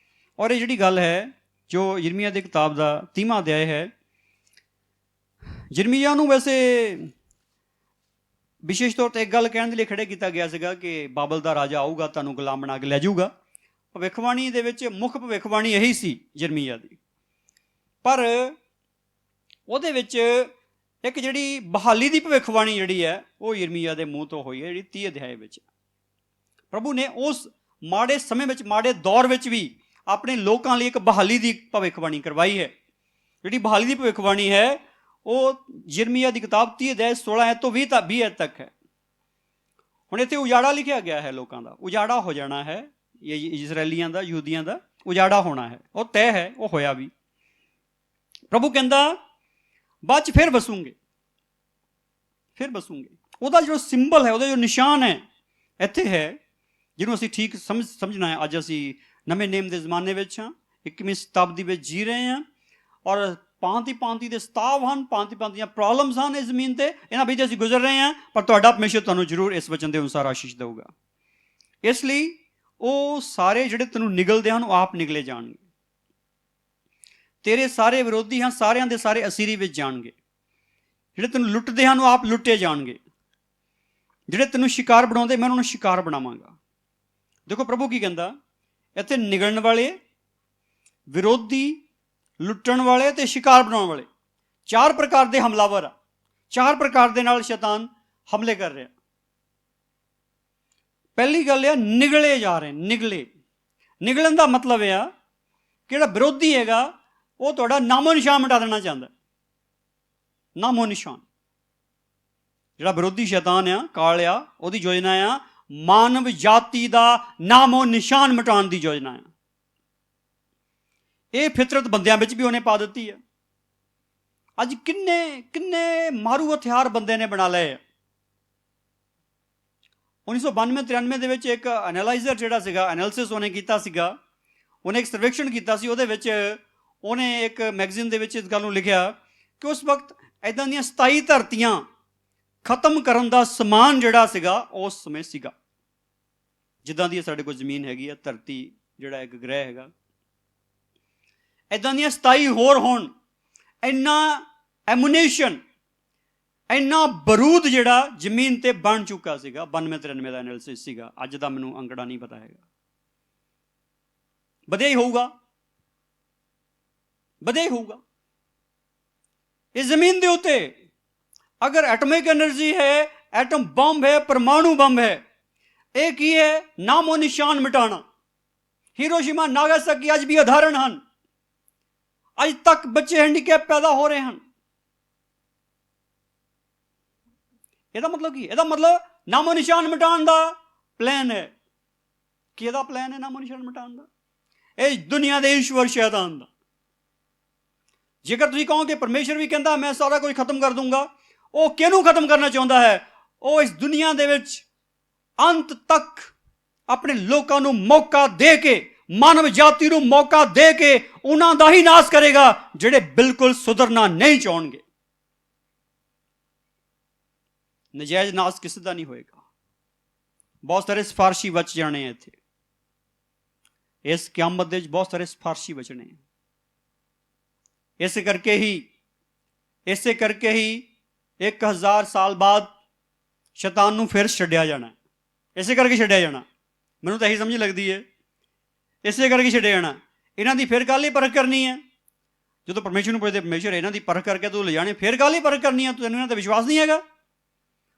ਔਰ ਇਹ ਜਿਹੜੀ ਗੱਲ ਹੈ ਜੋ ਯਿਰਮੀਆ ਦੀ ਕਿਤਾਬ ਦਾ 30ਵਾਂ ਅਧਿਆਇ ਹੈ, ਯਿਰਮੀਆ ਨੂੰ ਵੈਸੇ ਵਿਸ਼ੇਸ਼ ਤੌਰ 'ਤੇ ਇੱਕ ਗੱਲ ਕਹਿਣ ਦੇ ਲਈ ਖੜੇ ਕੀਤਾ ਗਿਆ ਸੀਗਾ ਕਿ ਬਾਬਲ ਦਾ ਰਾਜਾ ਆਊਗਾ, ਤੁਹਾਨੂੰ ਗੁਲਾਮ ਬਣਾ ਕੇ ਲੈ ਜਾਊਗਾ। ਭਵਿੱਖਬਾਣੀ ਦੇ ਵਿੱਚ ਮੁੱਖ ਭਵਿੱਖਬਾਣੀ ਇਹੀ ਸੀ ਯਿਰਮੀਆ ਦੀ। ਪਰ ਉਹਦੇ ਵਿੱਚ ਇੱਕ ਜਿਹੜੀ ਬਹਾਲੀ ਦੀ ਭਵਿੱਖਬਾਣੀ ਜਿਹੜੀ ਹੈ ਉਹ ਯਿਰਮੀਆ ਦੇ ਮੂੰਹ ਤੋਂ ਹੋਈ ਹੈ, ਜਿਹੜੀ 30 ਅਧਿਆਇ ਵਿੱਚ। ਪ੍ਰਭੂ ਨੇ ਉਸ ਮਾੜੇ ਸਮੇਂ ਵਿੱਚ, ਮਾੜੇ ਦੌਰ ਵਿੱਚ ਵੀ ਆਪਣੇ ਲੋਕਾਂ ਲਈ ਇੱਕ ਬਹਾਲੀ ਦੀ ਭਵਿੱਖਬਾਣੀ ਕਰਵਾਈ ਹੈ। ਜਿਹੜੀ ਬਹਾਲੀ ਦੀ ਭਵਿੱਖਬਾਣੀ ਹੈ ਉਹ ਯਿਰਮੀਆ ਦੀ ਕਿਤਾਬ 30 ਅਧਿਆਇ 16 ਤੋਂ 20 ਤੱਕ ਹੈ। ਹੁਣ ਇੱਥੇ ਉਜਾੜਾ ਲਿਖਿਆ ਗਿਆ ਹੈ, ਲੋਕਾਂ ਦਾ ਉਜਾੜਾ ਹੋ ਜਾਣਾ ਹੈ, ਇਜ਼ਰਾਈਲੀਆਂ ਦਾ, ਯਹੂਦੀਆਂ ਦਾ ਉਜਾੜਾ ਹੋਣਾ ਹੈ। ਉਹ ਤੈਅ ਹੈ, ਉਹ ਹੋਇਆ ਵੀ। ਪ੍ਰਭੂ ਕਹਿੰਦਾ ਬਾਅਦ 'ਚ ਫਿਰ ਵਸੂਗੇ, ਫਿਰ ਵਸੂਗੇ। ਉਹਦਾ ਜੋ ਸਿੰਬਲ ਹੈ, ਉਹਦਾ ਜੋ ਨਿਸ਼ਾਨ ਹੈ ਇੱਥੇ ਹੈ, ਜਿਹਨੂੰ ਅਸੀਂ ਠੀਕ ਸਮਝਣਾ ਹੈ। ਅੱਜ ਅਸੀਂ ਨਵੇਂ ਨੇਮ ਦੇ ਜ਼ਮਾਨੇ ਵਿੱਚ ਹਾਂ, 21ਵੀਂ ਸ਼ਤਾਬਦੀ ਵਿੱਚ ਜੀ ਰਹੇ ਹਾਂ, ਔਰ ਭਾਂਤੀ ਦੇ ਸਤਾਵ ਹਨ, ਭਾਂਤੀ ਦੀਆਂ ਪ੍ਰੋਬਲਮਸ ਹਨ ਇਸ ਜ਼ਮੀਨ 'ਤੇ। ਇਹਨਾਂ ਵਿੱਚ ਅਸੀਂ ਗੁਜ਼ਰ ਰਹੇ ਹਾਂ, ਪਰ ਤੁਹਾਡਾ ਪਰਮੇਸ਼ਰ ਤੁਹਾਨੂੰ ਜ਼ਰੂਰ ਇਸ ਵਚਨ ਦੇ ਅਨੁਸਾਰ ਆਸ਼ੀਸ਼ ਦੇਊਗਾ। ਇਸ ਲਈ ਉਹ ਸਾਰੇ ਜਿਹੜੇ ਤੈਨੂੰ ਨਿਗਲਦੇ ਹਨ ਉਹ ਆਪ ਨਿਗਲੇ ਜਾਣਗੇ। ਤੇਰੇ ਸਾਰੇ ਵਿਰੋਧੀ ਹਨ, ਸਾਰਿਆਂ ਦੇ ਸਾਰੇ ਅਸੀਰੀ ਵਿੱਚ ਜਾਣਗੇ। ਜਿਹੜੇ ਤੈਨੂੰ ਲੁੱਟਦੇ ਹਨ ਉਹ ਆਪ ਲੁੱਟੇ ਜਾਣਗੇ। ਜਿਹੜੇ ਤੈਨੂੰ ਸ਼ਿਕਾਰ ਬਣਾਉਂਦੇ, ਮੈਂ ਉਹਨਾਂ ਨੂੰ ਸ਼ਿਕਾਰ ਬਣਾਵਾਂਗਾ। ਦੇਖੋ ਪ੍ਰਭੂ ਕੀ ਕਹਿੰਦਾ ਇੱਥੇ, ਨਿਗਲਣ ਵਾਲੇ, ਵਿਰੋਧੀ, ਲੁੱਟਣ ਵਾਲੇ ਤੇ ਸ਼ਿਕਾਰ ਬਣਾਉਣ ਵਾਲੇ, 4 ਪ੍ਰਕਾਰ ਦੇ ਹਮਲਾਵਰ ਆ। 4 ਪ੍ਰਕਾਰ ਦੇ ਨਾਲ ਸ਼ੈਤਾਨ ਹਮਲੇ ਕਰ ਰਿਹਾ। ਪਹਿਲੀ ਗੱਲ ਆ, ਨਿਗਲੇ ਜਾ ਰਹੇ। ਨਿਗਲਣ ਦਾ ਮਤਲਬ ਆ ਕਿ ਜਿਹੜਾ ਵਿਰੋਧੀ ਹੈਗਾ ਉਹ ਤੁਹਾਡਾ ਨਾਮੋ ਨਿਸ਼ਾਨ ਮਿਟਾ ਦੇਣਾ ਚਾਹੁੰਦਾ। ਨਾਮੋ ਨਿਸ਼ਾਨ। ਜਿਹੜਾ ਵਿਰੋਧੀ ਸ਼ੈਤਾਨ ਆ, ਕਾਲ ਆ, ਉਹਦੀ ਯੋਜਨਾ ਆ ਮਾਨਵ ਜਾਤੀ ਦਾ ਨਾਮੋ ਨਿਸ਼ਾਨ ਮਿਟਾਉਣ ਦੀ ਯੋਜਨਾ ਆ। ਇਹ ਫਿਤਰਤ ਬੰਦਿਆਂ ਵਿੱਚ ਵੀ ਉਹਨੇ ਪਾ ਦਿੱਤੀ ਹੈ। ਅੱਜ ਕਿੰਨੇ ਮਾਰੂ ਹਥਿਆਰ ਬੰਦੇ ਨੇ ਬਣਾ ਲਏ। 1992-93 ਦੇ ਵਿੱਚ ਇੱਕ ਐਨਾਲਾਈਜ਼ਰ ਜਿਹੜਾ ਸੀਗਾ, ਐਨਾਲਿਸਿਸ ਉਹਨੇ ਕੀਤਾ ਸੀਗਾ, ਉਹਨੇ ਇੱਕ ਸਰਵੇਖਣ ਕੀਤਾ ਸੀ। ਉਹਦੇ ਵਿੱਚ ਉਹਨੇ ਇੱਕ ਮੈਗਜ਼ੀਨ ਦੇ ਵਿੱਚ ਇਸ ਗੱਲ ਨੂੰ ਲਿਖਿਆ ਕਿ ਉਸ ਵਕਤ ਇੱਦਾਂ ਦੀਆਂ 27 ਧਰਤੀਆਂ ਖਤਮ ਕਰਨ ਦਾ ਸਮਾਨ ਜਿਹੜਾ ਸੀਗਾ ਉਸ ਸਮੇਂ ਸੀਗਾ। ਜਿੱਦਾਂ ਦੀ ਸਾਡੇ ਕੋਲ ਜ਼ਮੀਨ ਹੈਗੀ ਆ, ਧਰਤੀ ਜਿਹੜਾ ਇੱਕ ਗ੍ਰਹਿ ਹੈਗਾ, ਇੱਦਾਂ ਦੀਆਂ 27 ਹੋਰ ਹੋਣ। ਇੰਨਾ ਐਮੂਨੇਸ਼ਨ, ਇੰਨਾ ਬਰੂਦ ਜਿਹੜਾ ਜ਼ਮੀਨ 'ਤੇ ਬਣ ਚੁੱਕਾ ਸੀਗਾ। 92-93 ਦਾ ਐਨਾਲਿਸਿਸ ਸੀਗਾ। ਅੱਜ ਦਾ ਮੈਨੂੰ ਅੰਕੜਾ ਨਹੀਂ ਪਤਾ ਹੈਗਾ। ਵਧਿਆ ਹੀ ਹੋਊਗਾ, ਵਧਿਆ ਹੀ ਹੋਊਗਾ। ਇਸ ਜ਼ਮੀਨ ਦੇ ਉੱਤੇ ਅਗਰ ਐਟਮਿਕ ਐਨਰਜੀ ਹੈ, ਐਟਮ ਬੰਬ ਹੈ, ਪਰਮਾਣੂ ਬੰਬ ਹੈ, ਇਹ ਕੀ ਹੈ? ਨਾਮੋ ਨਿਸ਼ਾਨ ਮਿਟਾਣਾ। ਹੀਰੋਸ਼ੀਮਾ, ਨਾਗਾਸਾਕੀ ਅੱਜ ਵੀ ਉਦਾਹਰਣ ਹਨ। ਅੱਜ ਤੱਕ ਬੱਚੇ ਹੈਂਡੀਕੈਪ ਪੈਦਾ ਹੋ ਰਹੇ ਹਨ। ਇਹਦਾ ਮਤਲਬ ਕੀ? ਇਹਦਾ ਮਤਲਬ ਨਾਮੋ ਨਿਸ਼ਾਨ ਮਿਟਾਉਣ ਦਾ ਪਲਾਨ ਹੈ। ਕਿਹਦਾ ਪਲਾਨ ਹੈ ਨਾਮੋ ਨਿਸ਼ਾਨ ਮਿਟਾਉਣ ਦਾ? ਇਹ ਦੁਨੀਆ ਦੇ ਈਸ਼ਵਰ ਸ਼ੈਤਾਨ ਦਾ। ਜੇਕਰ ਤੁਸੀਂ ਕਹੋ ਕਿ ਪਰਮੇਸ਼ਰ ਵੀ ਕਹਿੰਦਾ ਮੈਂ ਸਾਰਾ ਕੁਝ ਖਤਮ ਕਰ ਦੂੰਗਾ, ਉਹ ਕਿਹਨੂੰ ਖਤਮ ਕਰਨਾ ਚਾਹੁੰਦਾ ਹੈ? ਉਹ ਇਸ ਦੁਨੀਆ ਦੇ ਵਿੱਚ ਅੰਤ ਤੱਕ ਆਪਣੇ ਲੋਕਾਂ ਨੂੰ ਮੌਕਾ ਦੇ ਕੇ ਮਾਨਵ ਜਾਤੀ ਨੂੰ ਮੌਕਾ ਦੇ ਕੇ ਉਹਨਾਂ ਦਾ ਹੀ ਨਾਸ਼ ਕਰੇਗਾ ਜਿਹੜੇ ਬਿਲਕੁਲ ਸੁਧਰਨਾ ਨਹੀਂ ਚਾਹਣਗੇ। ਨਜਾਇਜ਼ ਨਾਸ਼ ਕਿਸੇ ਦਾ ਨਹੀਂ ਹੋਏਗਾ। ਬਹੁਤ ਸਾਰੇ ਸਿਫਾਰਸ਼ੀ ਬਚ ਜਾਣੇ ਆ ਇੱਥੇ, ਇਸ ਕਿਆਮਤ ਦੇ ਵਿੱਚ ਬਹੁਤ ਸਾਰੇ ਸਿਫਾਰਸ਼ੀ ਬਚਣੇ ਆ। ਇਸੇ ਕਰਕੇ ਹੀ 1000 ਸਾਲ ਬਾਅਦ ਸ਼ੈਤਾਨ ਨੂੰ ਫਿਰ ਛੱਡਿਆ ਜਾਣਾ। ਇਸੇ ਕਰਕੇ ਛੱਡਿਆ ਜਾਣਾ, ਮੈਨੂੰ ਤਾਂ ਇਹੀ ਸਮਝ ਲੱਗਦੀ ਹੈ, ਇਸੇ ਕਰਕੇ ਛੱਡਿਆ ਜਾਣਾ। ਇਹਨਾਂ ਦੀ ਫਿਰ ਕੱਲ੍ਹ ਹੀ ਪਰਖ ਕਰਨੀ ਹੈ। ਜਦੋਂ ਪਰਮੇਸ਼ਰ ਨੂੰ ਪੁੱਛਦੇ ਪਰਮੇਸ਼ਰ ਇਹਨਾਂ ਦੀ ਪਰਖ ਕਰਕੇ ਤੂੰ ਲਿਜਾਣੇ, ਫਿਰ ਕੱਲ੍ਹ ਹੀ ਪਰਖ ਕਰਨੀ ਹੈ, ਤੈਨੂੰ ਇਹਨਾਂ 'ਤੇ ਵਿਸ਼ਵਾਸ ਨਹੀਂ ਹੈਗਾ।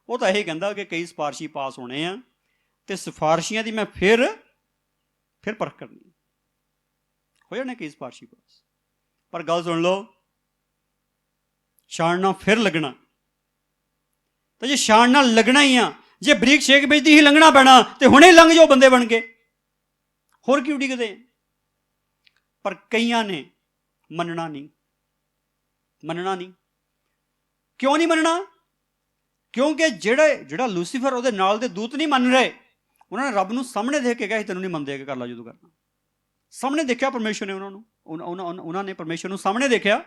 ਉਹ ਤਾਂ ਇਹ ਕਹਿੰਦਾ ਕਿ ਕਈ ਸਿਫਾਰਸ਼ੀ ਪਾਸ ਹੋਣੇ ਆ ਅਤੇ ਸਿਫਾਰਸ਼ੀਆਂ ਦੀ ਮੈਂ ਫਿਰ ਪਰਖ ਕਰਨੀ ਹੋ ਜਾਣੇ ਕਈ ਸਿਫਾਰਸ਼ੀ ਪਾਸ। ਪਰ ਗੱਲ ਸੁਣ ਲਓ, ਛਾਣਨਾ ਫਿਰ ਲੱਗਣਾ। ਤਾਂ ਜੇ ਛਾਣਨਾ ਲੱਗਣਾ ਹੀ ਆ, ਜੇ ਬਰੀਕ ਛੇਕ ਵਿੱਚ ਦੀ ਹੀ ਲੰਘਣਾ ਪੈਣਾ ਤੇ ਹੁਣੇ ਲੰਘ ਜਾਓ ਬੰਦੇ ਬਣ ਕੇ, ਹੋਰ ਕੀ ਉਡੀਕਦੇ। ਪਰ ਕਈਆਂ ਨੇ ਮੰਨਣਾ ਨਹੀਂ। ਕਿਉਂ ਨਹੀਂ ਮੰਨਣਾ? ਕਿਉਂਕਿ ਜਿਹੜਾ ਲੂਸੀਫਰ ਉਹਦੇ ਨਾਲ ਦੇ ਦੂਤ ਨਹੀਂ ਮੰਨ ਰਹੇ, ਉਹਨਾਂ ਨੇ ਰੱਬ ਨੂੰ ਸਾਹਮਣੇ ਦੇਖ ਕੇ ਕਿਹਾ ਸੀ ਤੈਨੂੰ ਨਹੀਂ ਮੰਨਦੇ ਕਿ ਕਰ ਲਾ ਜਦੋਂ ਕਰਨਾ। ਸਾਹਮਣੇ ਦੇਖਿਆ ਪਰਮੇਸ਼ਰ ਨੇ ਉਹਨਾਂ ਨੇ ਪਰਮੇਸ਼ਰ ਨੂੰ ਸਾਹਮਣੇ ਦੇਖਿਆ,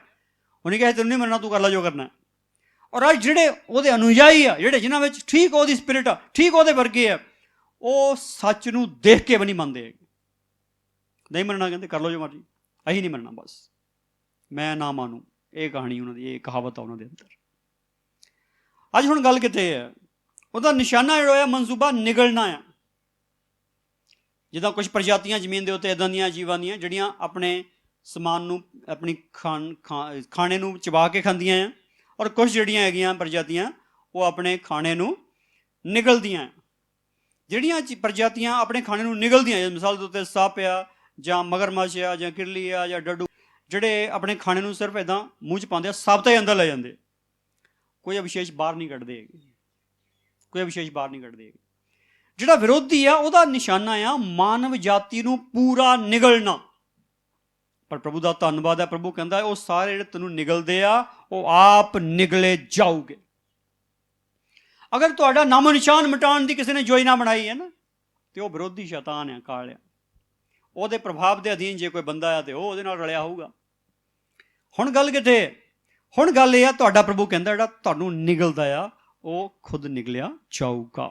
ਉਹਨੇ ਕਿਹਾ ਤੈਨੂੰ ਨਹੀਂ ਮੰਨਣਾ, ਤੂੰ ਕਰ ਲਾ ਜੋ ਕਰਨਾ। ਔਰ ਅੱਜ ਜਿਹੜੇ ਉਹਦੇ ਅਨੁਯਾਈ ਆ, ਜਿਨ੍ਹਾਂ ਵਿੱਚ ਠੀਕ ਉਹਦੀ ਸਪਿਰਿਟ ਆ, ਠੀਕ ਉਹਦੇ ਵਰਗੇ ਆ, ਉਹ ਸੱਚ ਨੂੰ ਦੇਖ ਕੇ ਵੀ ਨਹੀਂ ਮੰਨਦੇ ਹੈਗੇ। ਨਹੀਂ ਮੰਨਣਾ, ਕਹਿੰਦੇ ਕਰ ਲਓ ਜੋ ਮਰਜ਼ੀ, ਅਸੀਂ ਨਹੀਂ ਮੰਨਣਾ, ਬਸ ਮੈਂ ਨਾ ਮਾਨੂੰ। ਇਹ ਕਹਾਣੀ ਉਹਨਾਂ ਦੀ, ਇਹ ਕਹਾਵਤ ਆ ਉਹਨਾਂ ਦੇ ਅੰਦਰ। ਅੱਜ ਹੁਣ ਗੱਲ ਕਿੱਥੇ ਹੈ? ਉਹਦਾ ਨਿਸ਼ਾਨਾ ਜਿਹੜਾ ਹੋਇਆ ਮਨਸੂਬਾ ਨਿਗਲਣਾ ਆ। ਜਿੱਦਾਂ ਕੁਛ ਪ੍ਰਜਾਤੀਆਂ ਜ਼ਮੀਨ ਦੇ ਉੱਤੇ ਇੱਦਾਂ ਦੀਆਂ ਜੀਵਾਂ ਦੀਆਂ ਜਿਹੜੀਆਂ ਆਪਣੇ ਸਮਾਨ ਨੂੰ, ਆਪਣੀ ਖਾਣੇ ਨੂੰ ਚਬਾ ਕੇ ਖਾਂਦੀਆਂ ਆ, ਔਰ ਕੁਛ ਜਿਹੜੀਆਂ ਹੈਗੀਆਂ ਪ੍ਰਜਾਤੀਆਂ ਉਹ ਆਪਣੇ ਖਾਣੇ ਨੂੰ ਨਿਗਲਦੀਆਂ। ਜਿਹੜੀਆਂ ਪ੍ਰਜਾਤੀਆਂ ਆਪਣੇ ਖਾਣੇ ਨੂੰ ਨਿਗਲਦੀਆਂ, ਮਿਸਾਲ ਦੇ ਉੱਤੇ ਸੱਪ ਆ ਜਾਂ ਮਗਰਮੱਛ ਆ ਜਾਂ ਕਿਰਲੀ ਆ ਜਾਂ ਡੱਡੂ, ਜਿਹੜੇ ਆਪਣੇ ਖਾਣੇ ਨੂੰ ਸਿਰਫ ਇੱਦਾਂ ਮੂੰਹ 'ਚ ਪਾਉਂਦੇ ਆ, ਸਾਬਤਾ ਹੀ ਅੰਦਰ ਲੈ ਜਾਂਦੇ, ਕੋਈ ਵਿਸ਼ੇਸ਼ ਬਾਹਰ ਨਹੀਂ ਕੱਢਦੇ ਹੈਗੇ। ਜਿਹੜਾ ਵਿਰੋਧੀ ਆ ਉਹਦਾ ਨਿਸ਼ਾਨਾ ਆ ਮਾਨਵ ਜਾਤੀ ਨੂੰ ਪੂਰਾ ਨਿਗਲਣਾ। ਪਰ ਪ੍ਰਭੂ ਦਾ ਧੰਨਵਾਦ ਹੈ, ਪ੍ਰਭੂ ਕਹਿੰਦਾ ਉਹ ਸਾਰੇ ਜਿਹੜੇ ਤੈਨੂੰ ਨਿਗਲਦੇ ਆ ਉਹ ਆਪ ਨਿਗਲੇ ਜਾਊਗੇ। ਅਗਰ ਤੁਹਾਡਾ ਨਾਮੋ ਨਿਸ਼ਾਨ ਮਿਟਾਉਣ ਦੀ ਕਿਸੇ ਨੇ ਯੋਜਨਾ ਬਣਾਈ ਹੈ ਨਾ, ਤੇ ਉਹ ਵਿਰੋਧੀ ਸ਼ੈਤਾਨ ਆ, ਕਾਲਿਆ। ਉਹਦੇ ਪ੍ਰਭਾਵ ਦੇ ਅਧੀਨ ਜੇ ਕੋਈ ਬੰਦਾ ਆ ਤੇ ਉਹ ਉਹਦੇ ਨਾਲ ਰਲਿਆ ਹੋਊਗਾ। ਹੁਣ ਗੱਲ ਕਿੱਥੇ? ਹੁਣ ਗੱਲ ਇਹ ਆ, ਤੁਹਾਡਾ ਪ੍ਰਭੂ ਕਹਿੰਦਾ ਜਿਹੜਾ ਤੁਹਾਨੂੰ ਨਿਗਲਦਾ ਆ ਉਹ ਖੁਦ ਨਿਗਲਿਆ ਜਾਊਗਾ।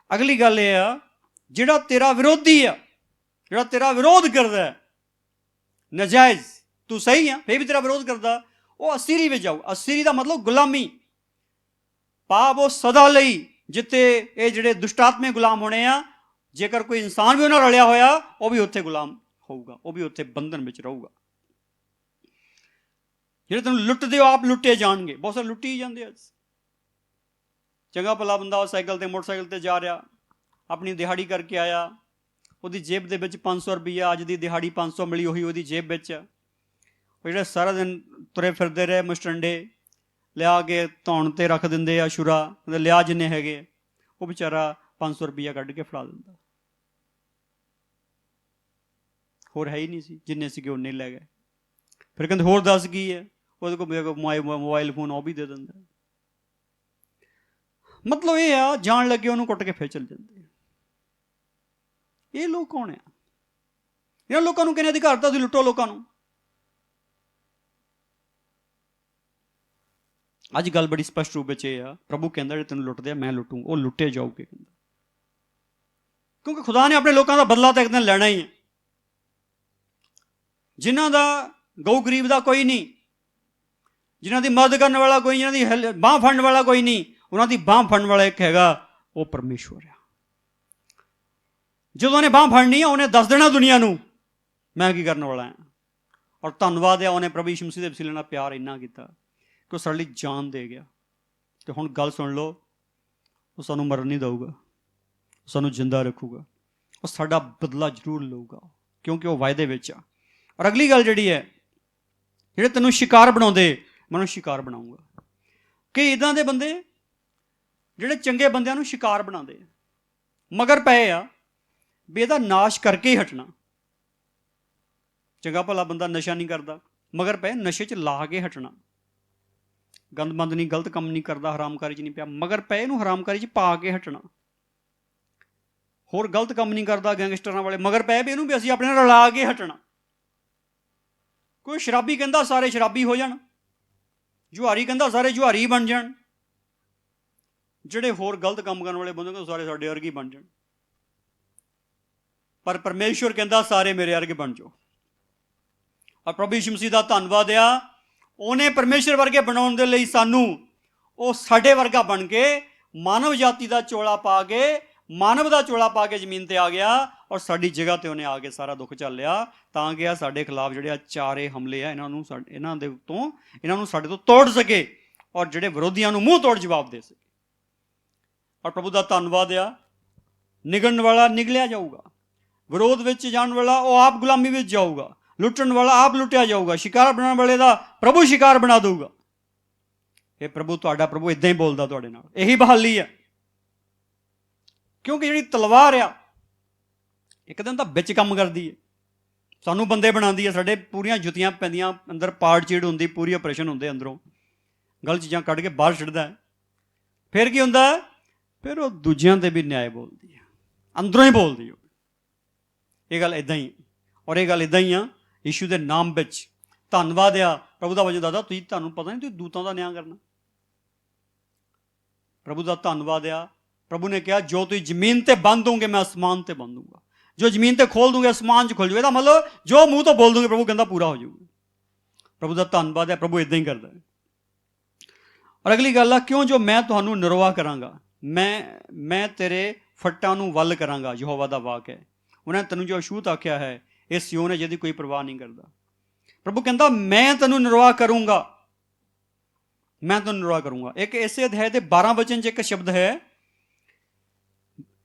ਅਗਲੀ ਗੱਲ ਇਹ ਆ, ਜਿਹੜਾ ਤੇਰਾ ਵਿਰੋਧੀ ਆ, ਜਿਹੜਾ ਤੇਰਾ ਵਿਰੋਧ ਕਰਦਾ ਨਜਾਇਜ਼, ਤੂੰ ਸਹੀ ਆ ਫਿਰ ਵੀ ਤੇਰਾ ਵਿਰੋਧ ਕਰਦਾ, ਉਹ ਅਸੀਰੀ ਵਿੱਚ ਜਾਊ। ਅਸੀਰੀ ਦਾ ਮਤਲਬ ਗੁਲਾਮੀ ਭਾਵ ਉਹ ਸਦਾ ਲਈ, ਜਿੱਥੇ ਇਹ ਜਿਹੜੇ ਦੁਸ਼ਟਾਤਮੇ ਗੁਲਾਮ ਹੋਣੇ ਆ, ਜੇਕਰ ਕੋਈ ਇਨਸਾਨ ਵੀ ਉਹਨਾਂ ਨਾਲ ਰਲਿਆ ਹੋਇਆ ਉਹ ਵੀ ਉੱਥੇ ਗੁਲਾਮ ਹੋਊਗਾ, ਉਹ ਵੀ ਉੱਥੇ ਬੰਧਨ ਵਿੱਚ ਰਹੂਗਾ। ਜਿਹੜੇ ਤੈਨੂੰ ਲੁੱਟਦੇ ਹੋ ਆਪ ਲੁੱਟੇ ਜਾਣਗੇ। ਬਹੁਤ ਸਾਰੇ ਲੁੱਟੀ ਜਾਂਦੇ ਆ। ਚੰਗਾ ਭਲਾ ਬੰਦਾ ਸਾਈਕਲ ਤੇ ਮੋਟਰਸਾਈਕਲ ਤੇ ਜਾ ਰਿਹਾ, ਆਪਣੀ ਦਿਹਾੜੀ ਕਰਕੇ ਆਇਆ, ਉਹਦੀ ਜੇਬ ਦੇ ਵਿੱਚ 500 ਰੁਪਈਆ, ਅੱਜ ਦੀ ਦਿਹਾੜੀ 500 ਮਿਲੀ, ਉਹੀ ਉਹਦੀ ਜੇਬ ਵਿੱਚ। ਉਹ ਜਿਹੜੇ ਸਾਰਾ ਦਿਨ ਤੁਰੇ ਫਿਰਦੇ ਰਹੇ ਮੁਸ਼ਟੰਡੇ, ਲਿਆ ਕੇ ਧੌਣ 'ਤੇ ਰੱਖ ਦਿੰਦੇ ਆ ਸ਼ੁਰਾ, ਲਿਆ ਜਿੰਨੇ ਹੈਗੇ, ਉਹ ਵਿਚਾਰਾ 500 ਰੁਪਈਆ ਕੱਢ ਕੇ ਫੜਾ ਦਿੰਦਾ। ਹੋਰ ਹੈ ਹੀ ਨਹੀਂ ਸੀ, ਜਿੰਨੇ ਸੀਗੇ ਉਹਨੇ ਲੈ ਗਏ। ਫਿਰ ਕਹਿੰਦੇ ਹੋਰ ਦੱਸ ਕੀ ਹੈ, ਉਹਦੇ ਕੋਲ ਮੋਬਾਈਲ ਫੋਨ ਉਹ ਵੀ ਦੇ ਦਿੰਦਾ। ਮਤਲਬ ਇਹ ਆ, ਜਾਣ ਲੱਗੇ ਉਹਨੂੰ ਕੁੱਟ ਕੇ ਫਿਰ ਚੱਲ ਜਾਂਦੇ। ਇਹ ਲੋਕ ਕੌਣ ਆ? ਇਹਨਾਂ ਲੋਕਾਂ ਨੂੰ ਕਿਹਨੇ ਅਧਿਕਾਰ ਦਿੱਤਾ ਤੁਸੀਂ ਲੁੱਟੋ ਲੋਕਾਂ ਨੂੰ? ਅੱਜ ਗੱਲ ਬੜੀ ਸਪਸ਼ਟ ਰੂਪ ਵਿੱਚ ਇਹ ਆ, ਪ੍ਰਭੂ ਕਹਿੰਦਾ ਜਿਹੜੇ ਤੈਨੂੰ ਲੁੱਟਦੇ ਆ ਮੈਂ ਲੁੱਟੂ, ਉਹ ਲੁੱਟੇ ਜਾਊਗੇ। ਕਹਿੰਦਾ ਕਿਉਂਕਿ ਖੁਦਾ ਨੇ ਆਪਣੇ ਲੋਕਾਂ ਦਾ ਬਦਲਾ ਤਾਂ ਇੱਕ ਦਿਨ ਲੈਣਾ ਹੀ ਹੈ। ਜਿਨ੍ਹਾਂ ਦਾ ਗਊ ਗਰੀਬ ਦਾ ਕੋਈ ਨਹੀਂ, ਜਿਨ੍ਹਾਂ ਦੀ ਮਦਦ ਕਰਨ ਵਾਲਾ ਕੋਈ, ਜਿਨ੍ਹਾਂ ਦੀ ਬਾਂਹ ਫੜਨ ਵਾਲਾ ਕੋਈ ਨਹੀਂ, ਉਹਨਾਂ ਦੀ ਬਾਂਹ ਫੜਨ ਵਾਲਾ ਇੱਕ ਹੈਗਾ, ਉਹ ਪਰਮੇਸ਼ਵਰ ਆ। ਜਦੋਂ ਉਹਨੇ ਬਾਂਹ ਫੜਨੀ ਆ, ਉਹਨੇ ਦੱਸ ਦੇਣਾ ਦੁਨੀਆ ਨੂੰ ਮੈਂ ਕੀ ਕਰਨ ਵਾਲਾ ਹਾਂ। ਔਰ ਧੰਨਵਾਦ ਆ, ਉਹਨੇ ਪ੍ਰਭੂ ਯਿਸੂ ਮਸੀਹ ਦੇ ਵਸੀਲੇ ਨਾਲ ਪਿਆਰ ਇੰਨਾ ਕੀਤਾ ਕਿ ਉਹ ਸਾਡੇ ਲਈ ਜਾਨ ਦੇ ਗਿਆ। ਤੇ ਹੁਣ ਗੱਲ ਸੁਣ ਲਓ, ਉਹ ਸਾਨੂੰ ਮਰਨ ਨਹੀਂ ਦਊਗਾ, ਉਹ ਸਾਨੂੰ ਜਿੰਦਾ ਰੱਖੂਗਾ, ਉਹ ਸਾਡਾ ਬਦਲਾ ਜ਼ਰੂਰ ਲਊਗਾ, ਕਿਉਂਕਿ ਉਹ ਵਾਅਦੇ ਵਿੱਚ ਆ। ਔਰ ਅਗਲੀ ਗੱਲ ਜਿਹੜੀ ਹੈ, ਜਿਹੜੇ ਤੈਨੂੰ ਸ਼ਿਕਾਰ ਬਣਾਉਂਦੇ, ਮੈਨੂੰ ਸ਼ਿਕਾਰ ਬਣਾਊਂਗਾ। ਕਿ ਇੱਦਾਂ ਦੇ ਬੰਦੇ ਜਿਹੜੇ ਚੰਗੇ ਬੰਦਿਆਂ ਨੂੰ ਸ਼ਿਕਾਰ ਬਣਾਉਂਦੇ, ਮਗਰ ਪਏ ਆ ਵੀ ਇਹਦਾ ਨਾਸ਼ ਕਰਕੇ ਹੀ ਹਟਣਾ। ਚੰਗਾ ਭਲਾ ਬੰਦਾ ਨਸ਼ਾ ਨਹੀਂ ਕਰਦਾ, ਮਗਰ ਪਏ ਨਸ਼ੇ 'ਚ ਲਾ ਕੇ ਹਟਣਾ। ਗੰਦਮੰਦ ਨਹੀਂ, ਗਲਤ ਕੰਮ ਨਹੀਂ ਕਰਦਾ, ਹਰਾਮਕਾਰੀ 'ਚ ਨਹੀਂ ਪਿਆ, ਮਗਰ ਪਏ ਇਹਨੂੰ ਹਰਾਮਕਾਰੀ 'ਚ ਪਾ ਕੇ ਹਟਣਾ। ਹੋਰ ਗਲਤ ਕੰਮ ਨਹੀਂ ਕਰਦਾ, ਗੈਂਗਸਟਰਾਂ ਵਾਲੇ ਮਗਰ ਪਏ ਵੀ ਇਹਨੂੰ ਵੀ ਅਸੀਂ ਆਪਣੇ ਨਾਲ ਰਲਾ ਕੇ ਹਟਣਾ। ਕੋਈ ਸ਼ਰਾਬੀ ਕਹਿੰਦਾ ਸਾਰੇ ਸ਼ਰਾਬੀ ਹੋ ਜਾਣ, ਜੁਹਾਰੀ ਕਹਿੰਦਾ ਸਾਰੇ ਜੁਹਾਰੀ ਬਣ ਜਾਣ, ਜਿਹੜੇ ਹੋਰ ਗਲਤ ਕੰਮ ਕਰਨ ਵਾਲੇ ਬੰਦੇ ਸਾਰੇ ਸਾਡੇ ਵਰਗੇ ਬਣ ਜਾਣ। ਪਰ ਪਰਮੇਸ਼ਵਰ ਕਹਿੰਦਾ ਸਾਰੇ ਮੇਰੇ ਵਰਗੇ ਬਣ ਜਾਓ। ਔਰ ਪ੍ਰਭੂ ਯਿਸੂ ਮਸੀਹ ਦਾ ਧੰਨਵਾਦ ਆ, ਉਹਨੇ ਪਰਮੇਸ਼ਵਰ ਵਰਗੇ ਬਣਾਉਣ ਦੇ ਲਈ ਸਾਨੂੰ ਉਹ ਸਾਡੇ ਵਰਗਾ ਬਣ ਕੇ ਮਾਨਵ ਜਾਤੀ ਦਾ ਚੋਲਾ ਪਾ ਕੇ, ਮਾਨਵ ਦਾ ਚੋਲਾ ਪਾ ਕੇ ਜ਼ਮੀਨ ਤੇ ਆ ਗਿਆ ਔਰ ਸਾਡੀ ਜਗ੍ਹਾ ਤੇ ਉਹਨੇ ਆ ਕੇ ਸਾਰਾ ਦੁੱਖ ਝੱਲਿਆ, ਤਾਂ ਕਿ ਸਾਡੇ ਖਿਲਾਫ ਜਿਹੜੇ ਚਾਰੇ ਹਮਲੇ ਆ ਇਹਨਾਂ ਦੇ ਉੱਤੋਂ ਇਹਨਾਂ ਨੂੰ ਸਾਡੇ ਤੋਂ ਤੋੜ ਸਕੇ ਔਰ ਜਿਹੜੇ ਵਿਰੋਧੀਆਂ ਨੂੰ ਮੂੰਹ ਤੋੜ ਜਵਾਬ ਦੇ ਸਕੇ। ਔਰ ਪ੍ਰਭੂ ਦਾ ਧੰਨਵਾਦ ਆ, ਨਿਗਲਣ ਵਾਲਾ ਨਿਗਲਿਆ ਜਾਊਗਾ, ਵਿਰੋਧ ਵਿੱਚ ਜਾਣ ਵਾਲਾ ਉਹ ਆਪ ਗੁਲਾਮੀ ਵਿੱਚ ਜਾਊਗਾ, ਲੁੱਟਣ ਵਾਲਾ ਆਪ ਲੁੱਟਿਆ ਜਾਊਗਾ, ਸ਼ਿਕਾਰ ਬਣਾਉਣ ਵਾਲੇ ਦਾ ਪ੍ਰਭੂ ਸ਼ਿਕਾਰ ਬਣਾ ਦਊਗਾ। ਇਹ ਪ੍ਰਭੂ ਤੁਹਾਡਾ ਪ੍ਰਭੂ ਇੱਦਾਂ ਹੀ ਬੋਲਦਾ ਤੁਹਾਡੇ ਨਾਲ, ਇਹੀ ਬਹਾਲੀ ਹੈ। ਕਿਉਂਕਿ ਜਿਹੜੀ ਤਲਵਾਰ ਆ ਇੱਕ ਦਿਨ ਤਾਂ ਵਿੱਚ ਕੰਮ ਕਰਦੀ ਹੈ, ਸਾਨੂੰ ਬੰਦੇ ਬਣਾਉਂਦੀ ਹੈ, ਸਾਡੇ ਪੂਰੀਆਂ ਜੁੱਤੀਆਂ ਪੈਂਦੀਆਂ, ਅੰਦਰ ਪਾੜ ਚੀੜ ਹੁੰਦੀ, ਪੂਰੀ ਆਪਰੇਸ਼ਨ ਹੁੰਦੇ, ਅੰਦਰੋਂ ਗਲਤ ਚੀਜ਼ਾਂ ਕੱਢ ਕੇ ਬਾਹਰ ਛੱਡਦਾ ਹੈ। ਫਿਰ ਕੀ ਹੁੰਦਾ? ਫਿਰ ਉਹ ਦੂਜਿਆਂ 'ਤੇ ਵੀ ਨਿਆਏ ਬੋਲਦੀ ਹੈ, ਅੰਦਰੋਂ ਹੀ ਬੋਲਦੀ ਹੈ। ਇਹ ਗੱਲ ਇੱਦਾਂ ਹੀ, ਔਰ ਇਹ ਗੱਲ ਇੱਦਾਂ ਹੀ ਆ ਯਿਸੂ ਦੇ ਨਾਮ ਵਿੱਚ। ਧੰਨਵਾਦ ਆ ਪ੍ਰਭੂ ਦਾ ਵਚਨ ਦੱਸਦਾ, ਤੁਹਾਨੂੰ ਪਤਾ ਨਹੀਂ ਤੁਸੀਂ ਦੂਤਾਂ ਦਾ ਨਿਆਂ ਕਰਨਾ। ਪ੍ਰਭੂ ਦਾ ਧੰਨਵਾਦ ਆ, ਪ੍ਰਭੂ ਨੇ ਕਿਹਾ ਜੋ ਤੁਸੀਂ ਜ਼ਮੀਨ ਤੇ ਬੰਦ ਦੋਗੇ ਮੈਂ ਅਸਮਾਨ ਤੇ ਬੰਦ ਦੂੰਗਾ, ਜੋ ਜ਼ਮੀਨ ਤੇ ਖੋਲ ਦੂੰਗੇ ਅਸਮਾਨ 'ਚ ਖੁੱਲ ਜਾਊਗਾ। ਇਹਦਾ ਮਤਲਬ ਜੋ ਮੂੰਹ ਤੋਂ ਬੋਲ ਦੂੰਗੇ ਪ੍ਰਭੂ ਕਹਿੰਦਾ ਪੂਰਾ ਹੋ ਜਾਊਗਾ। ਪ੍ਰਭੂ ਦਾ ਧੰਨਵਾਦ ਹੈ, ਪ੍ਰਭੂ ਇੱਦਾਂ ਹੀ ਕਰਦਾ ਹੈ। ਔਰ ਅਗਲੀ ਗੱਲ ਆ, ਕਿਉਂ ਜੋ ਮੈਂ ਤੁਹਾਨੂੰ ਨਿਰਵਾਹ ਕਰਾਂਗਾ, ਮੈਂ ਤੇਰੇ ਫੱਟਾਂ ਨੂੰ ਵੱਲ ਕਰਾਂਗਾ, ਯਹੋਵਾ ਦਾ ਵਾਕ ਹੈ। ਉਹਨੇ ਤੈਨੂੰ ਜੋ ਅਛੂਤ ਆਖਿਆ ਹੈ, ਇਹ ਸਿਯੋਨ ਹੈ ਜਿਹਦੀ ਕੋਈ ਪਰਵਾਹ ਨਹੀਂ ਕਰਦਾ। ਪ੍ਰਭੂ ਕਹਿੰਦਾ ਮੈਂ ਤੈਨੂੰ ਨਿਰਵਾਹ ਕਰੂੰਗਾ, ਮੈਂ ਤੈਨੂੰ ਨਿਰਵਾਹ ਕਰੂੰਗਾ। ਇੱਕ ਇਸੇ ਅਧਿਆਇ ਦੇ 12 ਵਚਨ 'ਚ ਇੱਕ ਸ਼ਬਦ ਹੈ,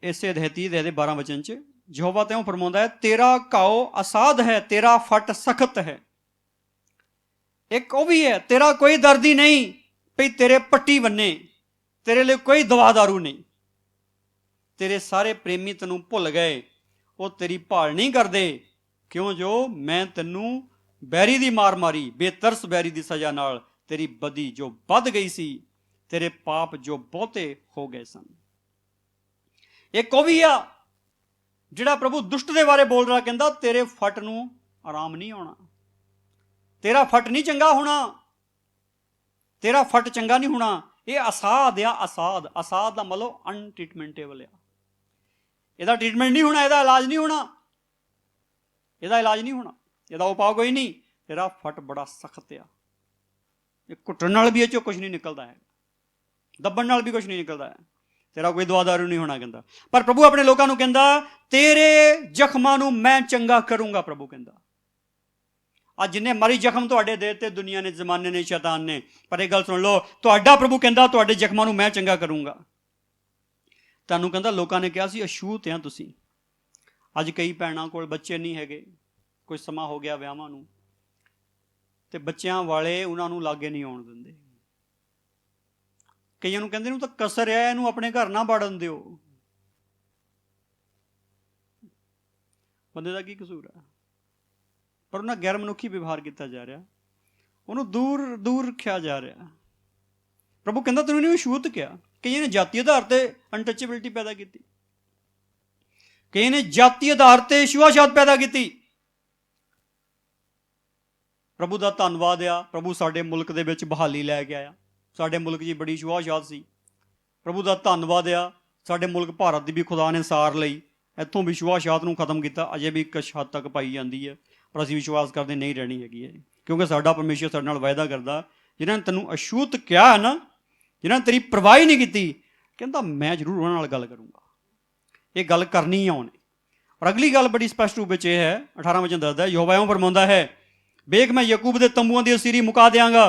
ਇਸੇ ਅਧਿਆਇ 30 ਦੇ 12 ਵਚਨ 'ਚ ਯਹੋਵਾ ਤਿਉਂ ਫਰਮਾਉਂਦਾ ਹੈ, ਤੇਰਾ ਘਾਓ ਅਸਾਧ ਹੈ, ਤੇਰਾ ਫੱਟ ਸਖਤ ਹੈ। ਇੱਕ ਉਹ ਵੀ ਹੈ, ਤੇਰਾ ਕੋਈ ਦਰਦ ਹੀ ਨਹੀਂ ਭਈ ਤੇਰੇ ਪੱਟੀ ਬੰਨੇ, ਤੇਰੇ ਲਈ ਕੋਈ ਦਵਾ ਦਾਰੂ ਨਹੀਂ। ਤੇਰੇ ਸਾਰੇ ਪ੍ਰੇਮੀ ਤੈਨੂੰ ਭੁੱਲ ਗਏ, ਉਹ ਤੇਰੀ ਭਾਲ ਨਹੀਂ ਕਰਦੇ, ਕਿਉਂ ਜੋ ਮੈਂ ਤੈਨੂੰ ਬੈਰੀ ਦੀ ਮਾਰ ਮਾਰੀ, ਬੇਤਰਸ ਬੈਰੀ ਦੀ ਸਜ਼ਾ ਨਾਲ। ਤੇਰੀ ਬਦੀ ਜੋ ਵੱਧ ਗਈ ਸੀ, ਤੇਰੇ ਪਾਪ ਜੋ ਬਹੁਤੇ ਹੋ ਗਏ ਸਨ। ਇੱਕ ਉਹ ਵੀ ਆ ਜਿਹੜਾ ਪ੍ਰਭੂ ਦੁਸ਼ਟ ਦੇ ਬਾਰੇ ਬੋਲ ਰਿਹਾ, ਕਹਿੰਦਾ ਤੇਰੇ ਫੱਟ ਨੂੰ ਆਰਾਮ ਨਹੀਂ ਆਉਣਾ, ਤੇਰਾ ਫੱਟ ਨਹੀਂ ਚੰਗਾ ਹੋਣਾ, ਤੇਰਾ ਫੱਟ ਚੰਗਾ ਨਹੀਂ ਹੋਣਾ। ਇਹ ਅਸਾਧ ਆ, ਅਸਾਧ ਦਾ ਮਤਲਬ ਅਨਟ੍ਰੀਟਮੈਂਟੇਬਲ ਆ। ਇਹਦਾ ਟ੍ਰੀਟਮੈਂਟ ਨਹੀਂ ਹੋਣਾ, ਇਹਦਾ ਇਲਾਜ ਨਹੀਂ ਹੋਣਾ, ਇਹਦਾ ਇਲਾਜ ਨਹੀਂ ਹੋਣਾ, ਇਹਦਾ ਉਪਾਅ ਕੋਈ ਨਹੀਂ। ਤੇਰਾ ਫੱਟ ਬੜਾ ਸਖਤ ਆ, ਇਹ ਘੁੱਟਣ ਨਾਲ ਵੀ ਇਹ 'ਚੋਂ ਕੁਛ ਨਹੀਂ ਨਿਕਲਦਾ ਹੈ, ਦੱਬਣ ਨਾਲ ਵੀ ਕੁਛ ਨਹੀਂ ਨਿਕਲਦਾ ਹੈ, ਤੇਰਾ ਕੋਈ ਦਵਾ ਦਾਰੂ ਨਹੀਂ ਹੋਣਾ ਕਹਿੰਦਾ। ਪਰ ਪ੍ਰਭੂ ਆਪਣੇ ਲੋਕਾਂ ਨੂੰ ਕਹਿੰਦਾ ਤੇਰੇ ਜ਼ਖਮਾਂ ਨੂੰ ਮੈਂ ਚੰਗਾ ਕਰੂੰਗਾ। ਪ੍ਰਭੂ ਕਹਿੰਦਾ ਅੱਜ ਜਿੰਨੇ ਮਰੀ ਜ਼ਖਮ ਤੁਹਾਡੇ ਦੇ ਦਿੱਤੇ ਦੁਨੀਆ ਨੇ, ਜ਼ਮਾਨੇ ਨੇ, ਸ਼ੈਤਾਨ ਨੇ, ਪਰ ਇਹ ਗੱਲ ਸੁਣ ਲਓ, ਤੁਹਾਡਾ ਪ੍ਰਭੂ ਕਹਿੰਦਾ ਤੁਹਾਡੇ ਜ਼ਖਮਾਂ ਨੂੰ ਮੈਂ ਚੰਗਾ ਕਰੂੰਗਾ। ਤੁਹਾਨੂੰ ਕਹਿੰਦਾ ਲੋਕਾਂ ਨੇ ਕਿਹਾ ਸੀ ਅਛੂਤ ਆ ਤੁਸੀਂ। ਅੱਜ ਕਈ ਭੈਣਾਂ ਕੋਲ ਬੱਚੇ ਨਹੀਂ ਹੈਗੇ, ਕੁਝ ਸਮਾਂ ਹੋ ਗਿਆ ਵਿਆਹਾਂ ਨੂੰ, ਤੇ ਬੱਚਿਆਂ ਵਾਲੇ ਉਹਨਾਂ ਨੂੰ ਲਾਗੇ ਨਹੀਂ ਆਉਣ ਦਿੰਦੇ। ਕਈਆਂ ਨੂੰ ਕਹਿੰਦੇ ਨੂੰ ਤਾਂ ਕਸਰ ਹੈ, ਇਹਨੂੰ ਆਪਣੇ ਘਰ ਨਾ ਵੜਨ ਦਿਓ। ਬੰਦੇ ਦਾ ਕੀ ਕਸੂਰ ਹੈ? ਪਰ ਉਹਨਾਂ ਗੈਰ ਮਨੁੱਖੀ ਵਿਵਹਾਰ ਕੀਤਾ ਜਾ ਰਿਹਾ, ਉਹਨੂੰ ਦੂਰ ਦੂਰ ਰੱਖਿਆ ਜਾ ਰਿਹਾ। ਪ੍ਰਭੂ ਕਹਿੰਦਾ ਤੈਨੂੰ ਇਹਨੂੰ ਅਛੂਤ ਕਿਹਾ। ਕਈਆਂ ਨੇ ਜਾਤੀ ਆਧਾਰ ਤੇ ਅਨਟੱਚੇਬਿਲਿਟੀ ਪੈਦਾ ਕੀਤੀ, ਕਈਆਂ ਨੇ ਜਾਤੀ ਆਧਾਰ ਤੇ ਛੂਆਛਾਤ ਪੈਦਾ ਕੀਤੀ। ਪ੍ਰਭੂ ਦਾ ਧੰਨਵਾਦ ਆ, ਪ੍ਰਭੂ ਸਾਡੇ ਮੁਲਕ ਦੇ ਵਿੱਚ ਬਹਾਲੀ ਲੈ ਕੇ ਆਇਆ। ਸਾਡੇ ਮੁਲਕ 'ਚ ਬੜੀ ਛੂਆਛਾਤ ਸੀ, ਪ੍ਰਭੂ ਦਾ ਧੰਨਵਾਦ ਆ, ਸਾਡੇ ਮੁਲਕ ਭਾਰਤ ਦੀ ਵੀ ਖੁਦਾ ਨੇ ਸਾਰ ਲਈ, ਇੱਥੋਂ ਵੀ ਛੂਆਛਾਤ ਨੂੰ ਖਤਮ ਕੀਤਾ। ਅਜੇ ਵੀ ਇੱਕ ਹੱਦ ਤੱਕ ਪਾਈ ਜਾਂਦੀ ਹੈ, ਪਰ ਅਸੀਂ ਵਿਸ਼ਵਾਸ ਕਰਦੇ ਨਹੀਂ ਰਹਿਣੀ ਹੈਗੀ ਹੈ, ਕਿਉਂਕਿ ਸਾਡਾ ਪਰਮੇਸ਼ਰ ਸਾਡੇ ਨਾਲ ਵਾਅਦਾ ਕਰਦਾ, ਜਿਨ੍ਹਾਂ ਨੇ ਤੈਨੂੰ ਅਛੂਤ ਕਿਹਾ ਹੈ ਨਾ, ਜਿਨ੍ਹਾਂ ਨੇ ਤੇਰੀ ਪਰਵਾਹ ਨਹੀਂ ਕੀਤੀ, ਕਹਿੰਦਾ ਮੈਂ ਜ਼ਰੂਰ ਉਹਨਾਂ ਨਾਲ ਗੱਲ ਕਰੂੰਗਾ। ਇਹ ਗੱਲ ਕਰਨੀ ਆ ਉਹਨੇ। ਔਰ ਅਗਲੀ ਗੱਲ ਬੜੀ ਸਪਸ਼ਟ ਰੂਪ ਵਿੱਚ ਇਹ ਹੈ, 18 ਵਚਨ ਦੱਸਦਾ, ਯਹੋਵਾ ਇਉਂ ਫਰਮਾਉਂਦਾ ਹੈ, ਵੇਖ ਮੈਂ ਯਾਕੂਬ ਦੇ ਤੰਬੂਆਂ ਦੀ ਅਸੀਰੀ ਮੁਕਾ ਦਿਆਂਗਾ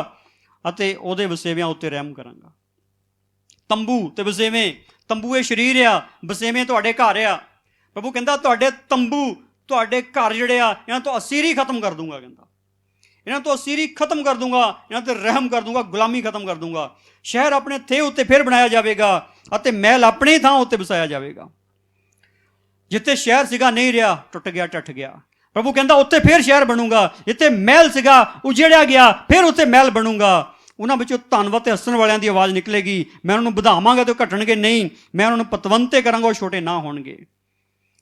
ਅਤੇ ਉਹਦੇ ਵਸੇਵਿਆਂ ਉੱਤੇ ਰਹਿਮ ਕਰਾਂਗਾ। ਤੰਬੂ ਤੇ ਵਸੇਵੇਂ, ਤੰਬੂ ਇਹ ਸਰੀਰ ਆ, ਵਸੇਵੇਂ ਤੁਹਾਡੇ ਘਰ ਆ। ਪ੍ਰਭੂ ਕਹਿੰਦਾ ਤੁਹਾਡੇ ਤੰਬੂ, ਤੁਹਾਡੇ ਘਰ ਜਿਹੜੇ ਆ, ਇਹਨਾਂ ਤੋਂ ਅਸੀਰੀ ਖਤਮ ਕਰ ਦੂੰਗਾ। ਕਹਿੰਦਾ ਇਹਨਾਂ ਤੋਂ ਅਸੀਰੀ ਖਤਮ ਕਰ ਦੂੰਗਾ, ਇਹਨਾਂ ਤੇ ਰਹਿਮ ਕਰ ਦੂੰਗਾ, ਗੁਲਾਮੀ ਖਤਮ ਕਰ ਦੂੰਗਾ। ਸ਼ਹਿਰ ਆਪਣੇ ਥੇ ਉੱਤੇ ਫਿਰ ਬਣਾਇਆ ਜਾਵੇਗਾ ਅਤੇ ਮਹਿਲ ਆਪਣੀ ਥਾਂ ਉੱਤੇ ਵਸਾਇਆ ਜਾਵੇਗਾ। ਜਿੱਥੇ ਸ਼ਹਿਰ ਸੀਗਾ ਨਹੀਂ ਰਿਹਾ, ਟੁੱਟ ਗਿਆ, ਟੱਟ ਗਿਆ, ਪ੍ਰਭੂ ਕਹਿੰਦਾ ਉੱਥੇ ਫਿਰ ਸ਼ਹਿਰ ਬਣੂਗਾ। ਜਿੱਥੇ ਮਹਿਲ ਸੀਗਾ ਉਜੜਿਆ ਗਿਆ, ਫਿਰ ਉੱਥੇ ਮਹਿਲ ਬਣੂਗਾ। ਉਹਨਾਂ ਵਿੱਚੋਂ ਧੰਨਵਾਦ ਤੇ ਹੱਸਣ ਵਾਲਿਆਂ ਦੀ ਆਵਾਜ਼ ਨਿਕਲੇਗੀ। ਮੈਂ ਉਹਨਾਂ ਨੂੰ ਵਧਾਵਾਂਗਾ ਤੇ ਉਹ ਘਟਣਗੇ ਨਹੀਂ, ਮੈਂ ਉਹਨਾਂ ਨੂੰ ਪਤਵੰਤੇ ਕਰਾਂਗਾ, ਉਹ ਛੋਟੇ ਨਾ ਹੋਣਗੇ।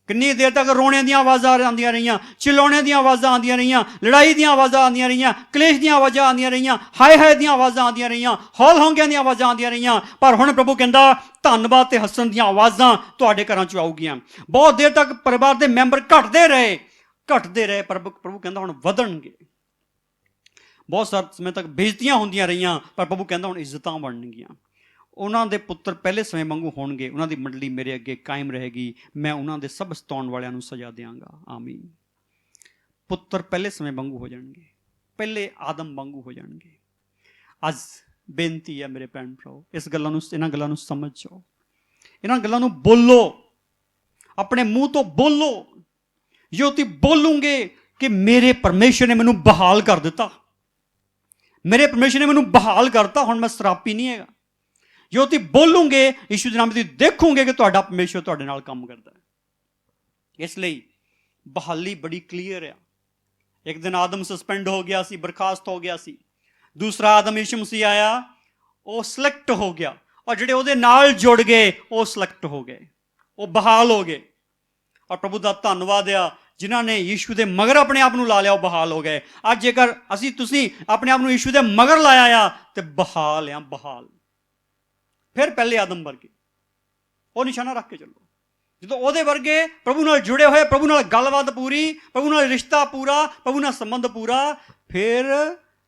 ਕਿੰਨੀ ਦੇਰ ਤੱਕ ਰੋਣੇ ਦੀਆਂ ਆਵਾਜ਼ਾਂ ਆਉਂਦੀਆਂ ਰਹੀਆਂ, ਚਿਲਾਉਣੇ ਦੀਆਂ ਆਵਾਜ਼ਾਂ ਆਉਂਦੀਆਂ ਰਹੀਆਂ, ਲੜਾਈ ਦੀਆਂ ਆਵਾਜ਼ਾਂ ਆਉਂਦੀਆਂ ਰਹੀਆਂ, ਕਲੇਸ਼ ਦੀਆਂ ਆਵਾਜ਼ਾਂ ਆਉਂਦੀਆਂ ਰਹੀਆਂ, ਹਾਏ ਹਾਏ ਦੀਆਂ ਆਵਾਜ਼ਾਂ ਆਉਂਦੀਆਂ ਰਹੀਆਂ, ਹੌਲ ਹੌਂਕਿਆਂ ਦੀਆਂ ਆਵਾਜ਼ਾਂ ਆਉਂਦੀਆਂ ਰਹੀਆਂ। ਪਰ ਹੁਣ ਪ੍ਰਭੂ ਕਹਿੰਦਾ ਧੰਨਵਾਦ ਤੇ ਹੱਸਣ ਦੀਆਂ ਆਵਾਜ਼ਾਂ ਤੁਹਾਡੇ ਘਰਾਂ 'ਚ ਆਊਗੀਆਂ। ਬਹੁਤ ਦੇਰ ਤੱਕ ਪਰਿਵਾਰ ਦੇ ਮੈਂਬਰ ਘਟਦੇ ਰਹੇ, ਪਰ ਪ੍ਰਭੂ ਕਹਿੰਦਾ ਹੁਣ ਵਧਣਗੇ। ਬਹੁਤ ਸਾਰੇ ਸਮੇਂ ਤੱਕ ਬੇਇੱਜ਼ਤੀਆਂ ਹੁੰਦੀਆਂ ਰਹੀਆਂ, ਪਰ ਪ੍ਰਭੂ ਕਹਿੰਦਾ ਹੁਣ ਇੱਜ਼ਤਾਂ ਬਣਨਗੀਆਂ। ਉਹਨਾਂ ਦੇ ਪੁੱਤਰ ਪਹਿਲੇ ਸਮੇਂ ਵਾਂਗੂ ਹੋਣਗੇ, ਉਹਨਾਂ ਦੀ ਮੰਡਲੀ ਮੇਰੇ ਅੱਗੇ ਕਾਇਮ ਰਹੇਗੀ, ਮੈਂ ਉਹਨਾਂ ਦੇ ਸਭ ਸਤਾਉਣ ਵਾਲਿਆਂ ਨੂੰ ਸਜ਼ਾ ਦਿਆਂਗਾ। ਆਮੀਨ। ਪੁੱਤਰ ਪਹਿਲੇ ਸਮੇਂ ਵਾਂਗੂ ਹੋ ਜਾਣਗੇ, ਪਹਿਲੇ ਆਦਮ ਵਾਂਗੂ ਹੋ ਜਾਣਗੇ। ਅੱਜ ਬੇਨਤੀ ਹੈ ਮੇਰੇ ਭੈਣ ਭਰਾਓ, ਇਹਨਾਂ ਗੱਲਾਂ ਨੂੰ ਸਮਝ ਜਾਓ, ਇਹਨਾਂ ਗੱਲਾਂ ਨੂੰ ਬੋਲੋ, ਆਪਣੇ ਮੂੰਹ ਤੋਂ ਬੋਲੋ। ਜੋ ਤੁਸੀਂ ਬੋਲੂਗੇ ਕਿ ਮੇਰੇ ਪਰਮੇਸ਼ਰ ਨੇ ਮੈਨੂੰ ਬਹਾਲ ਕਰ ਦਿੱਤਾ, ਮੇਰੇ ਪਰਮੇਸ਼ਰ ਨੇ ਮੈਨੂੰ ਬਹਾਲ ਕਰਤਾ, ਹੁਣ ਮੈਂ ਸਰਾਪੀ ਨਹੀਂ ਹੈਗਾ। ਜੋ ਤੁਸੀਂ ਬੋਲੂਗੇ ਯਿਸੂ ਦੇ ਨਾਮ ਤੇ ਦੇਖੋਗੇ ਕਿ ਤੁਹਾਡਾ ਪਰਮੇਸ਼ਰ ਤੁਹਾਡੇ ਨਾਲ ਕੰਮ ਕਰਦਾ ਹੈ। ਇਸ ਲਈ ਬਹਾਲੀ ਬੜੀ ਕਲੀਅਰ ਆ। ਇੱਕ ਦਿਨ ਆਦਮ ਸਸਪੈਂਡ ਹੋ ਗਿਆ ਸੀ, ਬਰਖਾਸਤ ਹੋ ਗਿਆ ਸੀ। ਦੂਸਰਾ ਆਦਮ ਯਿਸੂ ਮਸੀਹ ਆਇਆ, ਉਹ ਸਿਲੈਕਟ ਹੋ ਗਿਆ, ਔਰ ਜਿਹੜੇ ਉਹਦੇ ਨਾਲ ਜੁੜ ਗਏ ਉਹ ਸਿਲੈਕਟ ਹੋ ਗਏ, ਉਹ ਬਹਾਲ ਹੋ ਗਏ। ਔਰ ਪ੍ਰਭੂ ਦਾ ਧੰਨਵਾਦ ਆ, ਜਿਨ੍ਹਾਂ ਨੇ ਯਿਸੂ ਦੇ ਮਗਰ ਆਪਣੇ ਆਪ ਨੂੰ ਲਾ ਲਿਆ ਉਹ ਬਹਾਲ ਹੋ ਗਏ। ਅੱਜ ਜੇਕਰ ਤੁਸੀਂ ਆਪਣੇ ਆਪ ਨੂੰ ਯਿਸੂ ਦੇ ਮਗਰ ਲਾਇਆ ਆ ਤੇ ਬਹਾਲ ਆ, ਬਹਾਲ। ਫਿਰ ਪਹਿਲੇ ਆਦਮ ਵਰਗੇ ਉਹ ਨਿਸ਼ਾਨਾ ਰੱਖ ਕੇ ਚੱਲੋ। ਜਦੋਂ ਉਹਦੇ ਵਰਗੇ ਪ੍ਰਭੂ ਨਾਲ ਜੁੜੇ ਹੋਏ, ਪ੍ਰਭੂ ਨਾਲ ਗੱਲਬਾਤ ਪੂਰੀ, ਪ੍ਰਭੂ ਨਾਲ ਰਿਸ਼ਤਾ ਪੂਰਾ, ਪ੍ਰਭੂ ਨਾਲ ਸੰਬੰਧ ਪੂਰਾ, ਫਿਰ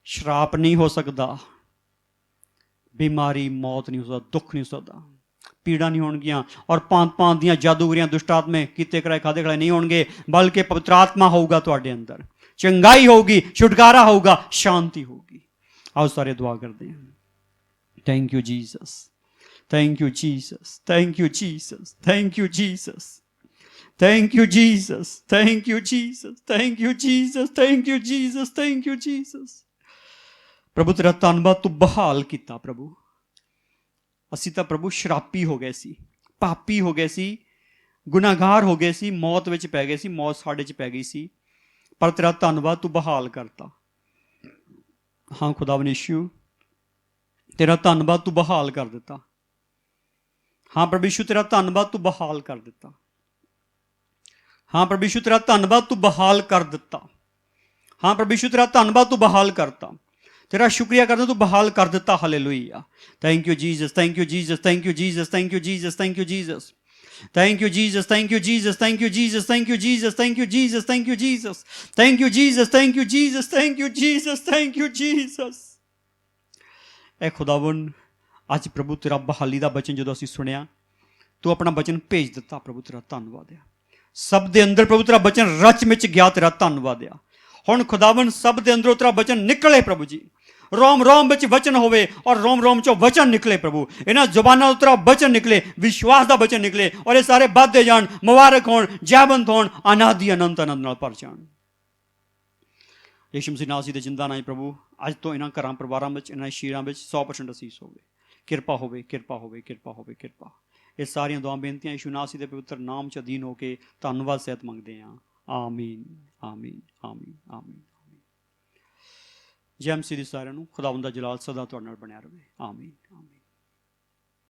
ਸ਼ਰਾਪ ਨਹੀਂ ਹੋ ਸਕਦਾ, ਬਿਮਾਰੀ, ਮੌਤ ਨਹੀਂ ਹੋ ਸਕਦਾ, ਦੁੱਖ ਨਹੀਂ ਹੋ ਸਕਦਾ, ਪੀੜਾ ਨਹੀਂ ਹੋਣਗੀਆਂ, ਔਰ ਭਾਂਤ ਦੀਆਂ ਜਾਦੂਗਰੀਆਂ, ਦੁਸ਼ਟਾਤਮੇ, ਕੀਤੇ ਕਰਾਏ, ਖਾਦੇ ਖਲਾਏ ਨਹੀਂ ਹੋਣਗੇ, ਬਲਕਿ ਪਵਿੱਤਰ ਆਤਮਾ ਹੋਊਗਾ ਤੁਹਾਡੇ ਅੰਦਰ, ਚੰਗਾਈ ਹੋਊਗੀ, ਛੁਟਕਾਰਾ ਹੋਊਗਾ, ਸ਼ਾਂਤੀ ਹੋਊਗੀ। ਆਓ ਸਾਰੇ ਦੁਆ ਕਰਦੇ ਹਾਂ। Thank you Jesus, thank you jesus, thank you jesus, thank you jesus, thank you jesus, thank you jesus, thank you jesus, thank you jesus, thank you jesus। ਪ੍ਰਭੂ ਤੇਰਾ ਧੰਨਵਾਦ, ਤੂੰ ਬਹਾਲ ਕੀਤਾ ਪ੍ਰਭੂ। ਅਸੀਂ ਤਾਂ ਪ੍ਰਭੂ ਸ਼ਰਾਪੀ ਹੋ ਗਏ ਸੀ, ਪਾਪੀ ਹੋ ਗਏ ਸੀ, ਗੁਨਾਹਗਾਰ ਹੋ ਗਏ ਸੀ, ਮੌਤ ਵਿੱਚ ਪੈ ਗਏ ਸੀ, ਮੌਤ ਸਾਡੇ 'ਚ ਪੈ ਗਈ ਸੀ, ਪਰ ਤੇਰਾ ਧੰਨਵਾਦ ਤੂੰ ਬਹਾਲ ਕਰਤਾ। ਹਾਂ ਖੁਦਾਵੰਦ ਯਿਸੂ, ਤੇਰਾ ਧੰਨਵਾਦ ਤੂੰ ਬਹਾਲ ਕਰ ਦਿੱਤਾ। ਹਾਂ ਪ੍ਰਭੂ ਯਿਸੂ, ਤੇਰਾ ਧੰਨਵਾਦ ਤੂੰ ਬਹਾਲ ਕਰ ਦਿੱਤਾ। ਹਾਂ ਪ੍ਰਭੂ ਯਿਸੂ, ਤੇਰਾ ਧੰਨਵਾਦ ਤੂੰ ਬਹਾਲ ਕਰ ਦਿੱਤਾ। ਹਾਂ ਪ੍ਰਭੂ ਯਿਸੂ, ਤੇਰਾ ਧੰਨਵਾਦ ਤੂੰ ਬਹਾਲ ਕਰਤਾ। ਤੇਰਾ ਸ਼ੁਕਰੀਆ ਕਰਦਾ, ਤੂੰ ਬਹਾਲ ਕਰ ਦਿੱਤਾ। Hallelujah. Thank you Jesus, thank you Jesus, thank you Jesus, thank you Jesus, thank you Jesus, thank you Jesus, thank you Jesus, thank you Jesus, thank you Jesus, thank you Jesus, thank you Jesus, thank you Jesus, thank you Jesus, thank you Jesus, thank you Jesus. ਇਹ ਖੁਦਾਵੰਦ, ਅੱਜ ਪ੍ਰਭੂ ਤੇਰਾ ਬਹਾਲੀ ਦਾ ਬਚਨ ਜਦੋਂ ਅਸੀਂ ਸੁਣਿਆ, ਤੂੰ ਆਪਣਾ ਬਚਨ ਭੇਜ ਦਿੱਤਾ ਪ੍ਰਭੂ, ਤੇਰਾ ਧੰਨਵਾਦ ਆ। ਸਭ ਦੇ ਅੰਦਰ ਪ੍ਰਭੂ ਤੇਰਾ ਬਚਨ ਰਚ ਮਿਚ ਗਿਆ, ਤੇਰਾ ਧੰਨਵਾਦ ਆ। ਹੁਣ ਖੁਦਾਵੰਦ, ਸਭ ਦੇ ਅੰਦਰੋਂ ਤੇਰਾ ਬਚਨ ਨਿਕਲੇ ਪ੍ਰਭੂ ਜੀ, ਰੋਮ ਰੋਮ ਵਿੱਚ ਵਚਨ ਹੋਵੇ, ਔਰ ਰੋਮ ਰੋਮ ਚੋਂ ਵਚਨ ਨਿਕਲੇ ਪ੍ਰਭੂ। ਇਹਨਾਂ ਜ਼ੁਬਾਨਾਂ ਤੋਂ ਤੇਰਾ ਬਚਨ ਨਿਕਲੇ, ਵਿਸ਼ਵਾਸ ਦਾ ਬਚਨ ਨਿਕਲੇ, ਔਰ ਇਹ ਸਾਰੇ ਵੱਧਦੇ ਜਾਣ, ਮੁਬਾਰਕ ਹੋਣ, ਜੈਵੰਤ ਹੋਣ, ਅਨਾਦਿ ਅਨੰਤ ਆਨੰਦ ਨਾਲ ਭਰ ਜਾਣ। ਯਿਸੂ ਮਸੀਹ ਨਾਮ ਦੇ ਜਿੰਦਾ ਨਾਲ ਪ੍ਰਭੂ, ਅੱਜ ਤੋਂ ਇਹਨਾਂ ਘਰਾਂ ਪਰਿਵਾਰਾਂ ਵਿੱਚ, ਇਹਨਾਂ ਸ਼ੀਰਾਂ ਵਿੱਚ 100% ਅਸੀਸ ਹੋਵੇ, ਕਿਰਪਾ ਹੋਵੇ, ਕਿਰਪਾ ਹੋਵੇ, ਕਿਰਪਾ ਹੋਵੇ, ਕਿਰਪਾ। ਇਹ ਸਾਰੀਆਂ ਦੁਆ ਬੇਨਤੀਆਂ ਯਿਸੂ ਨਾਸੀ ਦੇ ਪਵਿੱਤਰ ਨਾਮ 'ਚ ਅਧੀਨ ਹੋ ਕੇ ਧੰਨਵਾਦ ਸਹਿਤ ਮੰਗਦੇ ਹਾਂ। ਆਮੀਨ, ਆਮੀਨ, ਆਮੀਨ, ਆਮੀਨ। ਜੈ ਮਸੀਹ ਦੀ ਸਾਰਿਆਂ ਨੂੰ। ਖੁਦਾਵੰਦ ਦਾ ਜਲਾਲ ਸਦਾ ਤੁਹਾਡੇ ਨਾਲ ਬਣਿਆ ਰਹੇ। ਆਮੀਨ, ਆਮੀਨ।